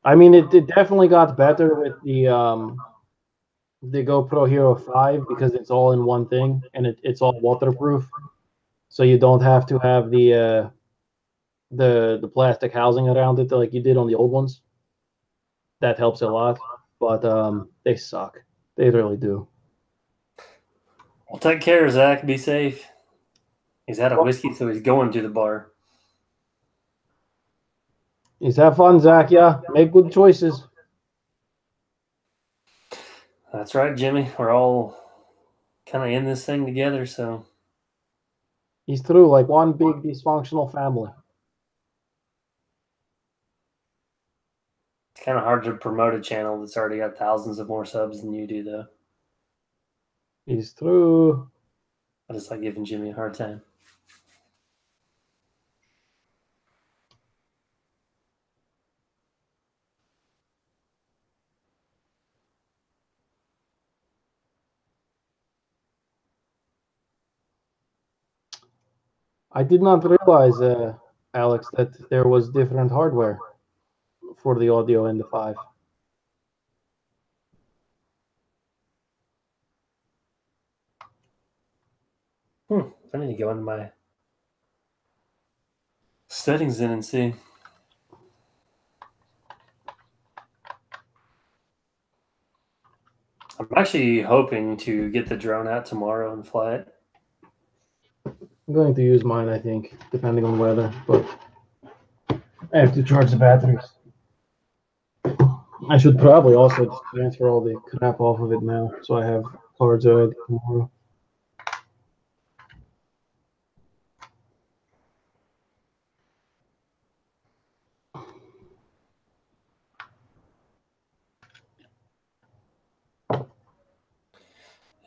I mean, it definitely got better with the GoPro Hero 5 because it's all in one thing, and it's all waterproof, so you don't have to have the plastic housing around it like you did on the old ones. That helps a lot, but they suck. They really do. Well, take care, Zach. Be safe. He's had a whiskey, so he's going to the bar. Just have fun, Zach. Yeah, make good choices. That's right, Jimmy. We're all kind of in this thing together, so. He's through like one big dysfunctional family. It's kind of hard to promote a channel that's already got thousands of more subs than you do, though. He's through. I just like giving Jimmy a hard time. I did not realize, Alex, that there was different hardware for the audio in the 5. I need to go into my settings then and see. I'm actually hoping to get the drone out tomorrow and fly it. I'm going to use mine, I think, depending on weather, but I have to charge the batteries. I should probably also just transfer all the crap off of it now, so I have cards ready tomorrow.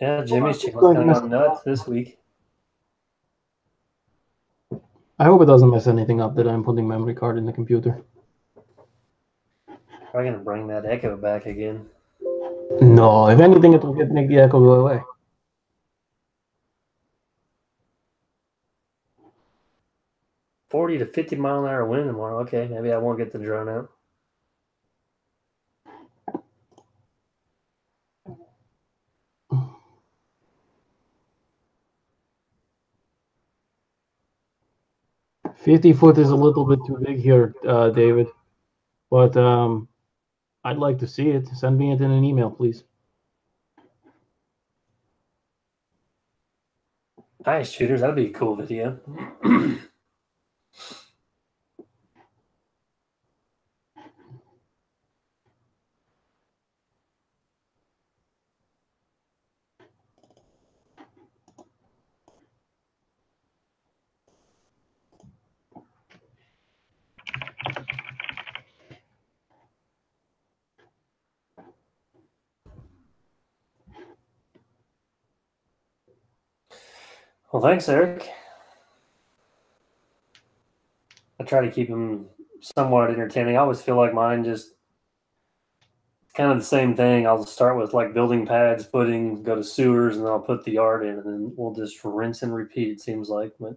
Yeah, Jimmy's channel's kind of gone nuts this week. I hope it doesn't mess anything up that I'm putting memory card in the computer. Probably gonna bring that echo back again. No, if anything, it will make the echo go away. $40 to 50 mile an hour wind tomorrow. Okay, maybe I won't get the drone out. $50 is a little bit too big here, David. But I'd like to see it. Send me it in an email, please. Nice, shooters. That'd be a cool video. Well, thanks, Eric. I try to keep them somewhat entertaining. I always feel like mine just kind of the same thing. I'll start with like building pads, footing, go to sewers, and then I'll put the yard in, and then we'll just rinse and repeat, it seems like. But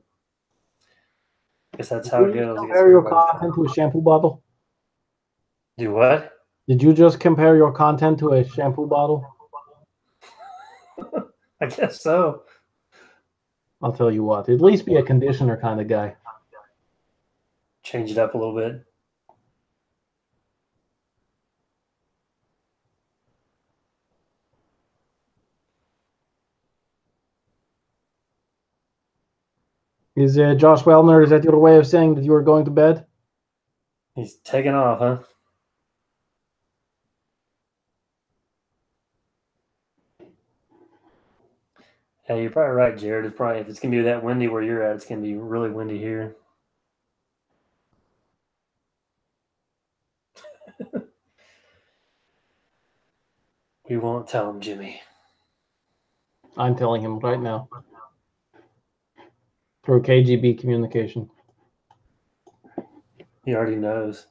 I guess that's how it goes. Compare your content to a shampoo bottle? Do what? Did you just compare your content to a shampoo bottle? I guess so. I'll tell you what. At least be a conditioner kind of guy. Change it up a little bit. Is Josh Wellner, is that your way of saying that you are going to bed? He's taking off, huh? Yeah, you're probably right, Jared. It's probably, if it's gonna be that windy where you're at, it's gonna be really windy here. We won't tell him, Jimmy. I'm telling him right now. Through KGB communication. He already knows.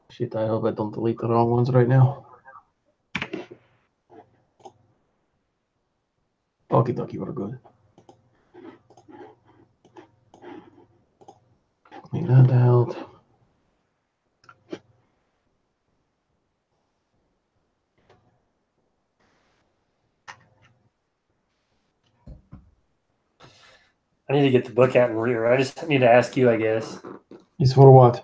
Shit, I hope I don't delete the wrong ones right now. Okie dokie, we're good. Clean that out. I need to get the book out and read it. I just need to ask you, I guess. It's for what?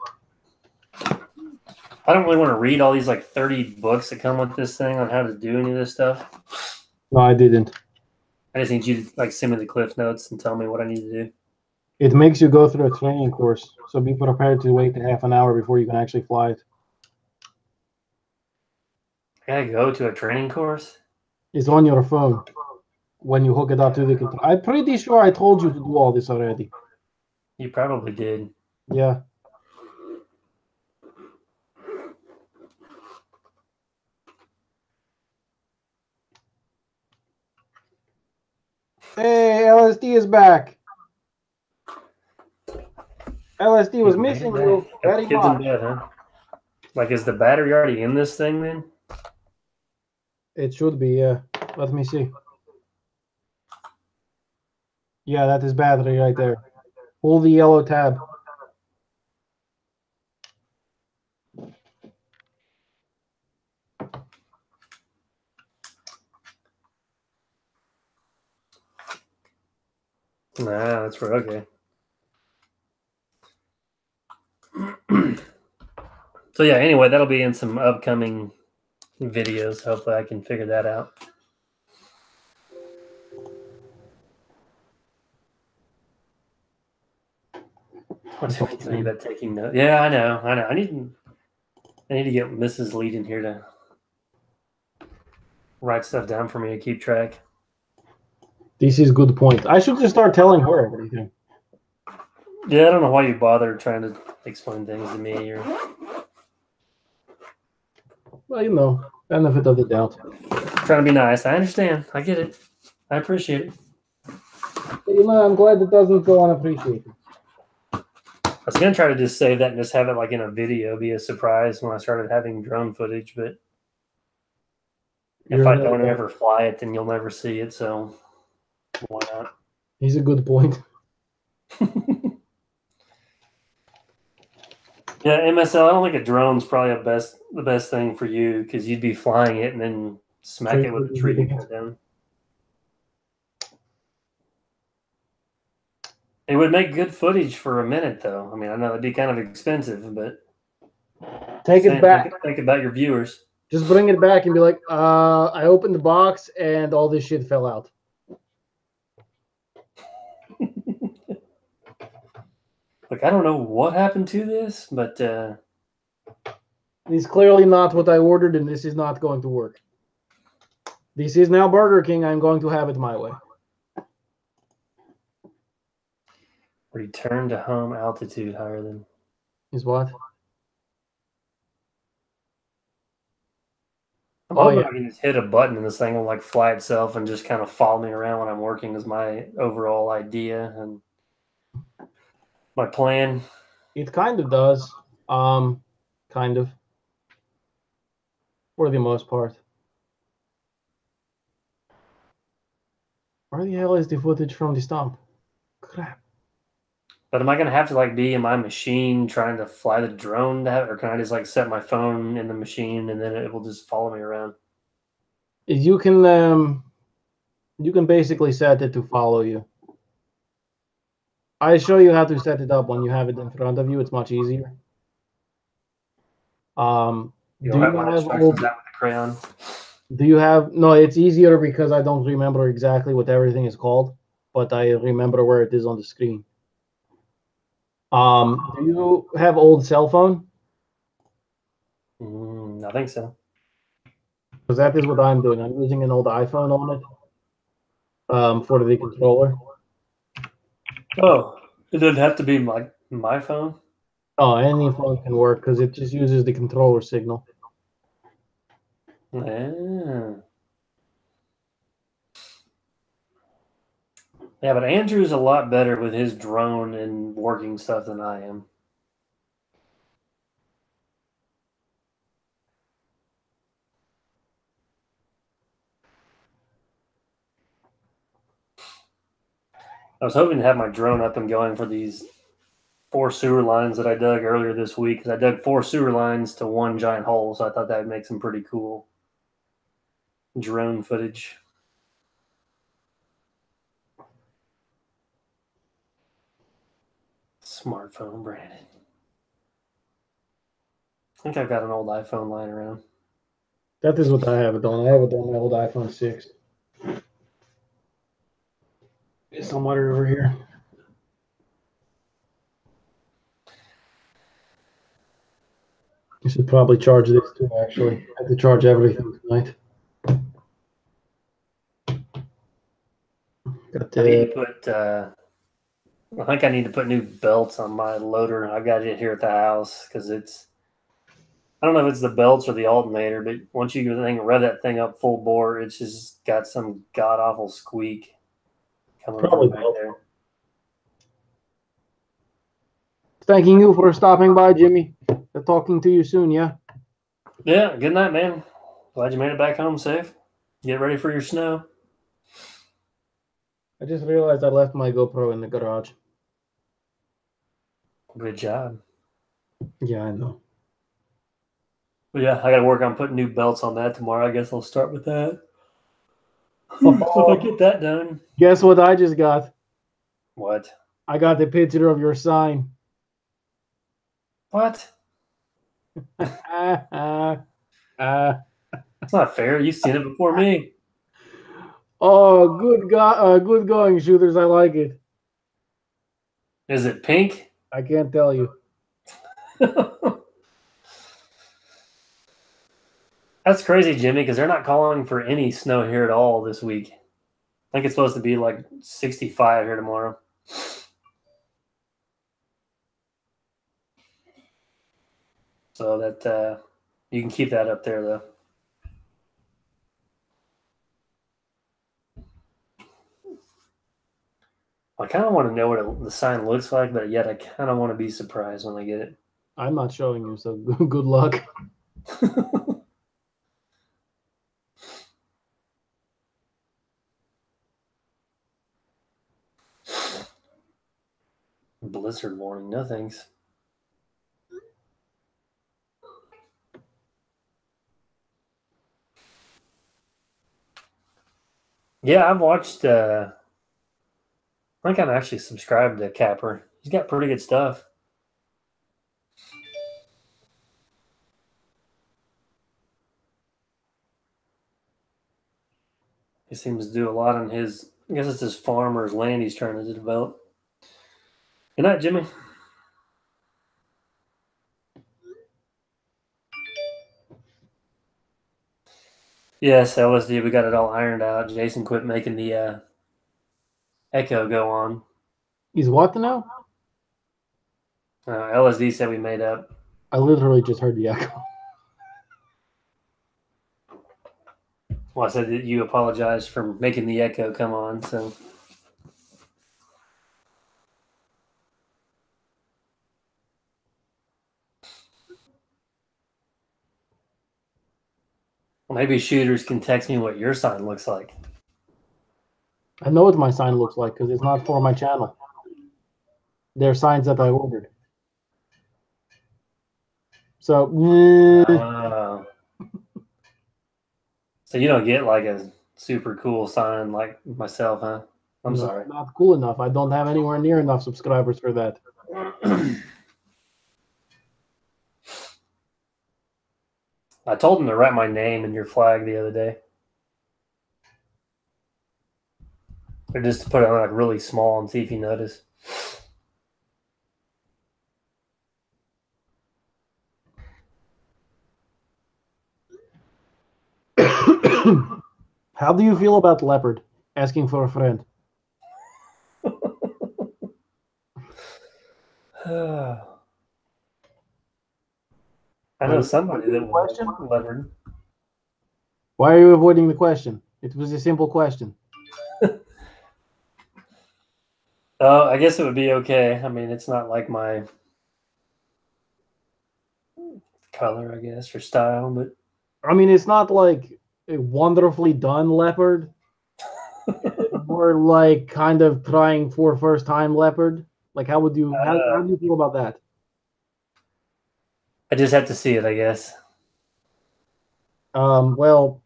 I don't really want to read all these like 30 books that come with this thing on how to do any of this stuff. No, I didn't. I just need you to like send me the cliff notes and tell me what I need to do. It makes you go through a training course, so be prepared to wait a half an hour before you can actually fly it. I gotta go to a training course. It's on your phone when you hook it up to the control. I'm pretty sure I told you to do all this already. You probably did. Yeah. Hey, LSD is back. LSD was missing you very Kids in much. bed, huh? Like, is the battery already in this thing then? It should be, yeah. Let me see. Yeah, that is battery right there. Pull the yellow tab. Nah, that's right. Okay. So yeah, anyway, that'll be in some upcoming videos. Hopefully I can figure that out. What did we tell you about taking notes? Yeah, I know. I need to get Mrs. Lead in here to write stuff down for me to keep track. This is good point. I should just start telling her everything. Yeah, I don't know why you bother trying to explain things to me or Well, you know, benefit of the doubt. trying to be nice. I understand. I get it. I appreciate it. But, you know, I'm glad it doesn't go unappreciated. I was gonna try to just save that and just have it like in a video, be a surprise when I started having drone footage, but if I don't ever fly it, then you'll never see it. So why not? He's a good point. Yeah, MSL. I don't think a drone's probably the best thing for you because you'd be flying it and then smack it with a tree you cut down. It would make good footage for a minute, though. I mean, I know it'd be kind of expensive, but Take it back. Think about your viewers. Just bring it back and be like, I opened the box and all this shit fell out. Like, I don't know what happened to this, but it's clearly not what I ordered, and this is not going to work. This is now Burger King. I'm going to have it my way. return to home altitude higher than Is what? I'm hoping I can just hit a button and this thing will like fly itself and just kind of follow me around when I'm working is my overall idea and my plan. It kind of does. Kind of. For the most part. Where the hell is the footage from the stomp? Crap. But am I gonna have to like be in my machine trying to fly the drone or can I just like set my phone in the machine and then it will just follow me around? You can basically set it to follow you. I show you how to set it up when you have it in front of you. It's much easier. You don't have my instructions out with the crayon. Do you have no? It's easier because I don't remember exactly what everything is called, but I remember where it is on the screen. Do you have old cell phone? I think so. Because that is what I'm doing. I'm using an old iPhone on it for the controller. Oh, it doesn't have to be my phone? Oh, any phone can work because it just uses the controller signal. Yeah. Yeah, but Andrew's a lot better with his drone and working stuff than I am. I was hoping to have my drone up and going for these 4 sewer lines that I dug earlier this week. Because I dug 4 sewer lines to 1 giant hole, so I thought that would make some pretty cool drone footage. Smartphone Brandon. I think I've got an old iPhone lying around. That is what I have it on. I have it on my old iPhone 6. It's somewhere over here. You should probably charge this too, actually. I have to charge everything tonight. Got I need to put. I think I need to put new belts on my loader. I got it here at the house because it's. I don't know if it's the belts or the alternator, but once you rev that thing up full bore, it's just got some god awful squeak coming Probably from back there. Thanking you for stopping by, Jimmy. Talking to you soon, yeah? Yeah, good night, man. Glad you made it back home safe. Get ready for your snow. I just realized I left my GoPro in the garage. Good job. Yeah, I know. But yeah, I got to work on putting new belts on that tomorrow. I guess I'll start with that. So if I get that done. Guess what I just got? What? I got the picture of your sign. What? It's That's not fair. You've seen it before me. Oh, good going, shooters. I like it. Is it pink? I can't tell you. That's crazy, Jimmy, because they're not calling for any snow here at all this week. I think it's supposed to be like 65 here tomorrow. So that you can keep that up there, though. I kind of want to know what the sign looks like, but yet I kind of want to be surprised when I get it. I'm not showing you, so good luck. Blizzard warning, no thanks. Yeah, I've watched. I think I'm actually subscribed to Capper. He's got pretty good stuff. He seems to do a lot on his. I guess it's his farm or his land he's trying to develop. Good night, Jimmy. Yes, LSD, we got it all ironed out. Jason quit making the echo go on. He's what now? LSD said we made up. I literally just heard the echo. Well, I said that you apologized for making the echo come on, so. Well, maybe shooters can text me what your sign looks like. I know what my sign looks like because it's not for my channel. They're signs that I ordered. So, So you don't get like a super cool sign like myself, huh? I'm no, sorry. not cool enough. I don't have anywhere near enough subscribers for that. I told him to write my name in your flag the other day. Or just to put it on like really small and see if you notice. How do you feel about leopard? Asking for a friend. I know somebody that Question? leopard. Why are you avoiding the question? It was a simple question. I guess it would be okay. I mean, it's not like my color, I guess, or style, but I mean, it's not like a wonderfully done leopard. were like kind of trying for first time leopard? Like, how do you feel about that? I just have to see it, I guess. Well,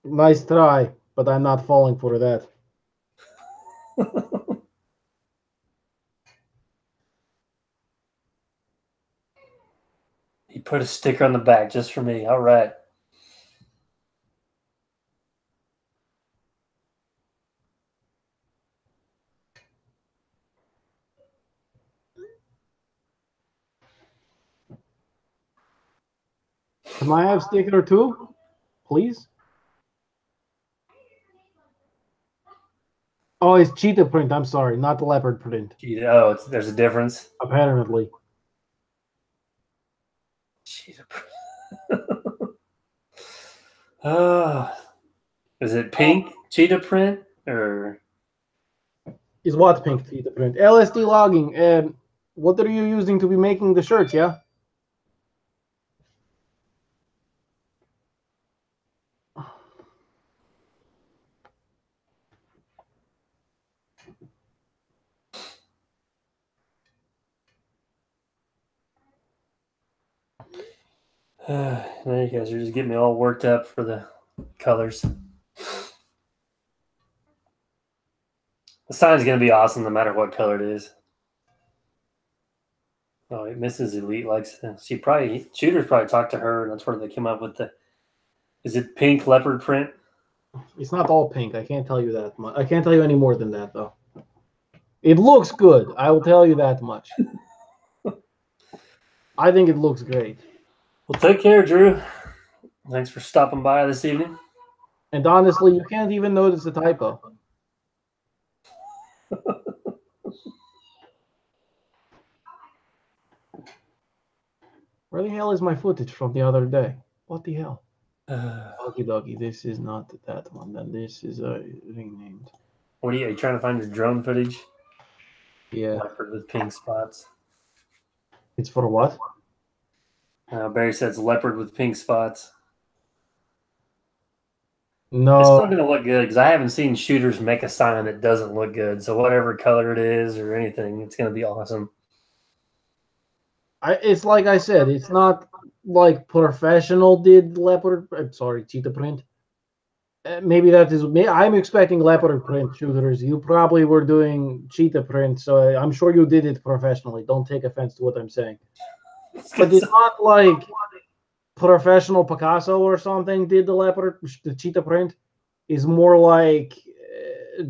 nice try, but I'm not falling for that. He put a sticker on the back just for me. All right. Can I have sticker too, please? Oh, it's cheetah print. I'm sorry, not the leopard print. Oh, there's a difference. Apparently. Cheetah print. Is it pink cheetah print or? Is what pink cheetah print? LSD logging. And what are you using to be making the shirts? Yeah. Now you guys are just getting me all worked up for the colors. The sign's gonna be awesome no matter what color it is. Oh, Mrs. Elite likes this. Shooters probably talked to her, and that's where they came up with the. Is it pink leopard print? It's not all pink. I can't tell you that much. I can't tell you any more than that, though. It looks good. I will tell you that much. I think it looks great. Well, take care, Drew. Thanks for stopping by this evening. And honestly, you can't even notice the typo. Where the hell is my footage from the other day? What the hell? Okie dokie, this is not that one. Then this is renamed. What are you trying to find your drone footage? Yeah. Leopard with pink spots. It's for what? Barry says leopard with pink spots. No. It's still going to look good because I haven't seen shooters make a sign that doesn't look good. So whatever color it is or anything, it's going to be awesome. It's like I said, it's not like professional did leopard. I'm sorry, cheetah print. Maybe that is me. I'm expecting leopard print shooters. You probably were doing cheetah print, so I'm sure you did it professionally. Don't take offense to what I'm saying. But it's not like professional Picasso or something did the cheetah print. Is more like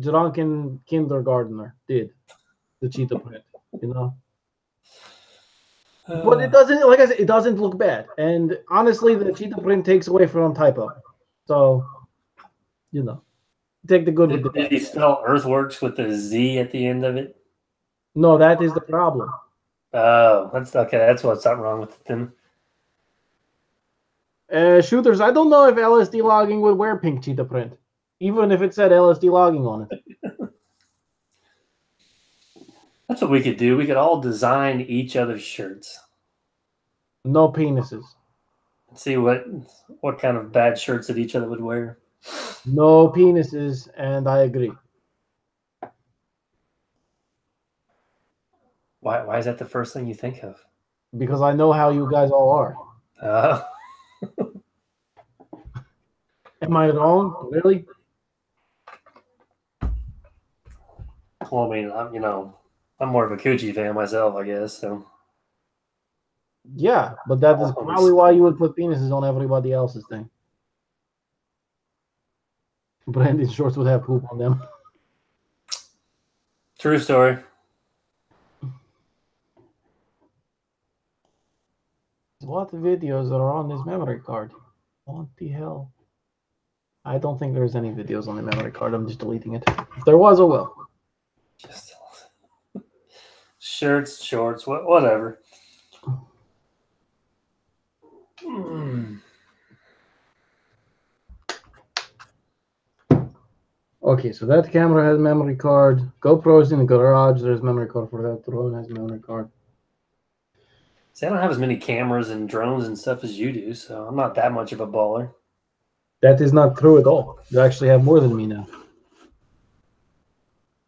drunken kindergartner did the cheetah print, you know. But it doesn't, like I said, it doesn't look bad. And honestly, the cheetah print takes away from typo. So, you know, take the good with the bad. Did he spell Earthworks with a Z at the end of it? No, that is the problem. Oh, that's okay. That's what's something wrong with it then. Shooters, I don't know if LSD logging would wear pink cheetah print, even if it said LSD logging on it. That's what we could do. We could all design each other's shirts. No penises. See what kind of bad shirts that each other would wear. No penises, and I agree. Why is that the first thing you think of? Because I know how you guys all are. Am I wrong? Really? Well, I mean, I'm more of a Coochie fan myself, I guess. So. Yeah, but that is probably why you would put penises on everybody else's thing. Branded shorts would have poop on them. True story. What videos are on this memory card? What the hell? I don't think there's any videos on the memory card. I'm just deleting it. If there was, oh well. Just shirts, shorts, whatever. Okay, so that camera has memory card. GoPro's in the garage. There's memory card for that. Drone has memory card. See, I don't have as many cameras and drones and stuff as you do, so I'm not that much of a baller. That is not true at all. You actually have more than me now.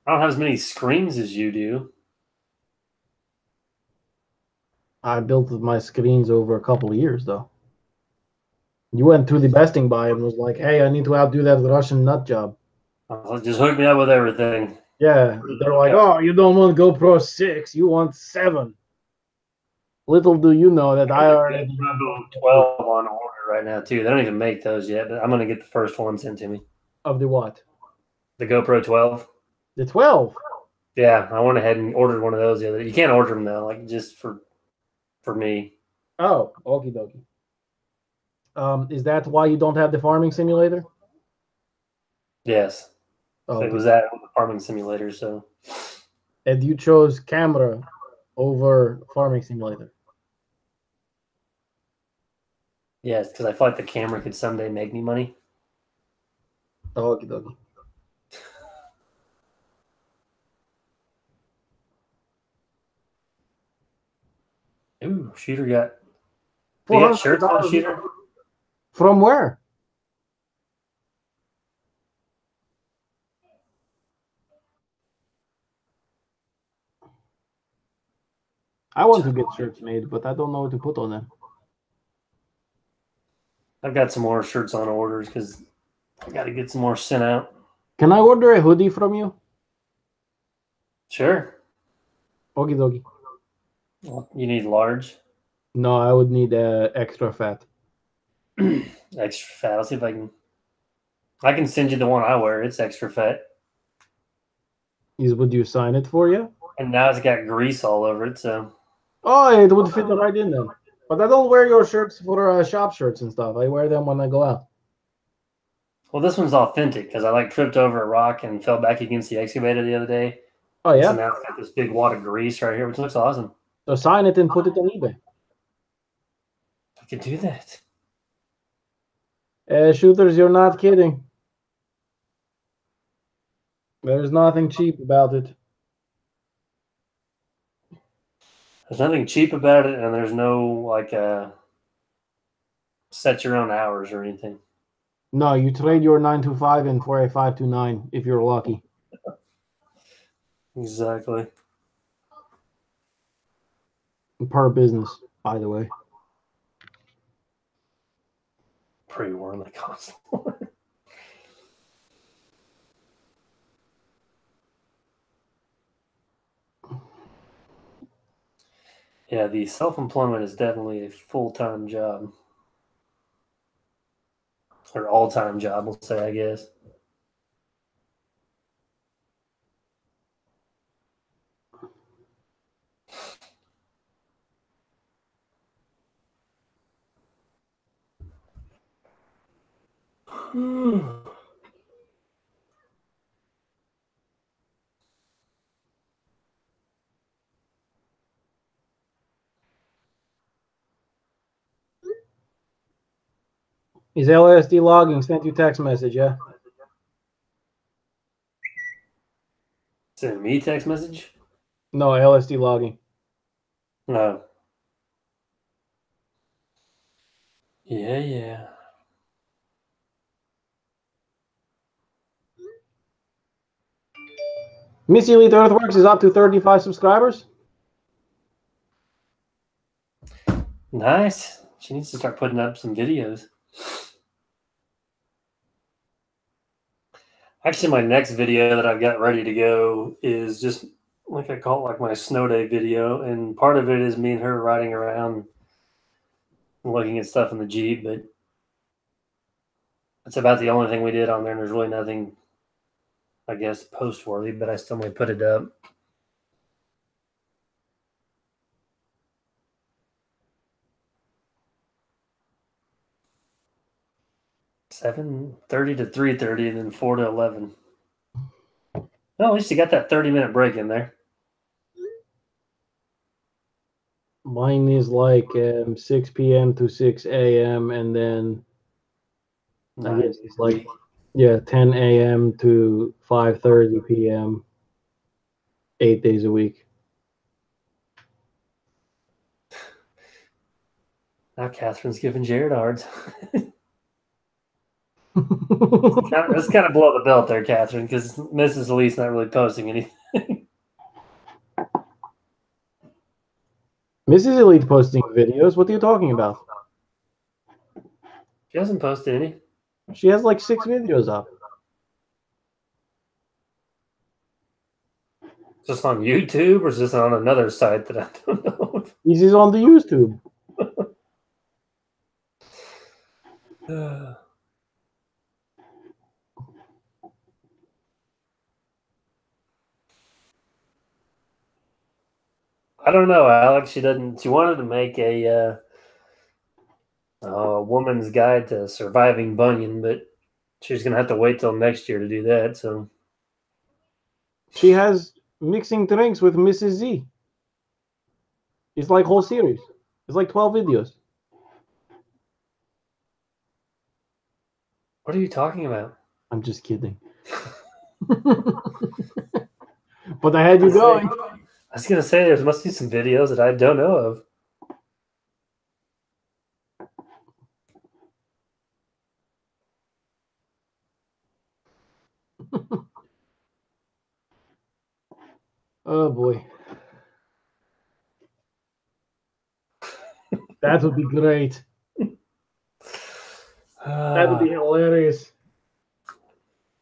I don't have as many screens as you do. I built my screens over a couple of years, though. You went through the besting buy and was like, hey, I need to outdo that Russian nut job. Just hook me up with everything. Yeah, they're like, oh, you don't want GoPro 6, you want 7. Little do you know that I already have 12 on order right now, too. They don't even make those yet, but I'm going to get the first one sent to me. Of the what? The GoPro 12. The 12? Yeah, I went ahead and ordered one of those the other day. You can't order them, though, like just for me. Oh, okie dokie. Is that why you don't have the farming simulator? Yes. Oh, It was that on the farming simulator, so. And you chose camera over farming simulator. Yes, because I feel like the camera could someday make me money. Okie dokie. Ooh, Shooter got. You got shirts on Shooter? From where? I want to get shirts made, but I don't know what to put on them. I've got some more shirts on orders because I got to get some more sent out. Can I order a hoodie from you? Sure. Okie dokie. Well, you need large? No, I would need extra fat. Extra fat. I'll see if I can. I can send you the one I wear. It's extra fat. Would you sign it for you? And now it's got grease all over it, so. Oh, it would fit right in then. But I don't wear your shirts for shop shirts and stuff. I wear them when I go out. Well, this one's authentic because I tripped over a rock and fell back against the excavator the other day. Oh, yeah? So now it's got this big wad of grease right here, which looks awesome. So sign it and put it on eBay. I could do that. Shooters, you're not kidding. There's nothing cheap about it. There's nothing cheap about it, and there's no set your own hours or anything. No, you trade your 9 to 5 in for a 5 to 9 if you're lucky. Exactly. Per business, by the way. Pre-warn the cost. Yeah, the self-employment is definitely a full-time job. Or all-time job, we'll say, I guess. Is LSD logging sent you text message, yeah? Send me text message? No, LSD logging. No. Yeah. Miss Elite Earthworks is up to 35 subscribers. Nice. She needs to start putting up some videos. Actually, my next video that I've got ready to go is just like I call it, like my snow day video, and part of it is me and her riding around and looking at stuff in the Jeep, but it's about the only thing we did on there, and there's really nothing, I guess, post-worthy, but I still may put it up. (7:30 to 3:30) and then 4 to 11. Well, at least you got that 30-minute break in there. Mine is like 6 p.m. to 6 a.m. and then I guess it's like 10 a.m. to 5:30 p.m. 8 days a week. Now Catherine's giving Jared ards. That's kind of below the belt there, Catherine, because Mrs. Elite's not really posting anything. Mrs. Elite posting videos. What are you talking about? She hasn't posted any. She has like 6 videos up. Just on YouTube, or is this on another site that I don't know? This is on the YouTube. I don't know, Alex. She doesn't. She wanted to make a woman's guide to surviving bunion, but she's gonna have to wait till next year to do that. So She has mixing drinks with Mrs. Z. It's like whole series. It's like 12 videos. what are you talking about? I'm just kidding. But I had you going. I was gonna say there must be some videos that I don't know of. Oh boy. That would be great. That would be hilarious.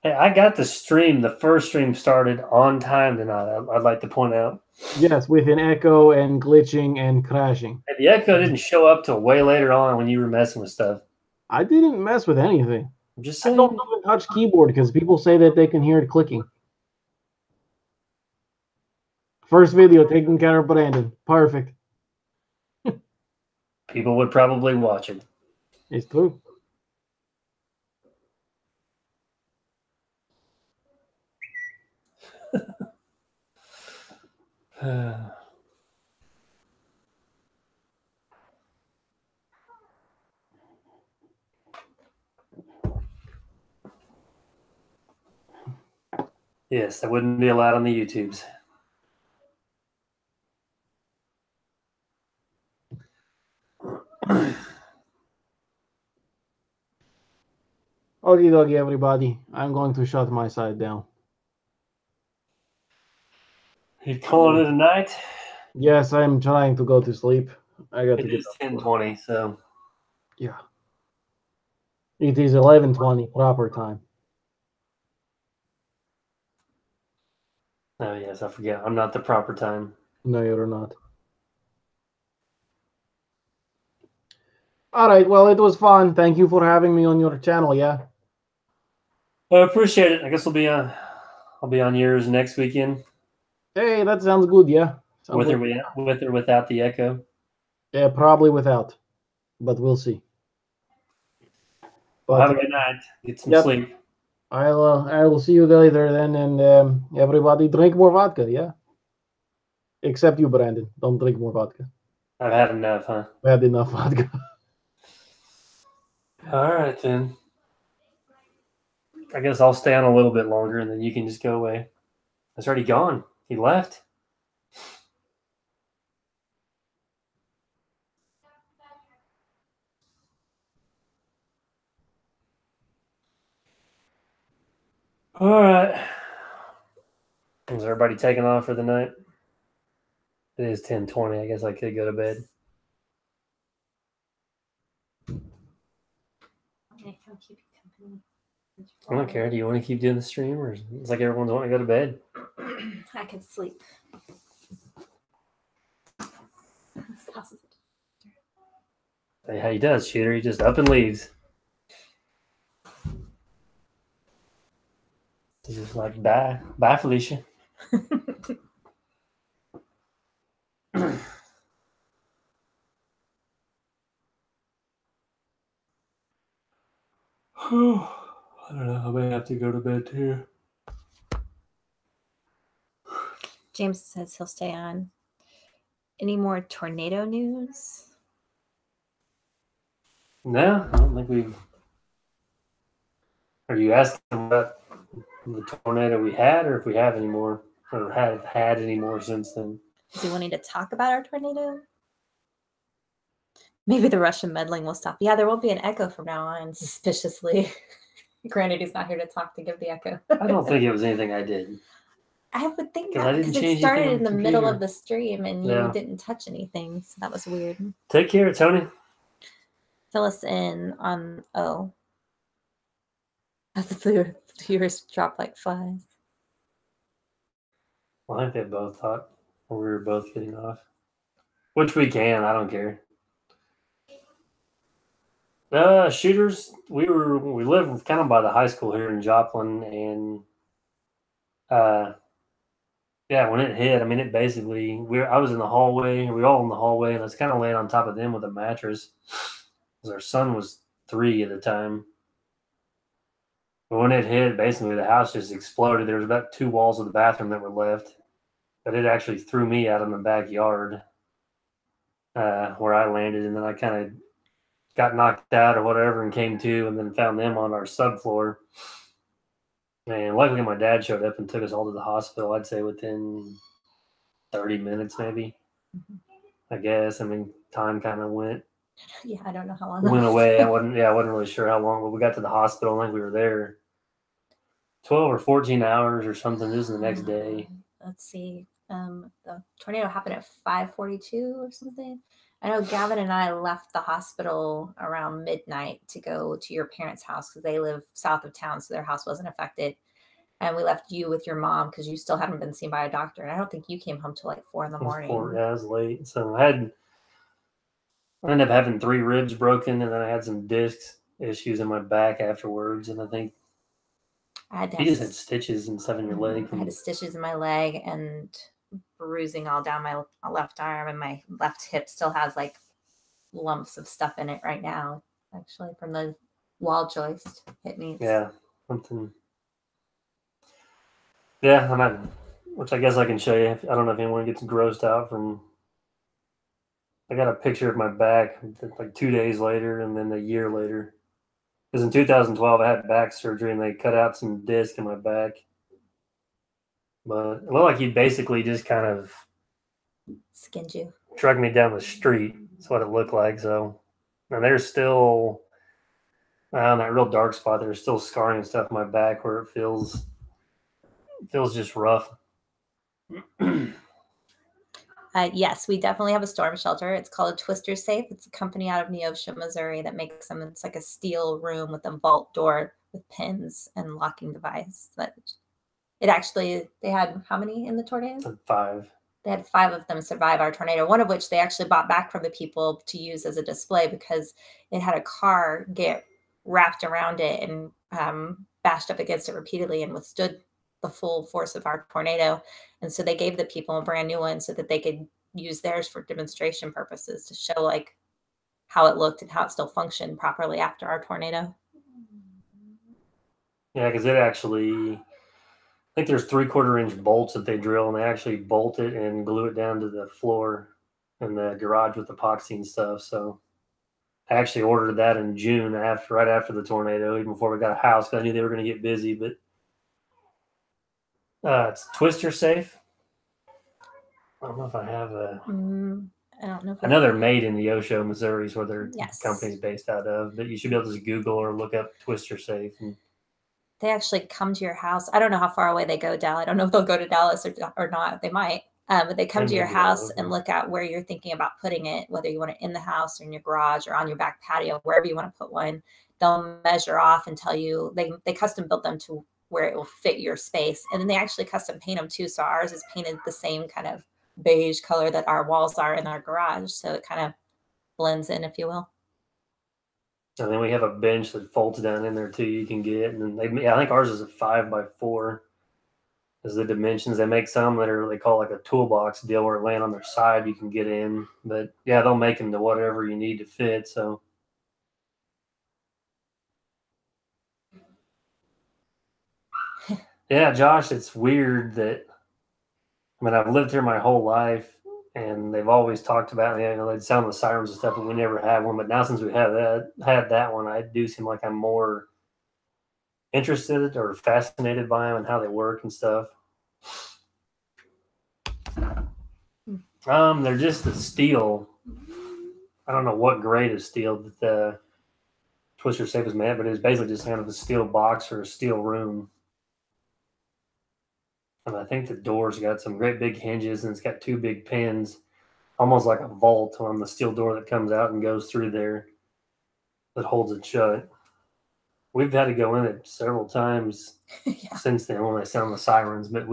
Hey, I got the stream. The first stream started on time tonight. I'd like to point out. Yes, with an echo and glitching and crashing. And the echo didn't show up till way later on when you were messing with stuff. I didn't mess with anything. I'm just I saying. don't even touch keyboard because people say that they can hear it clicking. First video taking care of Brandon. Perfect. People would probably watch it. It's true. Yes, that wouldn't be allowed on the YouTubes. Okie dokie, everybody. I'm going to shut my side down. You calling it a night? Yes, I'm trying to go to sleep. I got to It get is up. 10:20, so Yeah. It is 11:20 proper time. oh yes, I forget. I'm not the proper time. No, you're not. All right. Well, it was fun. Thank you for having me on your channel. Yeah. I appreciate it. I guess I'll be on yours next weekend. Hey, that sounds good. Yeah. Sounds With or, like- with or without the echo. Yeah, probably without, but we'll see. Well, But have a good night. Get some Yep. sleep. I will see you later then, and everybody drink more vodka. Yeah. Except you, Brandon. Don't drink more vodka. I've had enough, huh? I had enough vodka. All right, then. I guess I'll stay on a little bit longer, and then you can just go away. It's already gone. He left. All right. Is everybody taking off for the night? It is 10:20. I guess I could go to bed. Okay, I'll keep you company. I don't care. Do you want to keep doing the stream, or it's like everyone's wanting to go to bed? I can sleep. Hey, how he does, Shooter. He just up and leaves. He's just like, bye, Felicia. I don't know. I may have to go to bed too. James says he'll stay on. Any more tornado news? No, I don't think we've. Are you asking about the tornado we had, or if we have any more, or have had any more since then? Is he wanting to talk about our tornado? Maybe the Russian meddling will stop. Yeah, there won't be an echo from now on, suspiciously. Granted, he's not here to talk to give the echo. I don't think it was anything I did. I would think 'Cause not, I didn't because it change started anything in on the the middle computer. of the stream and you Yeah. didn't touch anything, so that was weird. Take care, Tony. Fill us in on the viewers drop like flies. Well, I think they both thought we were both getting off. Which we can, I don't care. Shooters, we live kind of by the high school here in Joplin, and yeah, when it hit, I mean, it basically I was in the hallway, we were all in the hallway, and I was kind of laying on top of them with a mattress, because our son was 3 at the time. But when it hit, basically the house just exploded. There was about 2 walls of the bathroom that were left, but it actually threw me out in the backyard where I landed, and then I kind of got knocked out or whatever and came to, and then found them on our subfloor. And luckily my dad showed up and took us all to the hospital, I'd say within 30 minutes maybe. I guess. I mean, time kind of went Yeah, I don't know how long. went away. I wasn't really sure how long, but we got to the hospital. I think we were there 12 or 14 hours or something. This is the next day. Let's see. The tornado happened at 5:42 or something. I know Gavin and I left the hospital around midnight to go to your parents' house because they live south of town, so their house wasn't affected. And we left you with your mom because you still hadn't been seen by a doctor. And I don't think you came home till like 4 in the morning. Yeah, it was late. So I ended up having 3 ribs broken, and then I had some disc issues in my back afterwards. And I think you just had stitches and stuff in your leg. I had stitches in my leg and bruising all down my left arm, and my left hip still has like lumps of stuff in it right now, actually, from the wall joist hit me. Yeah, something. Yeah, which I guess I can show you. I don't know if anyone gets grossed out from. I got a picture of my back like 2 days later, and then a year later. Because in 2012 I had back surgery, and they cut out some disc in my back. But it looked like he basically just kind of skinned you, trucked me down the street. That's what it looked like. So, and there's still on that real dark spot. There's still scarring and stuff in my back where it feels just rough. Yes, we definitely have a storm shelter. It's called a Twister Safe. It's a company out of Neosho, Missouri that makes them. It's like a steel room with a vault door with pins and locking device. They had how many in the tornado? 5. They had 5 of them survive our tornado, one of which they actually bought back from the people to use as a display because it had a car get wrapped around it and bashed up against it repeatedly and withstood the full force of our tornado. And so they gave the people a brand new one so that they could use theirs for demonstration purposes to show like how it looked and how it still functioned properly after our tornado. Yeah, because it actually, I think there's 3/4-inch bolts that they drill, and they actually bolt it and glue it down to the floor in the garage with epoxy and stuff. So I actually ordered that in June, right after the tornado, even before we got a house, because I knew they were going to get busy. But it's Twister Safe. I don't know if I have a. I don't know. If I know they're made in Neosho, Missouri, is where their Yes. company's based out of. But you should be able to just Google or look up Twister Safe. And they actually come to your house. I don't know how far away they go, Dallas. I don't know if they'll go to Dallas or not. They might. But they come to your house and look at where you're thinking about putting it, whether you want it in the house or in your garage or on your back patio, wherever you want to put one. They'll measure off and tell you. They custom built them to where it will fit your space. And then they actually custom paint them too. So ours is painted the same kind of beige color that our walls are in our garage. So it kind of blends in, if you will. And then we have a bench that folds down in there too. You can get, and I think ours is a 5x4. Is the dimensions. They make some that are they call like a toolbox deal where it laying on their side you can get in. But yeah, they'll make them to whatever you need to fit. So yeah, Josh, it's weird that I've lived here my whole life. And they've always talked about, they'd sound the sirens and stuff, but we never had one. But now since we had that one, I do seem like I'm more interested or fascinated by them and how they work and stuff. They're just the steel. I don't know what grade of steel, but Twister safe as man, but it was basically just kind of a steel box or a steel room. And I think the door's got some great big hinges, and it's got 2 big pins, almost like a vault on the steel door that comes out and goes through there that holds it shut. We've had to go in it several times since then when they sound the sirens, but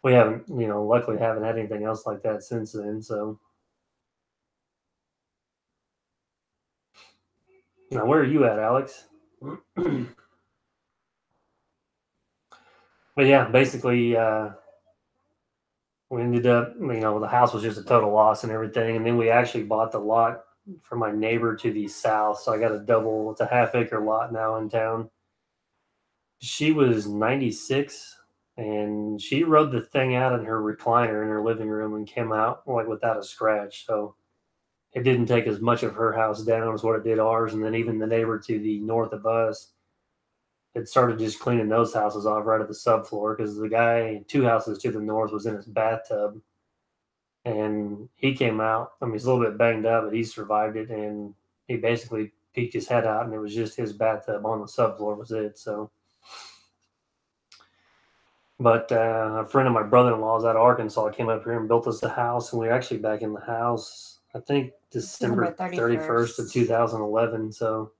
we haven't, luckily haven't had anything else like that since then. So now, where are you at, Alex? But yeah, basically, we ended up, the house was just a total loss and everything. And then we actually bought the lot from my neighbor to the south. So I got it's a half-acre lot now in town. She was 96, and she rode the thing out in her recliner in her living room and came out like without a scratch. So it didn't take as much of her house down as what it did ours. And then even the neighbor to the north of us, it started just cleaning those houses off right at the subfloor because the guy 2 houses to the north was in his bathtub, and he came out. I mean, he's a little bit banged up, but he survived it, and he basically peeked his head out, and it was just his bathtub on the subfloor was it. So, but a friend of my brother-in-law's out of Arkansas came up here and built us a house, and we were actually back in the house, I think December 31st of 2011. So.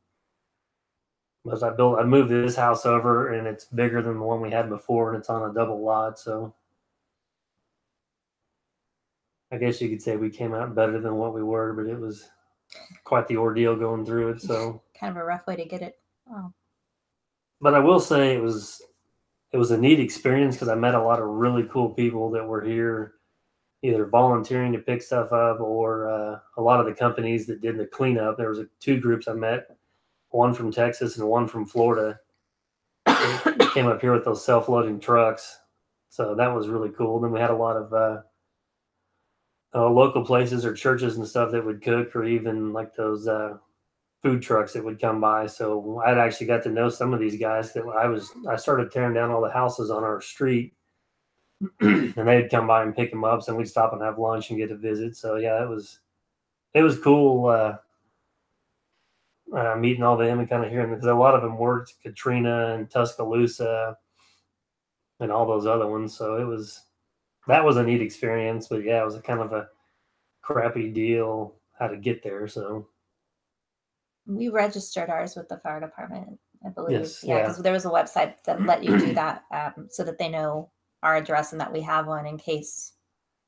But I moved this house over, and it's bigger than the one we had before, and it's on a double lot. So I guess you could say we came out better than what we were, but it was quite the ordeal going through it. So kind of a rough way to get it. Oh. But I will say it was a neat experience because I met a lot of really cool people that were here, either volunteering to pick stuff up or a lot of the companies that did the cleanup. There was 2 groups I met. One from Texas and one from Florida. They came up here with those self-loading trucks. So that was really cool. Then we had a lot of local places or churches and stuff that would cook, or even like those food trucks that would come by. So I'd actually got to know some of these guys that I started tearing down all the houses on our street and they'd come by and pick them up. So we'd stop and have lunch and get a visit. So yeah, it was cool. Meeting all them and kind of hearing, because a lot of them worked Katrina and Tuscaloosa and all those other ones. So that was a neat experience. But yeah, it was a kind of a crappy deal how to get there. So we registered ours with the fire department, I believe. Yes, yeah, because there was a website that let you do that, so that they know our address and that we have one in case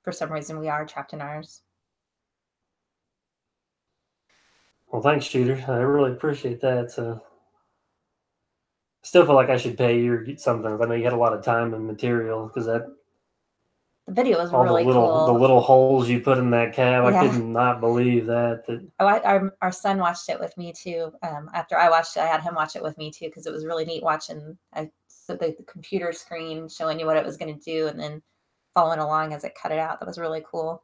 for some reason we are trapped in ours. Well, thanks, Shooter. I really appreciate that. So, I still feel like I should pay you or get something. I know you had a lot of time and material because the video was really cool. The little holes you put in that cab, I could not believe that. Our son watched it with me too. After I watched it, I had him watch it with me too because it was really neat watching the computer screen showing you what it was going to do and then following along as it cut it out. That was really cool.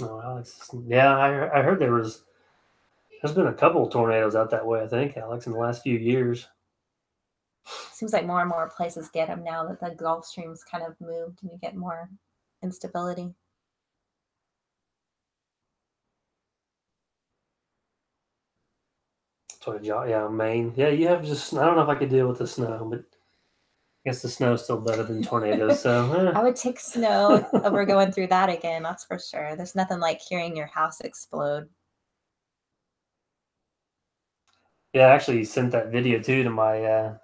Oh, Alex. Yeah, I heard there's been a couple of tornadoes out that way, I think, Alex, in the last few years. Seems like more and more places get them now that the Gulf Stream's kind of moved and you get more instability. Yeah, Maine. Yeah, you have just, I don't know if I could deal with the snow, but I guess the snow's still better than tornadoes. So I would take snow over going through that again. That's for sure. There's nothing like hearing your house explode. Yeah, I actually sent that video too to my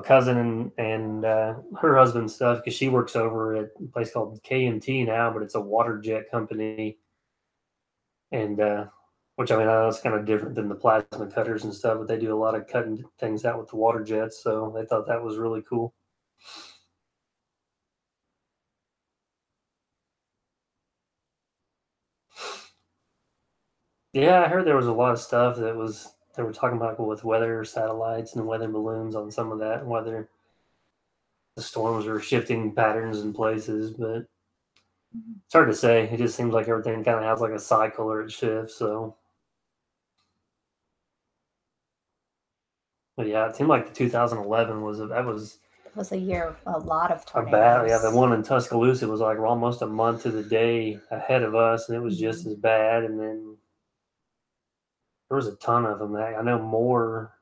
cousin and her husband's stuff because she works over at a place called K&T now, but it's a water jet company, and which I know it's kind of different than the plasma cutters and stuff, but they do a lot of cutting things out with the water jets, so they thought that was really cool. Yeah, I heard there was a lot of stuff they were talking about with weather satellites and weather balloons on some of that, and whether the storms are shifting patterns and places, but it's hard to say. It just seems like everything kind of has like a cycle or it shifts. So, but yeah, it seemed like the 2011 was a year of a lot of tornadoes. Yeah, the one in Tuscaloosa was like almost a month to the day ahead of us, and it was just as bad. And then There was a ton of them. I know more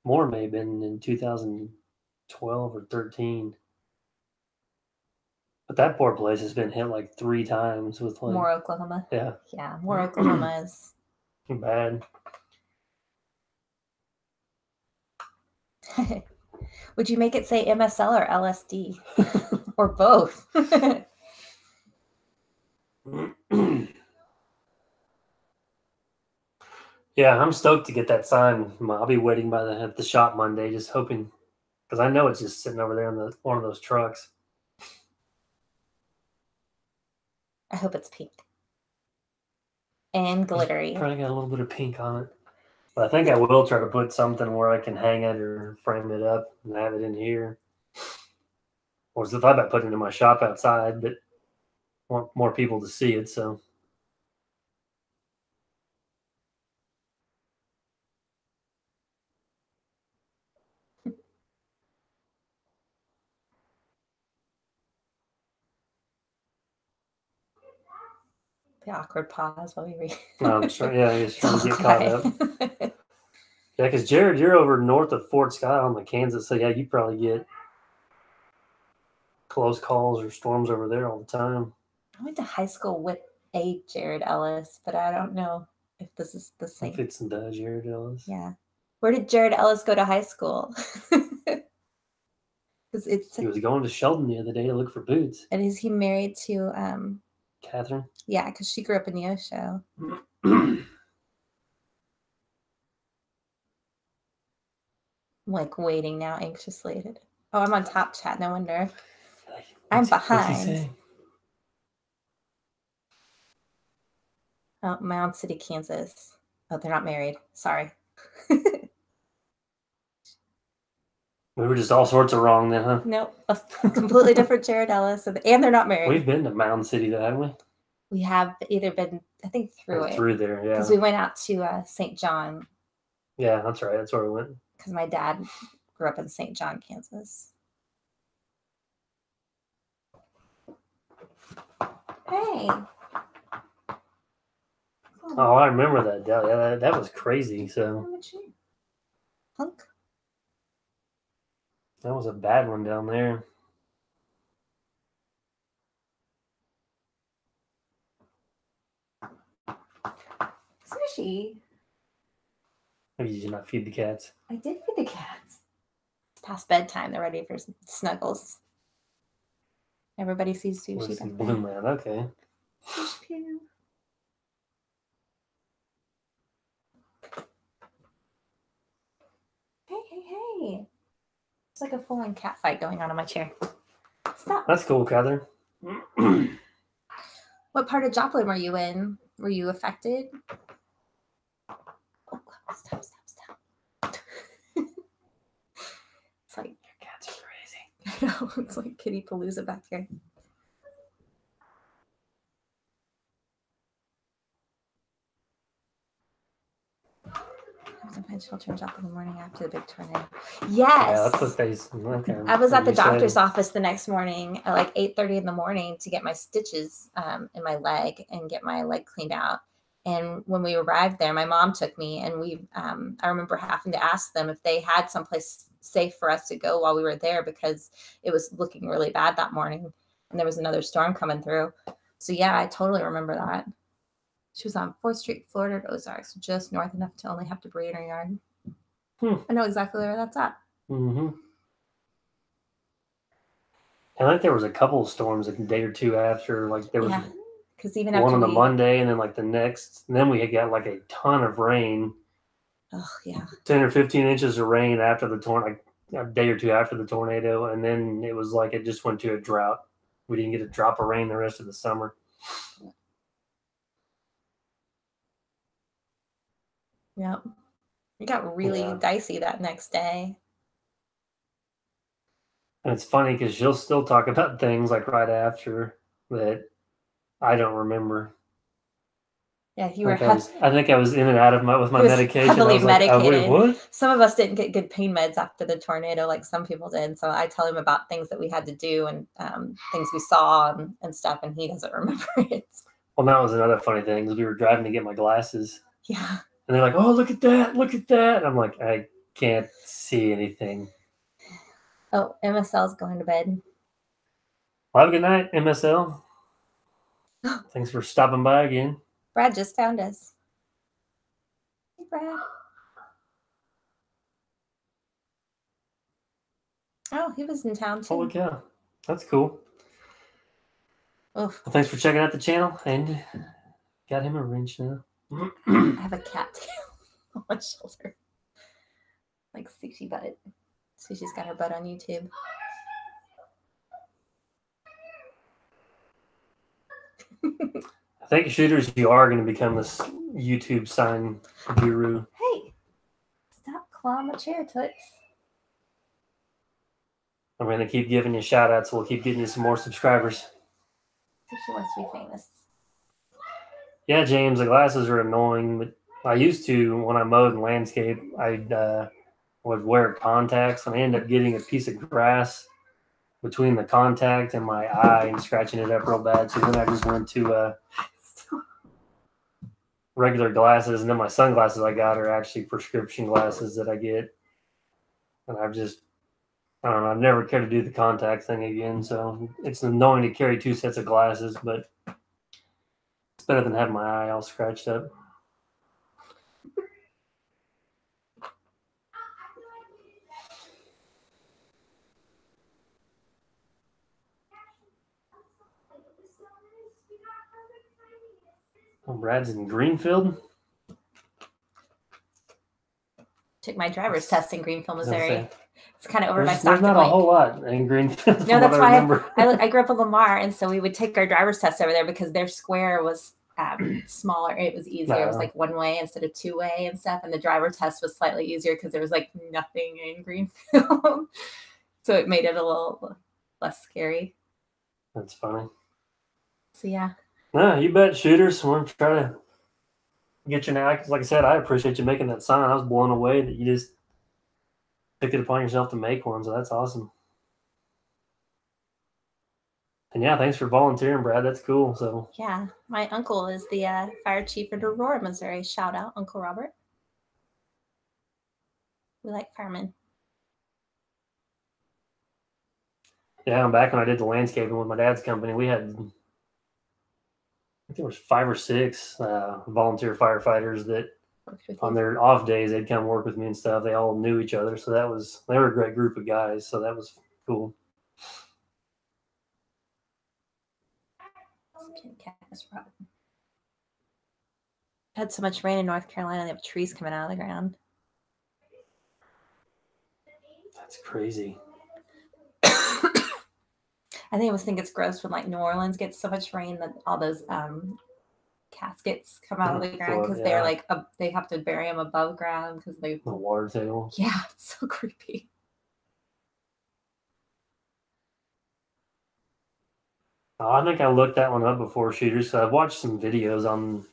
may have been in 2012 or 13. But that poor place has been hit like 3 times with like More Oklahoma. Yeah. Yeah, more Oklahoma is bad. Would you make it say MSL or LSD? Or both? Yeah, I'm stoked to get that sign. I'll be waiting at the shop Monday, just hoping, because I know it's just sitting over there in one of those trucks. I hope it's pink and glittery. Probably got a little bit of pink on it. But I think I will try to put something where I can hang it or frame it up and have it in here. Or I thought about putting it in my shop outside, but I want more people to see it, so. The awkward pause while we read. I'm sure, yeah, he's trying to get caught up. Yeah, because Jared, you're over north of Fort Scott on the Kansas, so yeah, you probably get close calls or storms over there all the time. I went to high school with a Jared Ellis, but I don't know if this is the same. If it's the Jared Ellis. Yeah. Where did Jared Ellis go to high school? He was going to Sheldon the other day to look for boots. And is he married to Catherine? Yeah, because she grew up in Neosho. I'm like waiting now anxiously. Oh, I'm on top chat. No wonder. I'm behind. Oh, Mound City, Kansas. Oh, they're not married. Sorry. We were just all sorts of wrong then, huh? Nope. A completely different Jared Ellis. And they're not married. We've been to Mound City, though, haven't we? We have either been, I think, through it. Through there, yeah. Because we went out to St. John. Yeah, that's right. That's where we went. Because my dad grew up in St. John, Kansas. Hey. Oh, I remember that. Yeah, that was crazy. So Hunk. That was a bad one down there. Sushi. Maybe you did not feed the cats. I did feed the cats. It's past bedtime. They're ready for snuggles. Everybody sees sushi. Blue Man, okay. Hey. It's like a full-on cat fight going on my chair. Stop. That's cool, Catherine. What part of Joplin were you in? Were you affected? Oh, stop. It's like, your cats are crazy. I know. It's like Kitty Palooza back here. Sometimes she'll turn up in the morning after the big tornado. Yes. Yeah, that's what they. Okay. I was at the doctor's office the next morning at like 8:30 in the morning to get my stitches in my leg and get my leg cleaned out. And when we arrived there, my mom took me, and I remember having to ask them if they had someplace safe for us to go while we were there because it was looking really bad that morning, and there was another storm coming through. So yeah, I totally remember that. She was on 4th Street, Florida at Ozarks, just north enough to only have debris in her yard. I know exactly where that's at. Mm-hmm. I think there was a couple of storms like a day or two after. Like there was because even one after on the Monday, and then like the next, and then we had got like a ton of rain. Oh yeah, 10 or 15 inches of rain after the tornado, a day or two after the tornado, and then it was like it just went to a drought. We didn't get a drop of rain the rest of the summer. Yep. It got really dicey that next day. And it's funny because she'll still talk about things like right after that I don't remember. Yeah, you were. I think I was in and out of with my medication. Heavily I was medicated. Like, oh, wait, what? Some of us didn't get good pain meds after the tornado, like some people did. So I tell him about things that we had to do and things we saw and stuff, and he doesn't remember it. Well, that was another funny thing. We were driving to get my glasses. Yeah. And they're like, "Oh, look at that! Look at that!" And I'm like, I can't see anything. Oh, MSL's going to bed. Well, have a good night, MSL. Thanks for stopping by again. Brad just found us. Hey, Brad. Oh, he was in town too. Holy cow. That's cool. Oof. Well, thanks for checking out the channel, and got him a wrench now. I have a cat tail on my shoulder. Like Sushi Butt. Sushi's got her butt on YouTube. I think, shooters, you are going to become this YouTube sign guru. Hey, stop clawing my chair, Toots. I'm going to keep giving you shout outs. We'll keep getting you some more subscribers. Sushi wants to be famous. Yeah, James, the glasses are annoying, but I used to, when I mowed and landscape, I would wear contacts, and I ended up getting a piece of grass between the contact and my eye and scratching it up real bad. So then I just went to regular glasses, and then my sunglasses I got are actually prescription glasses that I get. And I don't know, I've never cared to do the contact thing again. So it's annoying to carry 2 sets of glasses, but it's better than having my eye all scratched up. Oh, Brad's in Greenfield. Took my driver's test in Greenfield, Missouri. It's kind of over by There's Stockton not a Lake. whole lot in Greenfield. No, that's I why I grew up in Lamar, and so we would take our driver's test over there because their square was smaller. It was easier. It was like one way instead of 2-way and stuff. And the driver test was slightly easier because there was like nothing in Greenfield. So it made it a little less scary. That's funny. So yeah. No, you bet, shooters. We're trying to get you now. Like I said, I appreciate you making that sign. I was blown away that you just took it upon yourself to make one. So that's awesome. And yeah, thanks for volunteering, Brad. That's cool. So yeah, my uncle is the fire chief in Aurora, Missouri. Shout out, Uncle Robert. We like firemen. yeah, I'm back when I did the landscaping with my dad's company. We had, I think there was 5 or 6 volunteer firefighters that on their off days they'd come work with me and stuff. They all knew each other, so they were a great group of guys. So that was cool. Had so much rain in North Carolina, they have trees coming out of the ground. That's crazy. I always think it's gross when like New Orleans gets so much rain that all those caskets come out of the ground because they're like they have to bury them above ground because the water table. Yeah, it's so creepy. Oh, I think I looked that one up before, shooters. So I've watched some videos on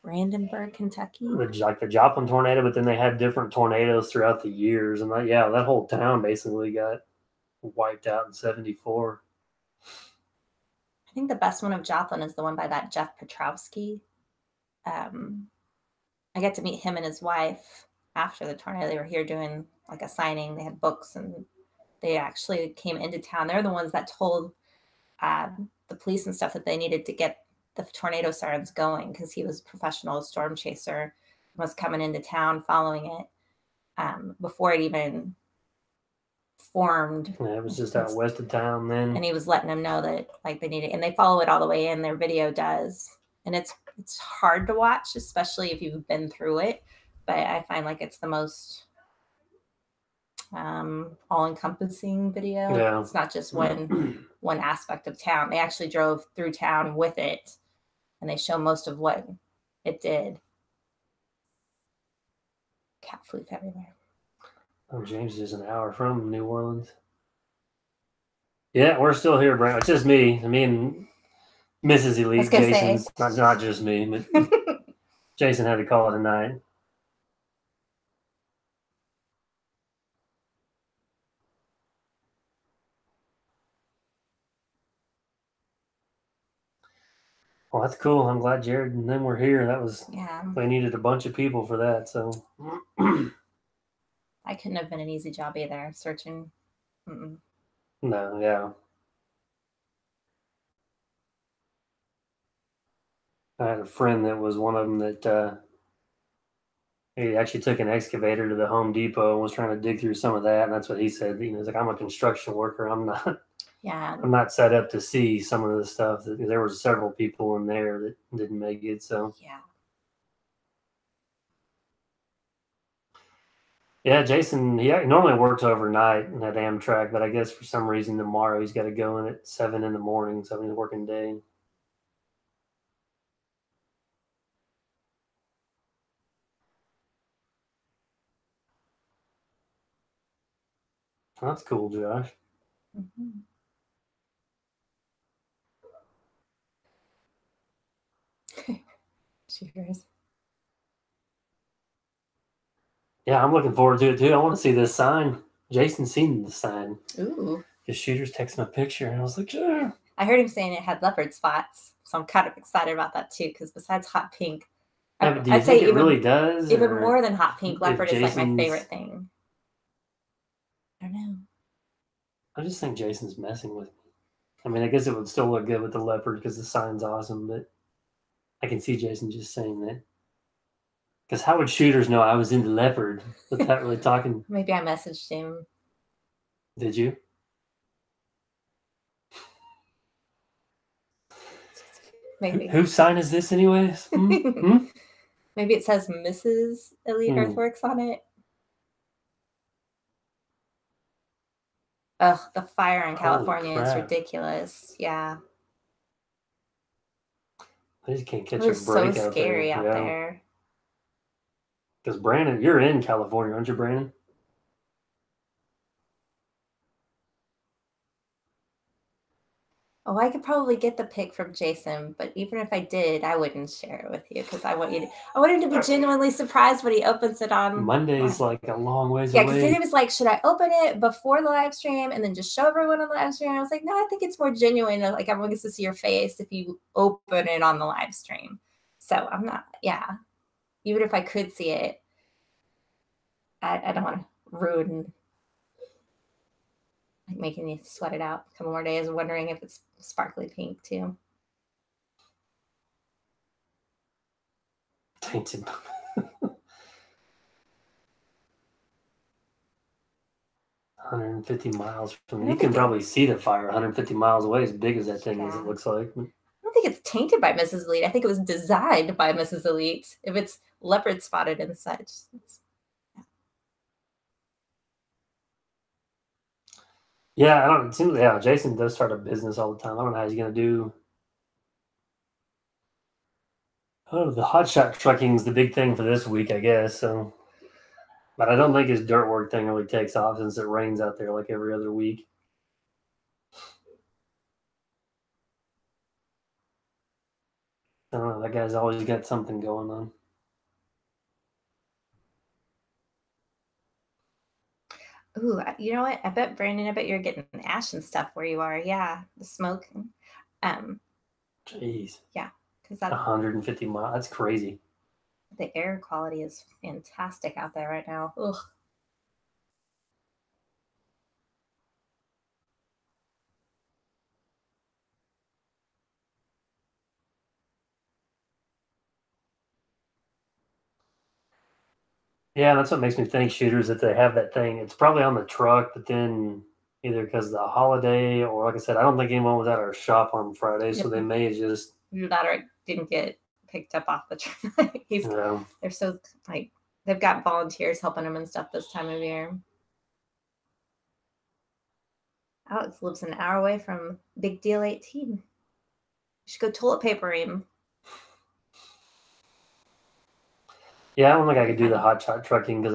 Brandenburg, Kentucky, like the Joplin tornado, but then they had different tornadoes throughout the years, and that whole town basically got wiped out in '74. I think the best one of Joplin is the one by that Jeff Petrowski. I got to meet him and his wife after the tornado. They were here doing like a signing. They had books, and they actually came into town. They're the ones that told the police and stuff that they needed to get the tornado sirens going because he was a professional storm chaser, was coming into town following it before it even formed. Yeah, it was just out west of town then. And he was letting them know that like they needed, and they follow it all the way in. Their video does, and it's hard to watch, especially if you've been through it. But I find like it's the most all-encompassing video. Yeah. It's not just one aspect of town. They actually drove through town with it, and they show most of what it did. Cat flute everywhere. Oh, James is an hour from New Orleans. Yeah, we're still here, Brent. It's just me and Mrs. Elite. Jason's not just me, but Jason had to call it a night. Well, that's cool. I'm glad Jared and them were here. That was Yeah, they needed a bunch of people for that. So I couldn't have been an easy job either. Searching. no, yeah. I had a friend that was one of them that he actually took an excavator to the Home Depot and was trying to dig through some of that. And that's what he said. You know, he's like, I'm a construction worker. I'm not. Yeah. I'm not set up to see some of the stuff. There was several people in there that didn't make it. So Yeah. yeah, Jason. He normally works overnight at Amtrak, but I guess for some reason tomorrow he's got to go in at 7 in the morning. So he's working day. That's cool, Josh. Mm-hmm. Cheers. Yeah, I'm looking forward to it too. I want to see this sign. Jason's seen the sign. Ooh. His shooter's texting a picture, and I was like, yeah. I heard him saying it had leopard spots, so I'm kind of excited about that too. Because besides hot pink, Yeah, but do you think it really does? Even or more than hot pink, leopard is like my Jason's- favorite thing. I don't know. I just think Jason's messing with me. I mean, I guess it would still look good with the leopard because the sign's awesome, but I can see Jason just saying that. Because how would shooters know I was into leopard without really talking? Maybe I messaged him. Did you? Maybe. Whose sign is this, anyways? Hmm? Maybe it says Mrs. Elite Earthworks on it. Ugh, the fire in California is ridiculous. Yeah. I just can't catch It was a break so out scary there. out there. Because Brandon, you're in California, aren't you, Brandon? Oh, I could probably get the pic from Jason, but even if I did, I wouldn't share it with you because I want him to be genuinely surprised when he opens it on Monday's like a long ways yeah, away. because he was like, should I open it before the live stream and then just show everyone on the live stream? I was like, no, I think it's more genuine. Like everyone gets to see your face if you open it on the live stream. So I'm not, yeah. Even if I could see it, I don't want to ruin like making you sweat it out a couple more days, wondering if it's sparkly pink too. Tainted. 150 miles from you can probably see the fire 150 miles away, as big as that thing is, it looks like. I don't think it's tainted by Mrs. Elite. I think it was designed by Mrs. Elite. If it's leopard spotted and such. Yeah, I don't. It seems yeah. Jason does start a business all the time. I don't know how he's gonna do. Oh, the hotshot trucking is the big thing for this week, I guess. So, but I don't think his dirt work thing really takes off since it rains out there like every other week. I don't know. That guy's always got something going on. Ooh, you know what? I bet Brandon, you're getting ash and stuff where you are. Yeah, the smoke. Jeez. Yeah, because that 150 miles. That's crazy. The air quality is fantastic out there right now. Ugh. Yeah, that's what makes me think shooters that they have that thing. It's probably on the truck, but then either because of the holiday or like I said, I don't think anyone was at our shop on Friday, so they may just that or didn't get picked up off the truck. They're so like they've got volunteers helping them and stuff this time of year. Alex lives an hour away from Big Deal 18. You should go toilet paper him. Yeah, I don't think I could do the hotshot trucking because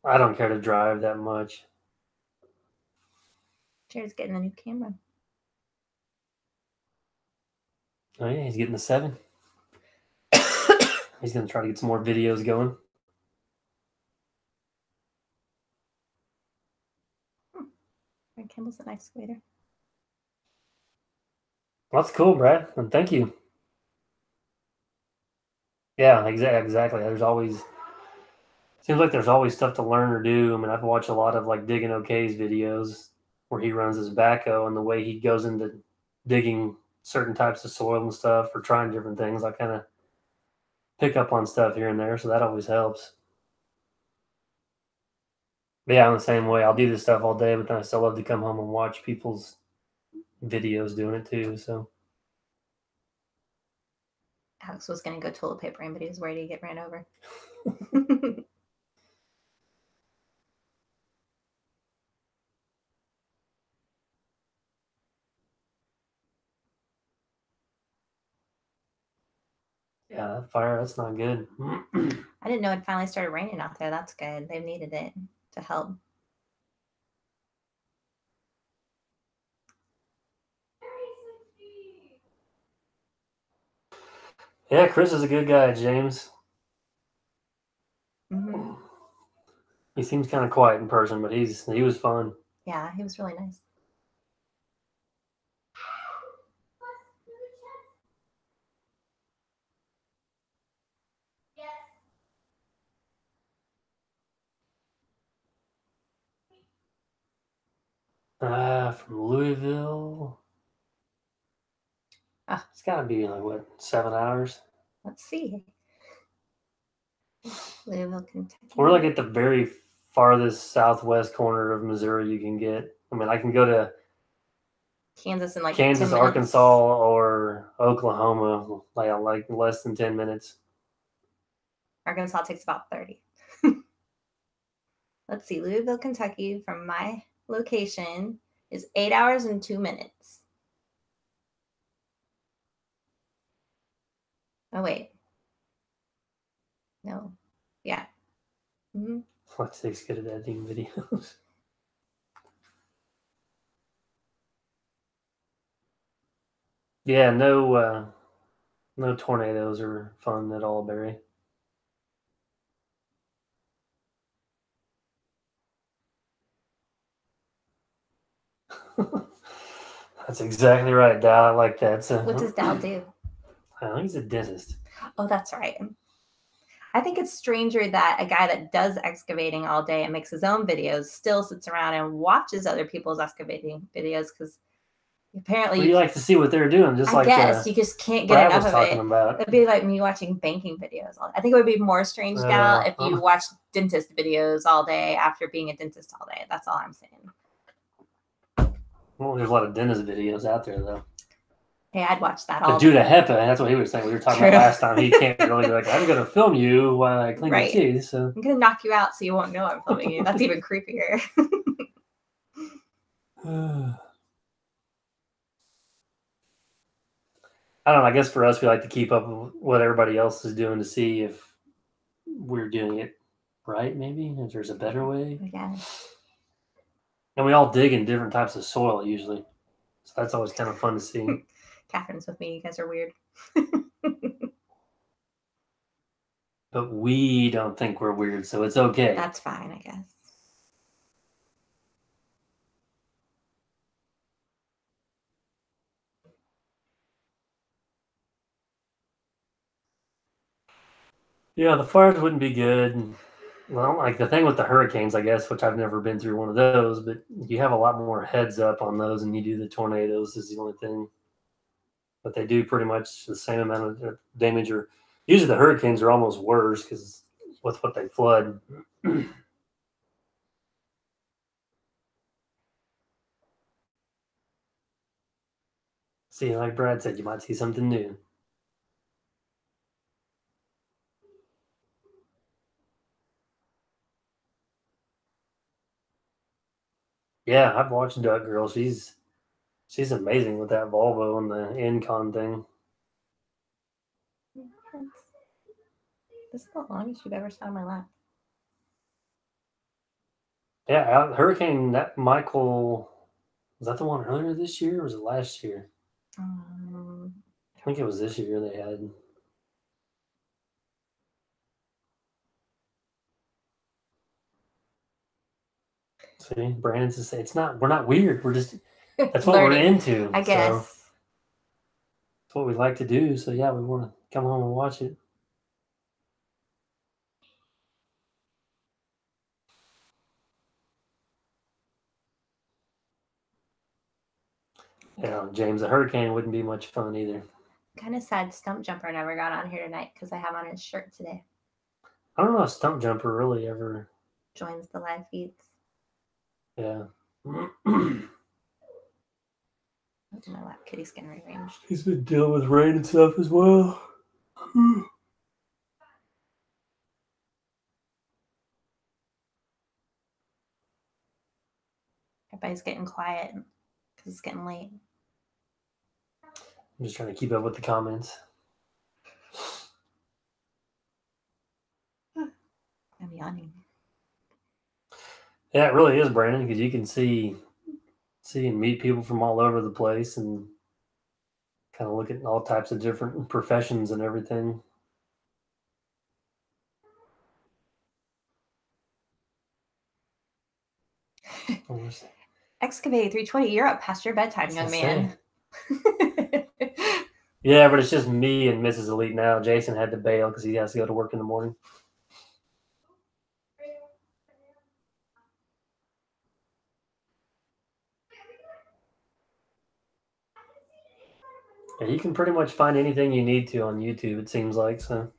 I don't care to drive that much. Jared's getting a new camera. Oh yeah, he's getting the 7. He's gonna try to get some more videos going. Campbell's an excavator. Well, that's cool, Brad, and thank you. Yeah, exactly. Seems like there's always stuff to learn or do. I mean, I've watched a lot of like Digging OK's videos where he runs his backhoe and the way he goes into digging certain types of soil and stuff or trying different things. I kind of pick up on stuff here and there, so that always helps. But yeah, I'm the same way. I'll do this stuff all day, but then I still love to come home and watch people's videos doing it too. So Alex was going to go toilet papering, but he was worried he'd get ran over. yeah, that fire, that's not good. I didn't know it finally started raining out there. That's good. They've needed it to help. Yeah, Chris is a good guy, James. Mm-hmm. He seems kind of quiet in person, but he was fun. Yeah, he was really nice. From Louisville. It's got to be like, what, 7 hours? Let's see. Louisville, Kentucky. We're like at the very farthest southwest corner of Missouri you can get. I mean, I can go to Kansas in like Kansas, 10 minutes. Arkansas, or Oklahoma, like less than 10 minutes. Arkansas takes about 30. Let's see. Louisville, Kentucky, from my location, is 8 hours and 2 minutes. Oh, wait. No. Yeah. Mm-hmm. Lexi's good at editing videos. Yeah, no tornadoes are fun at all, Barry. That's exactly right, Dal. I like that. So, What does Dal do? I think he's a dentist. Oh, that's right. I think it's stranger that a guy that does excavating all day and makes his own videos still sits around and watches other people's excavating videos, because apparently you like to see what they're doing, just like you just can't get Brad enough was of talking it. about. It'd be like me watching banking videos. I think it would be more strange, Gal, if you watched dentist videos all day after being a dentist all day. That's all I'm saying. Well, there's a lot of dentist videos out there, though. Hey, I'd watch that all day. Judah day. Hepa, that's what he was saying. We were talking about last time. He can't really be like, I'm going to film you while I clean your teeth. So I'm going to knock you out so you won't know I'm filming you. That's even creepier. I don't know. I guess for us, we like to keep up with what everybody else is doing to see if we're doing it right, maybe, if there's a better way. Yeah. And we all dig in different types of soil usually. So that's always kind of fun to see. Catherine's with me. You guys are weird. But we don't think we're weird, so it's okay. That's fine, I guess. Yeah, the fires wouldn't be good. Well, like the thing with the hurricanes, I guess, which I've never been through one of those, but you have a lot more heads up on those than you do the tornadoes is the only thing. But they do pretty much the same amount of damage. Or usually the hurricanes are almost worse because with what they flood. See, like Brad said, you might see something new. Yeah, I've watched Duck Girl. She's amazing with that Volvo and the Incon thing. This is the longest you've ever sat on my lap. Yeah, Hurricane that Michael, was that the one earlier this year or was it last year? I think it was this year they had. See, Brandon's just saying it's not. We're not weird. We're just that's what we're into. I guess. It's what we like to do. So yeah, we want to come home and watch it. Yeah, James, a hurricane wouldn't be much fun either. Kind of sad Stump Jumper never got on here tonight because I have on his shirt today. I don't know if Stump Jumper really ever joins the live feeds. Yeah. My lap kitty's getting rearranged. He's been dealing with rain and stuff as well. Everybody's getting quiet because it's getting late. I'm just trying to keep up with the comments. I'm yawning. Yeah, it really is, Brandon, because you can see and meet people from all over the place and kind of look at all types of different professions and everything. Excavate 320. You're up past your bedtime, young man. Yeah, but it's just me and Mrs. Elite now. Jason had to bail because he has to go to work in the morning. Yeah, you can pretty much find anything you need to on YouTube, it seems like. So.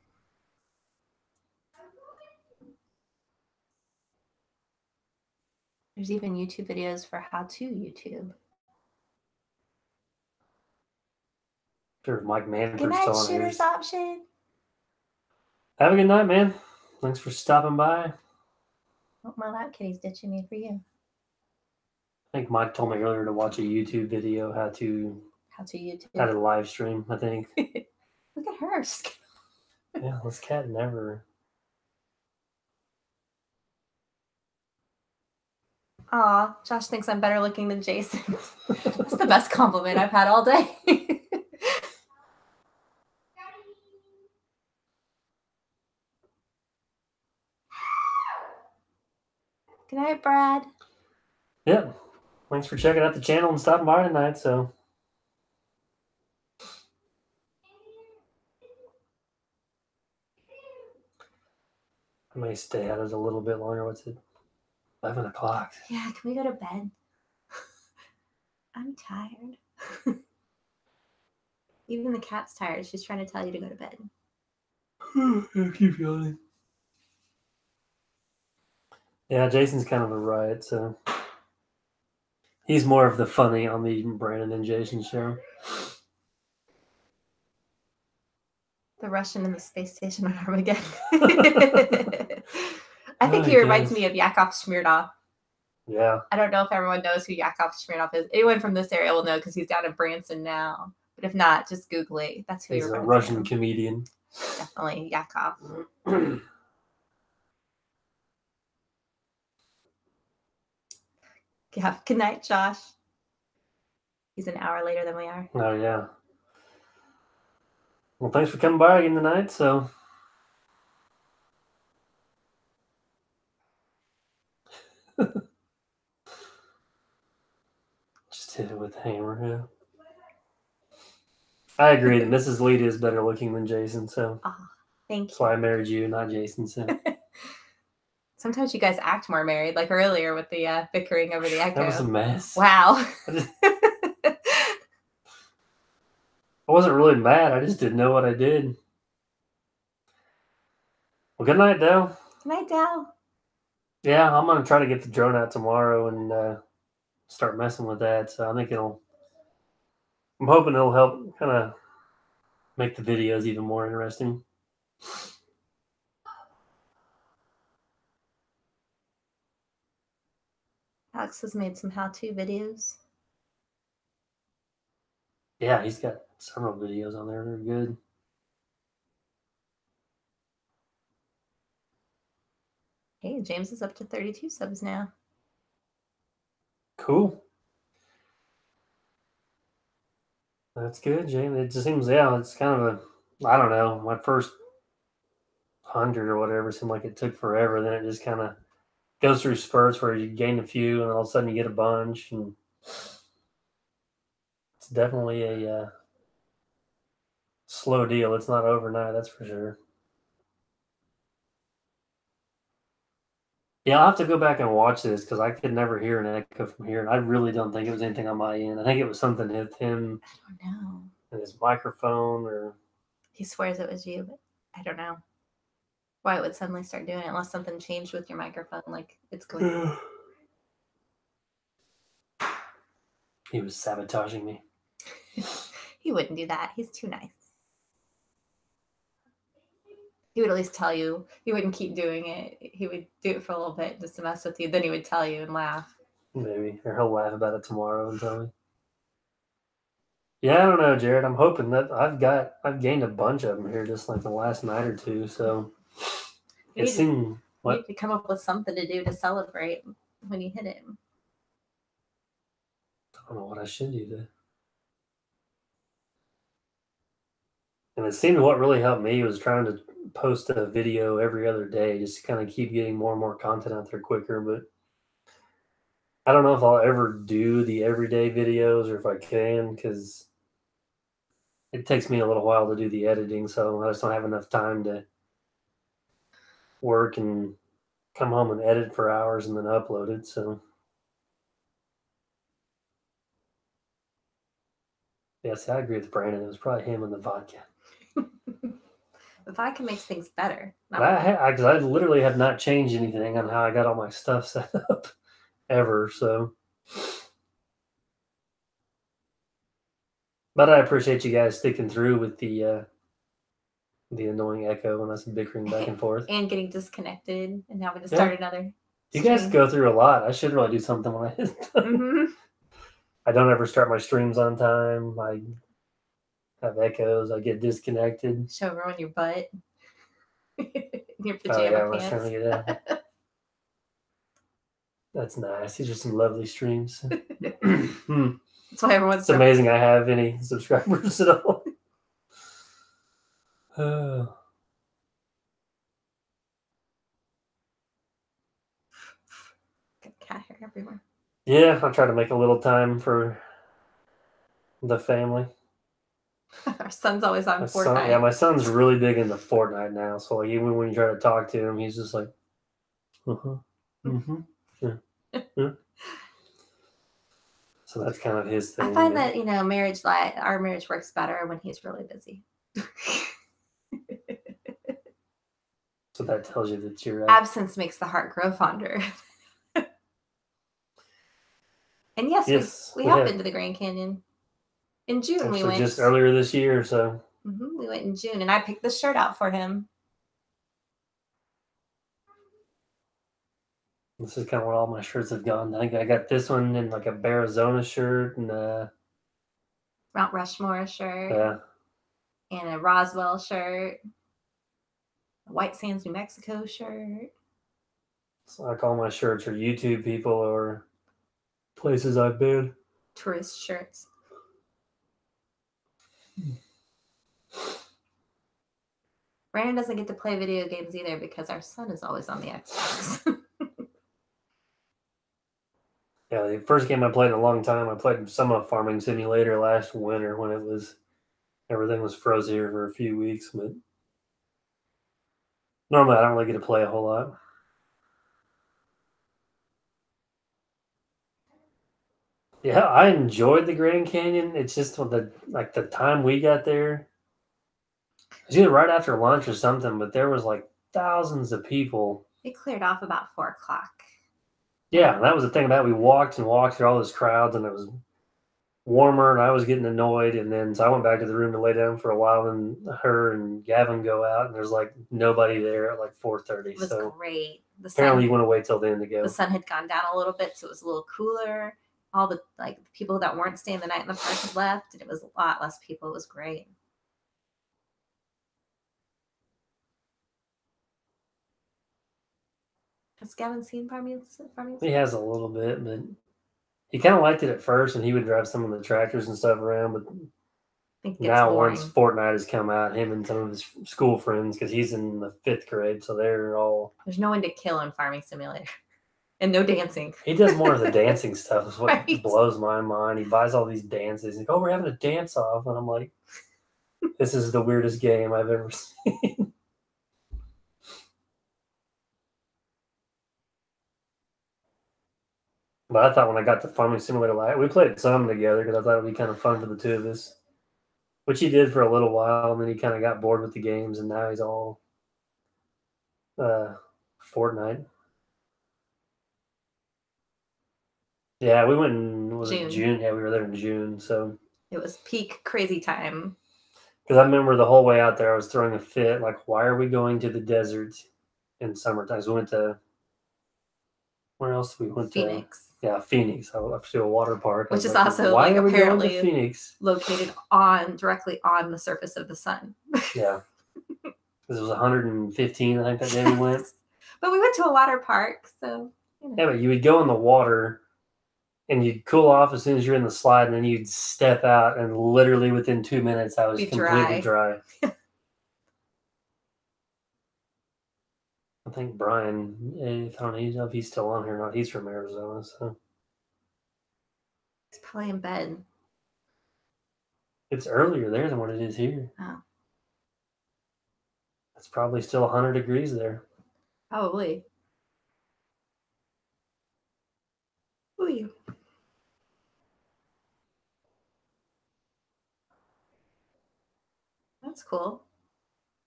There's even YouTube videos for how to YouTube. Sure, Mike Manford's good night, still on Shooter's his. Option. Have a good night, man. Thanks for stopping by. Oh, my lap kitty's ditching me for you. I think Mike told me earlier to watch a YouTube video how to YouTube. live stream, I think. Look at her. Yeah, this cat never. Aw, Josh thinks I'm better looking than Jason. That's the best compliment I've had all day. Good night, Brad. Yep. Thanks for checking out the channel and stopping by tonight. So. I may stay at it a little bit longer. What's it? 11 o'clock. Yeah, can we go to bed? I'm tired. Even the cat's tired. She's trying to tell you to go to bed. I keep yawning. Yeah, Jason's kind of a riot, so he's more of the funny on the Brandon and Jason show. The Russian and the space station on Armageddon. I think he reminds me of Yakov Smirnoff. Yeah. I don't know if everyone knows who Yakov Smirnoff is. Anyone from this area will know because he's down in Branson now. But if not, just Google it. That's who he's a Russian comedian. Definitely Yakov. Yeah. Good night, Josh. He's an hour later than we are. Oh, yeah. Well, thanks for coming by again tonight. So, just hit it with the hammer. Yeah. I agree that Mrs. Lita is better looking than Jason. So, thank you. That's why I married you, not Jason. So. Sometimes you guys act more married, like earlier with the bickering over the echo. That was a mess. Wow. I wasn't really mad. I just didn't know what I did. Well, good night, Dale. Good night, Dale. Yeah, I'm going to try to get the drone out tomorrow and start messing with that. So I think I'm hoping it'll help kind of make the videos even more interesting. Alex has made some how-to videos. Yeah, he's got several videos on there. They're good. Hey, James is up to 32 subs now. Cool. That's good, James. It just seems, yeah, it's kind of I don't know, my first 100 or whatever seemed like it took forever. Then it just kind of goes through spurts where you gain a few and all of a sudden you get a bunch. And it's definitely a slow deal. It's not overnight, that's for sure. Yeah, I'll have to go back and watch this because I could never hear an echo from here. And I really don't think it was anything on my end. I think it was something with him I don't know. and his microphone or. He swears it was you, but I don't know why it would suddenly start doing it unless something changed with your microphone. Like it's going. He was sabotaging me. He wouldn't do that. He's too nice. He would at least tell you. He wouldn't keep doing it. He would do it for a little bit just to mess with you. Then he would tell you and laugh. Maybe. Or he'll laugh about it tomorrow and tell me. Yeah, I don't know, Jared. I'm hoping that I've gained a bunch of them here just like the last night or two. So it seemed you need to come up with something to do to celebrate when you hit it. I don't know what I should do there. And it seemed what really helped me was trying to post a video every other day, just to kind of keep getting more and more content out there quicker. But I don't know if I'll ever do the everyday videos or if I can, because it takes me a little while to do the editing. So I just don't have enough time to work and come home and edit for hours and then upload it. So yes, I agree with Brandon. It was probably him and the vodka. The vodka makes things better. But I literally have not changed anything on how I got all my stuff set up ever. So, but I appreciate you guys sticking through with the annoying echo and us bickering back and forth and getting disconnected and having to start another. You guys go through a lot. I should really do something when I hit I don't ever start my streams on time. I have echoes. I get disconnected. Show everyone your butt. Your pajama Oh, yeah, I was pants. trying to get that. That's nice. These are some lovely streams. That's why everyone's. It's amazing I have any subscribers at all. Cat hair everywhere. Yeah, I try to make a little time for the family. Our son's always on Fortnite. Yeah, my son's really big into Fortnite now. So like, even when you try to talk to him, he's just like, yeah. So that's kind of his thing. I find that our marriage works better when he's really busy. So that tells you that you're absence makes the heart grow fonder. And yes, we have been to the Grand Canyon. In June, actually, we went. Just earlier this year, so. We went in June, and I picked this shirt out for him. This is kind of where all my shirts have gone. I think I got this one in like a Arizona shirt and Mount Rushmore shirt. Yeah. And a Roswell shirt. A White Sands, New Mexico shirt. So like all my shirts are YouTube people or places I've been. Tourist shirts. Brandon doesn't get to play video games either because our son is always on the Xbox. Yeah, the first game I played in a long time, I played some of Farming Simulator last winter when everything was frozen here for a few weeks, but normally I don't really get to play a whole lot. Yeah, I enjoyed the Grand Canyon. It's just the time we got there. It was either right after lunch or something, but there was like thousands of people. It cleared off about 4 o'clock. Yeah, that was the thing about it. We walked and walked through all those crowds, and it was warmer, and I was getting annoyed. And then so I went back to the room to lay down for a while, and her and Gavin go out, and there's like nobody there at like 4:30. It was great. Apparently, you want to wait till then to go. The sun had gone down a little bit, so it was a little cooler. All the people that weren't staying the night in the park had left, and it was a lot less people. It was great. Has Gavin seen farming? He has a little bit, but he kind of liked it at first, and he would drive some of the tractors and stuff around. But now, once Fortnite has come out, him and some of his school friends, because he's in the 5th grade, so they're all. There's no one to kill in Farming Simulator, and no dancing. He does more of the dancing stuff. Is what blows my mind. He buys all these dances. He's like, "Oh, we're having a dance off," and I'm like, This is the weirdest game I've ever seen. But I thought when I got to Farming Simulator, we played some together because I thought it would be kind of fun for the two of us. Which he did for a little while, and then he kind of got bored with the games, and now he's all Fortnite. Yeah, we went in, was it June? Yeah, we were there in June, so. It was peak crazy time. Because I remember the whole way out there, I was throwing a fit. Like, why are we going to the desert in summertime? So we went to, where else we went Phoenix. to? Yeah, Phoenix. I went to a water park. Which is like, also why like are we going to apparently Phoenix? located directly on the surface of the sun. Yeah. Because it was 115, I think, that day we went. But we went to a water park, so. You know. Yeah, but you would go in the water and you'd cool off as soon as you're in the slide, and then you'd step out, and literally within 2 minutes, I was completely dry. I think Brian, I don't know if he's still on here or not. He's from Arizona, so. He's probably in bed. It's earlier there than what it is here. Oh. It's probably still 100 degrees there. Probably. Ooh. That's cool.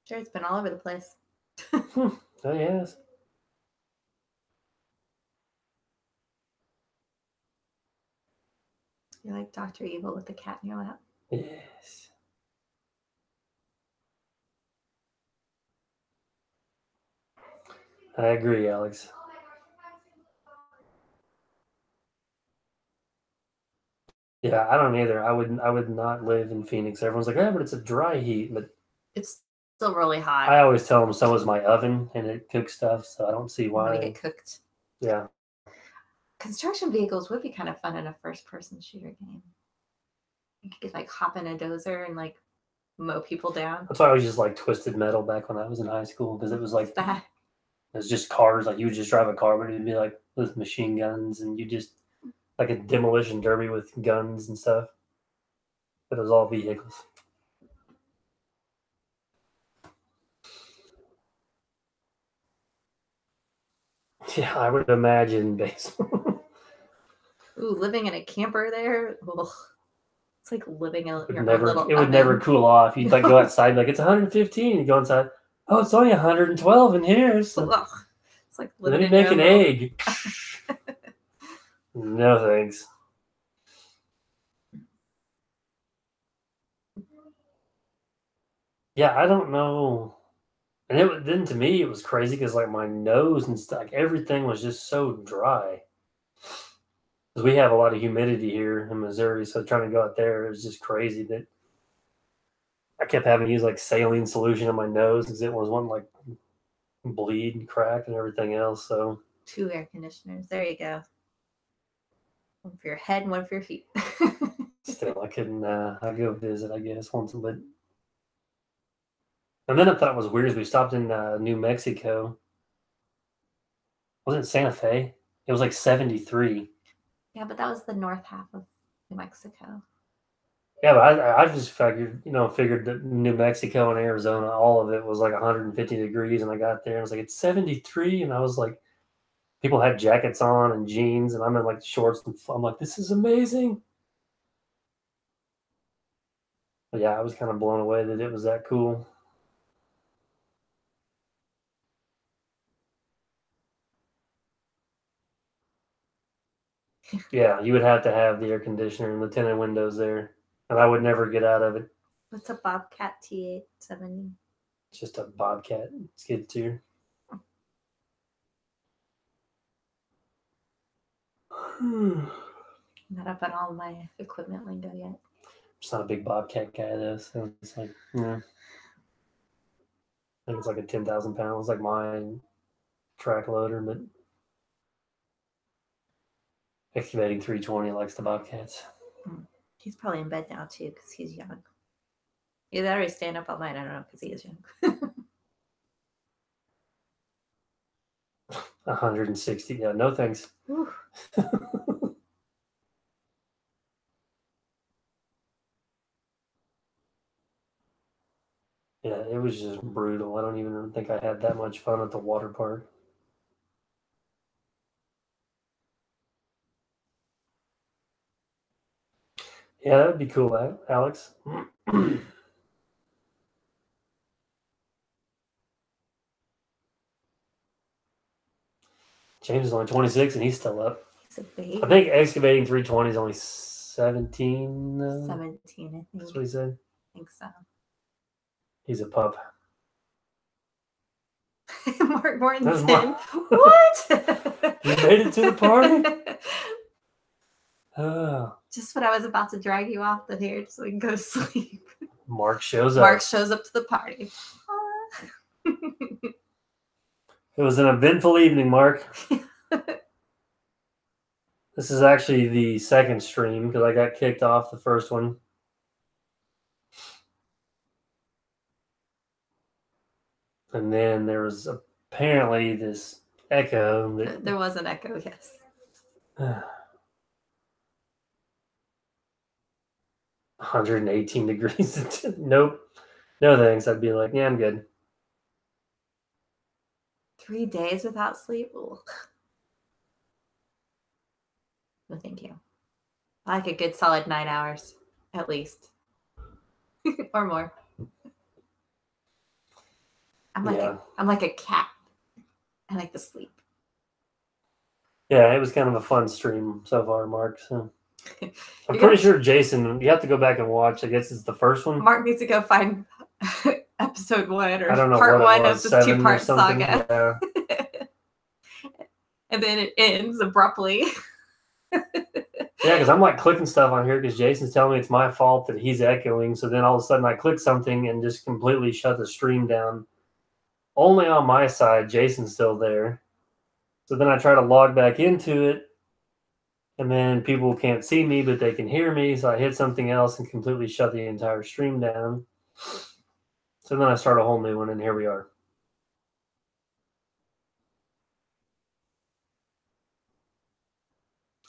Jared's been all over the place. Oh, yes. You're like Dr. Evil with the cat in your lap. Yes. I agree, Alex. Yeah, I don't either. I would not live in Phoenix. Everyone's like, yeah, but it's a dry heat. But it's still really hot. I always tell them so is my oven, and it cooks stuff, so I don't see why. I'm gonna get cooked. Yeah. Construction vehicles would be kind of fun in a first-person shooter game. You could like hop in a dozer and like mow people down. That's why I was just like Twisted Metal back when I was in high school, because it was like that. It was just cars. Like you would just drive a car, but it'd be like with machine guns, and you just like a demolition derby with guns and stuff. But it was all vehicles. Yeah, I would imagine basically. Ooh, living in a camper there. Ugh. It's like living in your own little It would never cool off. You'd like go outside, like it's 115. You go inside. Oh, it's only 112 in here. So Ugh. It's like let living me in make an egg. No thanks. Yeah, I don't know. And then to me it was crazy because like my nose and stuff, like everything was just so dry. Because we have a lot of humidity here in Missouri, so trying to go out there is just crazy. That I kept having to use like saline solution on my nose because it was one like bleed and crack and everything else. So 2 air conditioners. There you go. One for your head and one for your feet. Still, I couldn't. I go visit, I guess, once a bit. And then I thought it was weird as we stopped in New Mexico. Wasn't it Santa Fe? It was like 73. Yeah, but that was the north half of New Mexico. Yeah, but I just figured that New Mexico and Arizona, all of it was like 150 degrees, and I got there and I was like, it's 73, and I was like, people had jackets on and jeans, and I'm in like shorts, and I'm like, this is amazing. But yeah, I was kind of blown away that it was that cool. Yeah, you would have to have the air conditioner and the tinted windows there, and I would never get out of it. What's a Bobcat T870? It's just a Bobcat skid steer. Not up on all my equipment lingo yet. I'm just not a big Bobcat guy though, so it's like, yeah. I think it's like a 10,000 pounds, like my track loader, but excavating 320 likes the Bobcats. He's probably in bed now too because he's young. Either that or he's staying up all night. I don't know because he is young. 160. Yeah, no thanks. Yeah, it was just brutal. I don't even think I had that much fun at the water park. Yeah, that would be cool, Alex. James is only 26 and he's still up. He's a baby. I think excavating 320 is only 17. 17, I think. That's what he said. I think so. He's a pup. Mark Mortensen. Mark. What? You made it to the party? Just when I was about to drag you off the here so we can go to sleep. Mark shows up. Mark shows up to the party. It was an eventful evening, Mark. This is actually the second stream because I got kicked off the first one. And then there was apparently this echo. There was an echo, yes. 118 degrees. Nope. No thanks. I'd be like, yeah, I'm good. 3 days without sleep? Ugh. No, thank you. I like a good solid 9 hours, at least. Or more. I'm like a cat. I like to sleep. Yeah, it was kind of a fun stream so far, Mark. So I'm pretty sure Jason, you have to go back and watch. I guess it's the first one. Mark needs to go find episode 1 or I don't know part what 1 of this 2-part saga. Yeah. And then it ends abruptly. Yeah, because I'm like clicking stuff on here because Jason's telling me it's my fault that he's echoing. So then all of a sudden I click something and just completely shut the stream down. Only on my side, Jason's still there. So then I try to log back into it. And then people can't see me, but they can hear me. So I hit something else and completely shut the entire stream down. So then I start a whole new one, and here we are.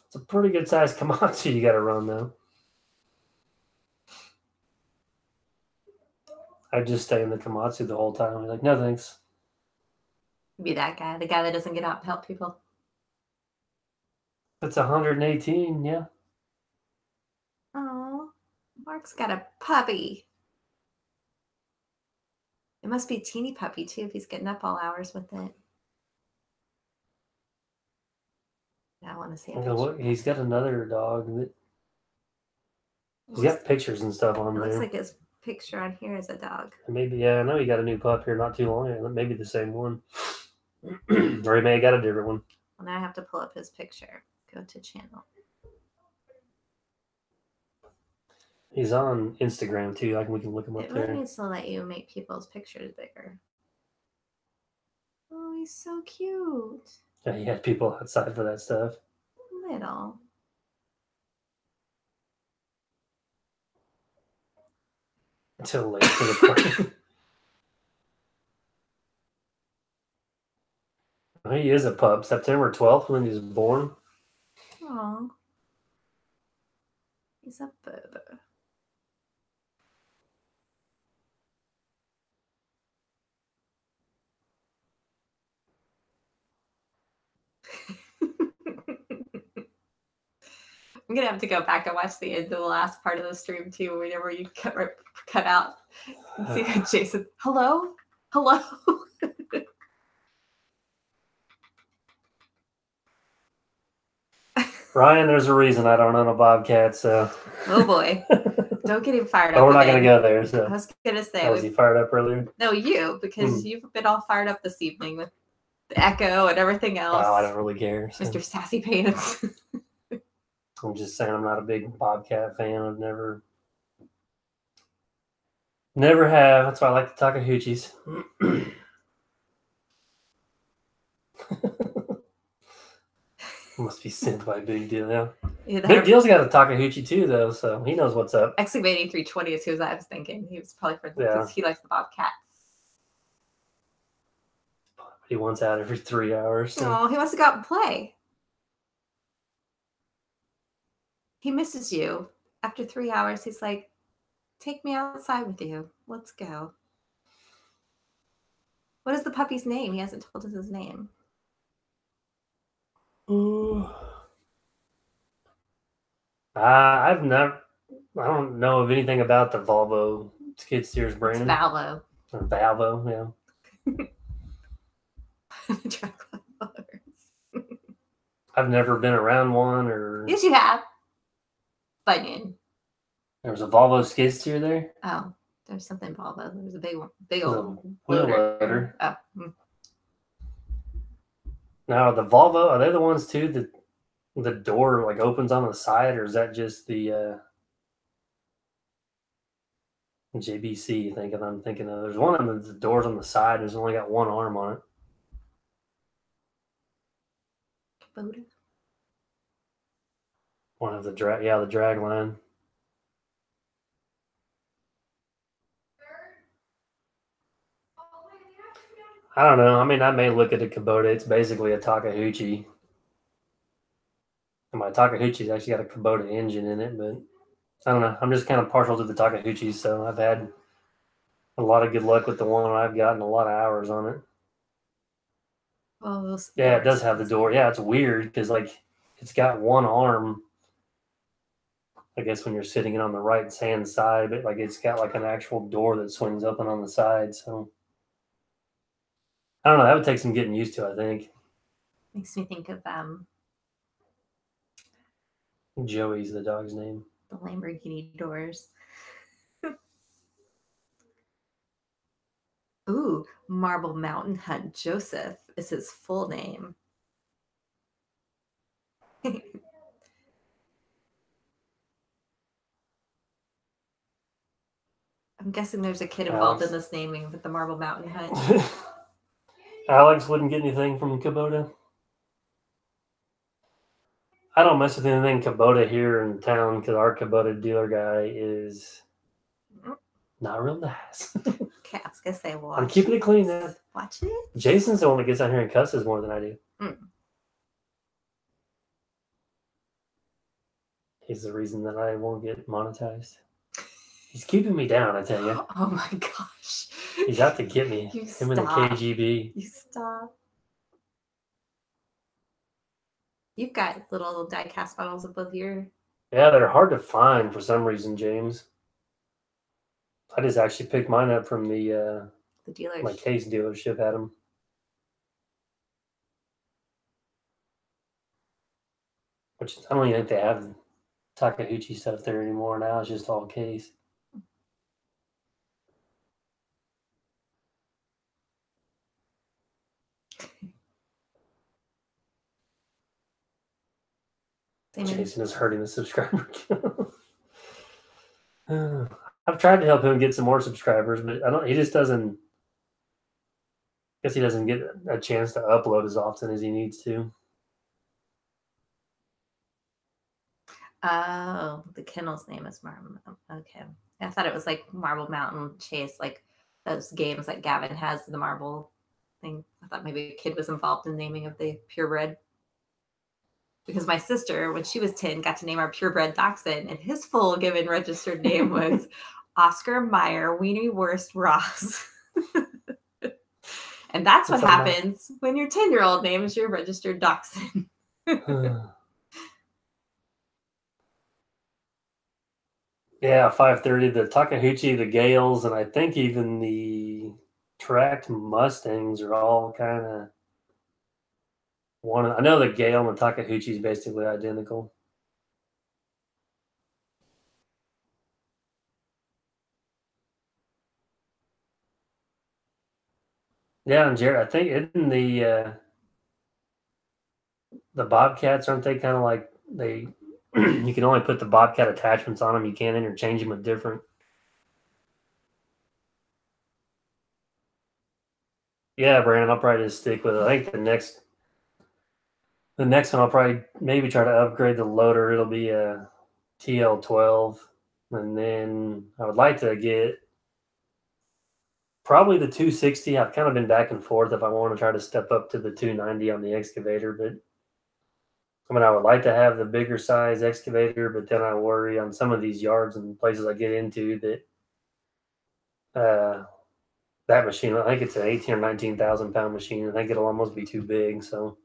It's a pretty good sized Komatsu you got to run, though. I just stay in the Komatsu the whole time. I'm like, no thanks. Be that guy, the guy that doesn't get out and help people. It's 118, yeah. Oh, Mark's got a puppy. It must be a teeny puppy, too, if he's getting up all hours with it. I want to see a picture. He's got another dog. He's got pictures and stuff on there. Looks like his picture on here is a dog. Maybe, yeah, I know he got a new pup here not too long ago. Maybe the same one. Or he may have got a different one. Well, now I have to pull up his picture. Go to channel. He's on Instagram, too. We can look him up there. It needs to let you make people's pictures bigger. Oh, he's so cute. Yeah, he had people outside for that stuff. Little. Until late for the party. He is a pup. September 12th when he was born. Aww. He's a boob. I'm gonna have to go back and watch the end of the last part of the stream too, whenever you cut out and see Jason. Hello? Hello? Ryan, there's a reason I don't own a Bobcat, so. Oh boy. Don't get him fired up. But we're not going to go there. So. I was going to say. Was he fired up earlier? No, you, because you've been all fired up this evening with the echo and everything else. Oh, I don't really care. So. Mr. Sassy Pants. I'm just saying I'm not a big Bobcat fan. I've never have. That's why I like the Takahachis. Must be sent by Big Deal, yeah. Big Deal's got a Takahachi too, though, so he knows what's up. Excavating 320 is who I was thinking. He was probably for because he likes the Bobcats. But he wants out every 3 hours. So. Oh, he wants to go out and play. He misses you. After 3 hours, he's like, take me outside with you. Let's go. What is the puppy's name? He hasn't told us his name. I've never. I don't know of anything about the Volvo skid steers, It's Brandon. Valvo. Or Valvo, yeah. Chocolate flowers. I've never been around one, or Yes, you have. Bunyan. there was a Volvo skid steer there. Oh, there's something Volvo. There's a big one, big There's a old wheel loader. loader. Oh, Now the Volvo, are they the ones too that the door like opens on the side, or is that just the JBC? I'm thinking of. There's one of them. The doors on the side. There's only got one arm on it. Kubota. One of the drag. Yeah, the drag line. I don't know. I mean, I may look at a Kubota. It's basically a Takeuchi. And my Takeuchi's actually got a Kubota engine in it, but I don't know. I'm just kind of partial to the Takeuchi, so I've had a lot of good luck with the one I've gotten a lot of hours on it. Well, yeah, it does have the door. Yeah, it's weird because like it's got one arm. I guess when you're sitting it on the right hand side, but like it's got like an actual door that swings up and on the side. So I don't know. That would take some getting used to, I think. Makes me think of Joey's the dog's name. the Lamborghini doors. Ooh, Marble Mountain Hunt Joseph is his full name. I'm guessing there's a kid involved in this naming with the Marble Mountain Hunt. Alex wouldn't get anything from Kubota. I don't mess with anything Kubota here in town because our Kubota dealer guy is not real nice. Okay, I was gonna say, watch I'm keeping it clean now. Watch it. Jason's the one that gets out here and cusses more than I do. He's the reason that I won't get monetized. He's keeping me down, I tell you. Oh my gosh. He's out to get me. You Him and the KGB. You stop. You've got little die-cast bottles of both your... Yeah, they're hard to find for some reason, James. I just actually picked mine up from the dealership. My case dealership had them. Which I don't even think they have Takeuchi stuff there anymore now. It's just all case. Jason is hurting the subscriber count. I've tried to help him get some more subscribers, but I don't. He just doesn't. I guess he doesn't get a chance to upload as often as he needs to. Oh, the kennel's name is Marble Mountain. Okay. I thought it was like Marble Mountain Chase, like those games that Gavin has, the marble thing. I thought maybe a kid was involved in naming of the purebred. Because my sister, when she was 10, got to name our purebred dachshund, and his full given registered name was Oscar Meyer Weenie Wurst Ross. And that's what happens when your 10-year-old names your registered dachshund. Yeah, 530, the Takeuchi, the Gales, and I think even the tracked Mustangs are all kind of one. I know the Gale and the Takeuchi is basically identical. Yeah, and Jared, I think in the Bobcats, aren't they kind of like they? You can only put the Bobcat attachments on them. You can't interchange them with different. Yeah, Brandon, I'll probably just stick with it. I think the next one I'll probably maybe try to upgrade the loader. It'll be a TL12, and then I would like to get probably the 260. I've kind of been back and forth if I want to try to step up to the 290 on the excavator, but I mean, I would like to have the bigger size excavator, but then I worry on some of these yards and places I get into that that machine, I think it's an 18 or 19,000 pound machine. I think it'll almost be too big. So,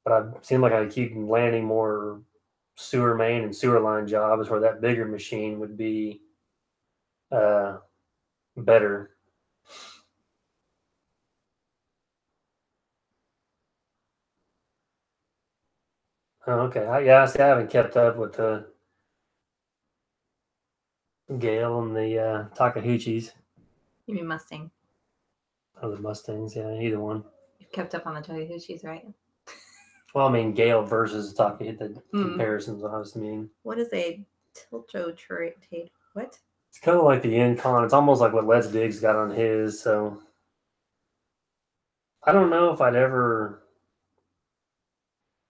but I seem like I keep landing more sewer main and sewer line jobs where that bigger machine would be better. Oh, okay. Yeah, see, I haven't kept up with the Gale and the Takahachis. You mean Mustang? Or the Mustangs, yeah, either one. You've kept up on the Takahachis, right? Well, I mean, Gale versus Takahachi, the comparisons I was meaning. What is a tiltrotate? What? It's kind of like the Incon. It's almost like what Let's Dig's got on his, so I don't know if I'd ever.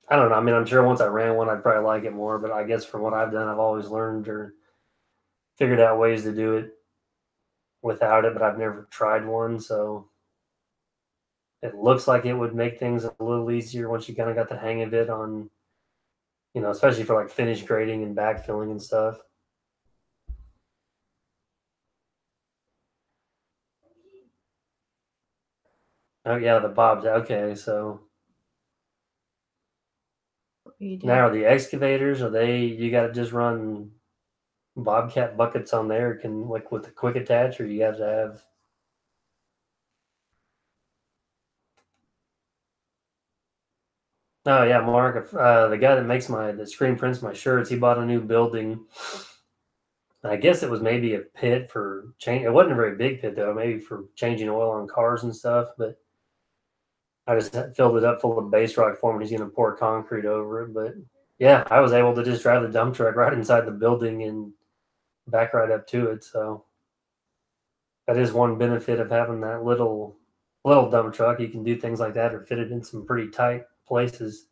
I don't know. I mean, I'm sure once I ran one, I'd probably like it more. But I guess from what I've done, I've always learned or figured out ways to do it without it. But I've never tried one, so it looks like it would make things a little easier once you kind of got the hang of it on, you know, especially for like finish grading and backfilling and stuff. Oh yeah, the Bobs. Okay, so now are the excavators? Are they? You got to just run Bobcat buckets on there? Can like with the quick attach, or you have to have? Oh yeah, Mark, the guy that makes the screen prints my shirts, he bought a new building. I guess it was maybe a pit for change. It wasn't a very big pit though, maybe for changing oil on cars and stuff. But I just filled it up full of base rock for him, and he's going to pour concrete over it. But yeah, I was able to just drive the dump truck right inside the building and back right up to it. So that is one benefit of having that little dump truck. You can do things like that or fit it in some pretty tight places.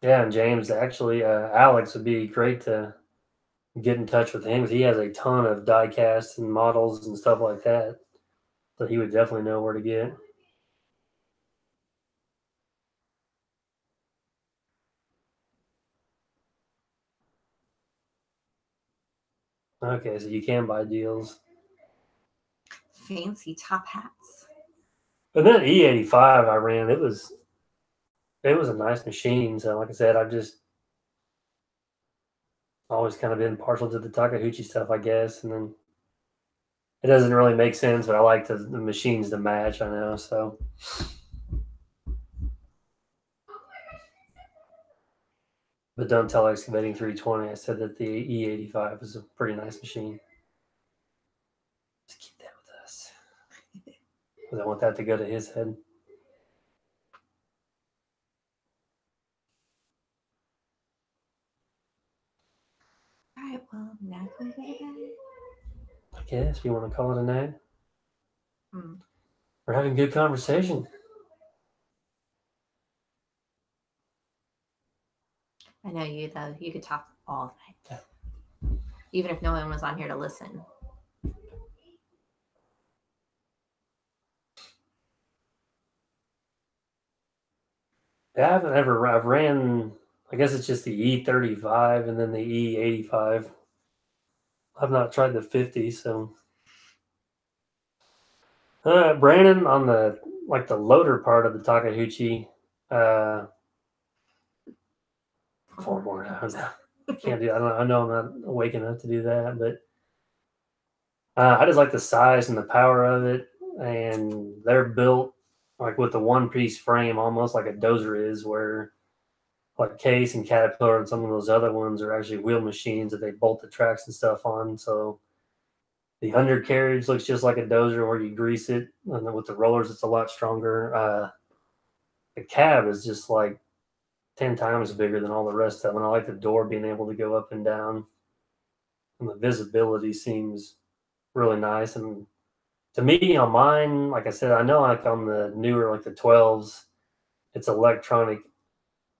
Yeah, and James, actually, Alex would be great to get in touch with him. He has a ton of die casts and models and stuff like that. So he would definitely know where to get. Okay, so you can buy deals. Fancy top hats. But then E85 I ran, it was a nice machine. So like I said, I've just always kind of been partial to the Takahachii stuff, I guess. And then it doesn't really make sense, but I like the machines to match, I know. So but don't tell Excavating 320 I said that the E85 is a pretty nice machine. Just keep that with us. Because I want that to go to his head. All right, well, now can we go to bed? I guess you want to call it a night. Hmm. We're having good conversation. I know you, though. You could talk all night. Yeah. Even if no one was on here to listen. Yeah, I've ran, I guess it's just the E35 and then the E85. I've not tried the 50, so. Brandon, on the loader part of the Takahachii, 4 more hours. Can't do that. I know I'm not awake enough to do that, but I just like the size and the power of it. And they're built like with the one-piece frame, almost like a dozer is, where like Case and Caterpillar and some of those other ones are actually wheel machines that they bolt the tracks and stuff on. So the undercarriage looks just like a dozer where you grease it, and then with the rollers, it's a lot stronger. The cab is just like 10 times bigger than all the rest of them. And I like the door being able to go up and down, and the visibility seems really nice. And to me, on mine, like I said, I know like on the newer, like the 12s, it's electronic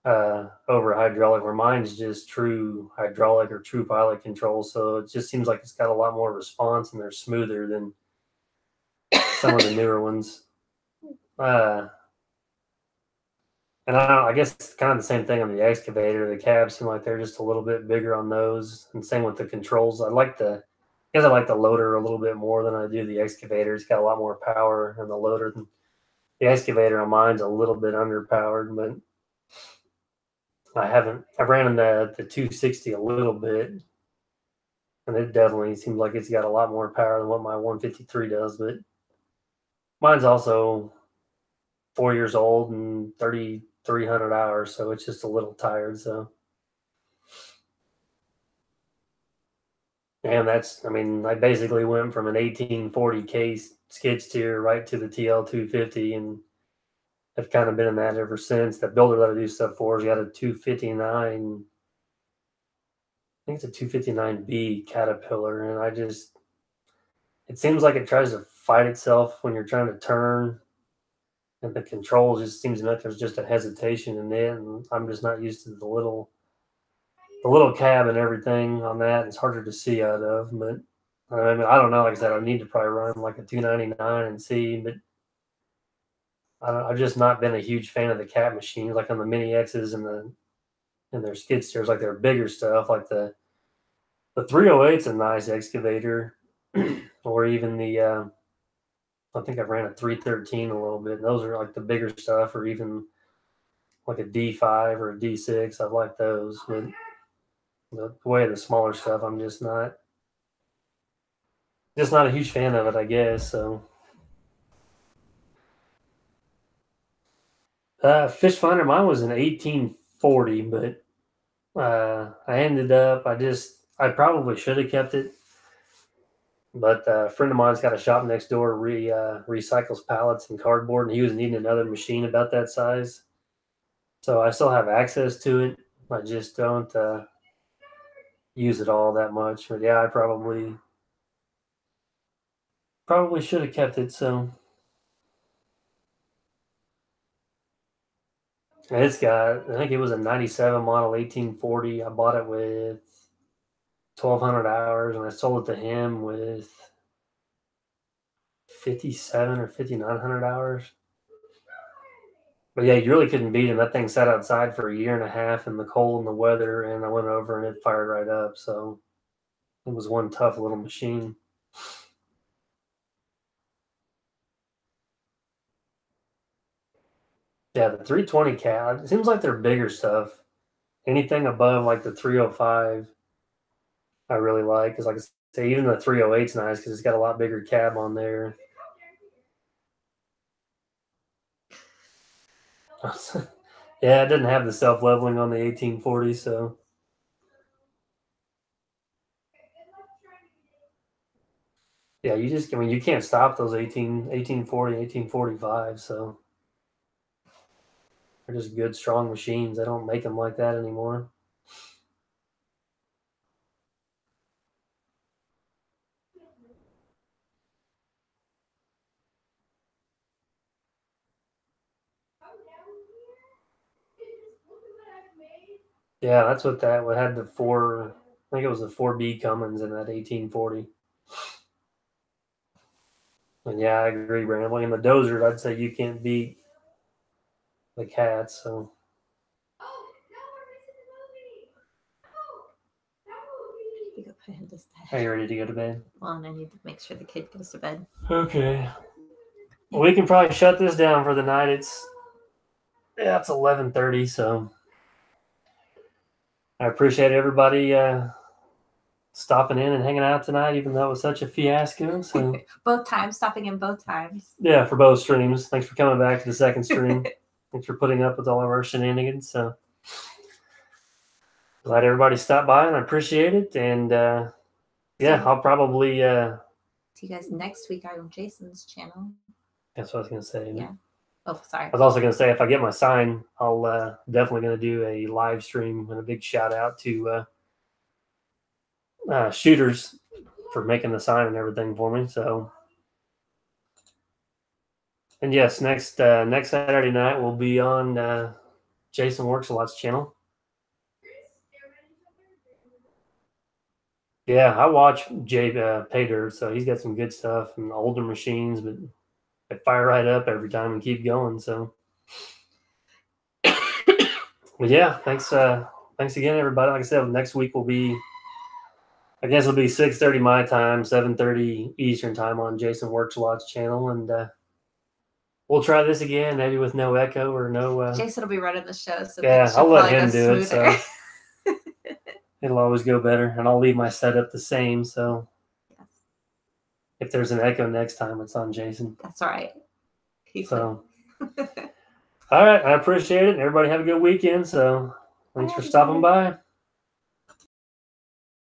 over hydraulic, where mine's just true hydraulic or true pilot control. So it just seems like it's got a lot more response and they're smoother than some of the newer ones. And I guess it's kind of the same thing on the excavator. The cabs seem like they're just a little bit bigger on those, and same with the controls. I like the loader a little bit more than I do the excavator. It's got a lot more power in the loader than the excavator on mine's a little bit underpowered, but I ran in the 260 a little bit, and it definitely seems like it's got a lot more power than what my 153 does, but mine's also 4 years old and 3,300 hours, so it's just a little tired. So, and I basically went from an 1840 case skid steer right to the TL 250, and I've kind of been in that ever since. The builder that I do stuff for has got a 259. I think it's a 259B Caterpillar, and it seems like it tries to fight itself when you're trying to turn, and the control just seems like there's just a hesitation in it, and I'm just not used to the little cab and everything on that. It's harder to see out of, but I mean, I don't know. Like I said, I need to probably run like a 299 and see, but I've just not been a huge fan of the cat machines, like on the Mini X's and their skid steers, like their bigger stuff, like the 308's a nice excavator, or even the I think I've ran a 313 a little bit. Those are like the bigger stuff, or even like a D5 or a D6. I like those, but the way of the smaller stuff, I'm just not a huge fan of it, I guess. So, fish finder, mine was an 1840, but I ended up, I probably should have kept it, but a friend of mine's got a shop next door, recycles pallets and cardboard, and he was needing another machine about that size. So I still have access to it. I just don't use it all that much. But yeah, I probably should have kept it. So it's got, I think it was a 97 model 1840. I bought it with 1,200 hours, and I sold it to him with 57 or 5,900 hours. But yeah, you really couldn't beat him. That thing sat outside for a year and a half in the cold and the weather, and I went over and it fired right up. So it was one tough little machine. Yeah, the 320 cat, it seems like they're bigger stuff. Anything above like the 305, I really like. Because like I say, even the 308's nice because it's got a lot bigger cab on there. Yeah, it didn't have the self-leveling on the 1840, so. Yeah, you can't stop those 1840, 1845, so. They're just good, strong machines. They don't make them like that anymore. Yeah, that's what had the I think it was the 4B Cummins in that 1840. And yeah, I agree, Brandon. And the dozers, I'd say you can't beat the cats. So. You go put him to bed. Are you ready to go to bed? Well, and I need to make sure the kid goes to bed. Okay. Well, we can probably shut this down for the night. It's 11:30, so I appreciate everybody stopping in and hanging out tonight, even though it was such a fiasco. So both times, stopping in both times. Yeah, for both streams. Thanks for coming back to the second stream. Thanks for putting up with all of our shenanigans. So glad everybody stopped by, and I appreciate it. And I'll probably see you guys next week on Jason's channel. That's what I was gonna say. Yeah. Oh, sorry. I was also gonna say, if I get my sign, I'll definitely gonna do a live stream and a big shout out to Shooters for making the sign and everything for me. So, and yes, next Saturday night we'll be on JasonWorksAlot's channel. Yeah, I watch Jay Pay Dirt, so he's got some good stuff and older machines, but they fire right up every time and keep going. So, But yeah, thanks again, everybody. Like I said, next week will be, I guess it'll be 6:30 my time, 7:30 Eastern time on JasonWorksAlot Channel, and we'll try this again, maybe with no echo or no. Jason will be running the show, so Yeah, things I'll should let probably him go do it. smoother. So it'll always go better, and I'll leave my setup the same. So Yes, if there's an echo next time, it's on Jason. that's all right. He's So all right, I appreciate it. Everybody have a good weekend. So thanks for stopping by.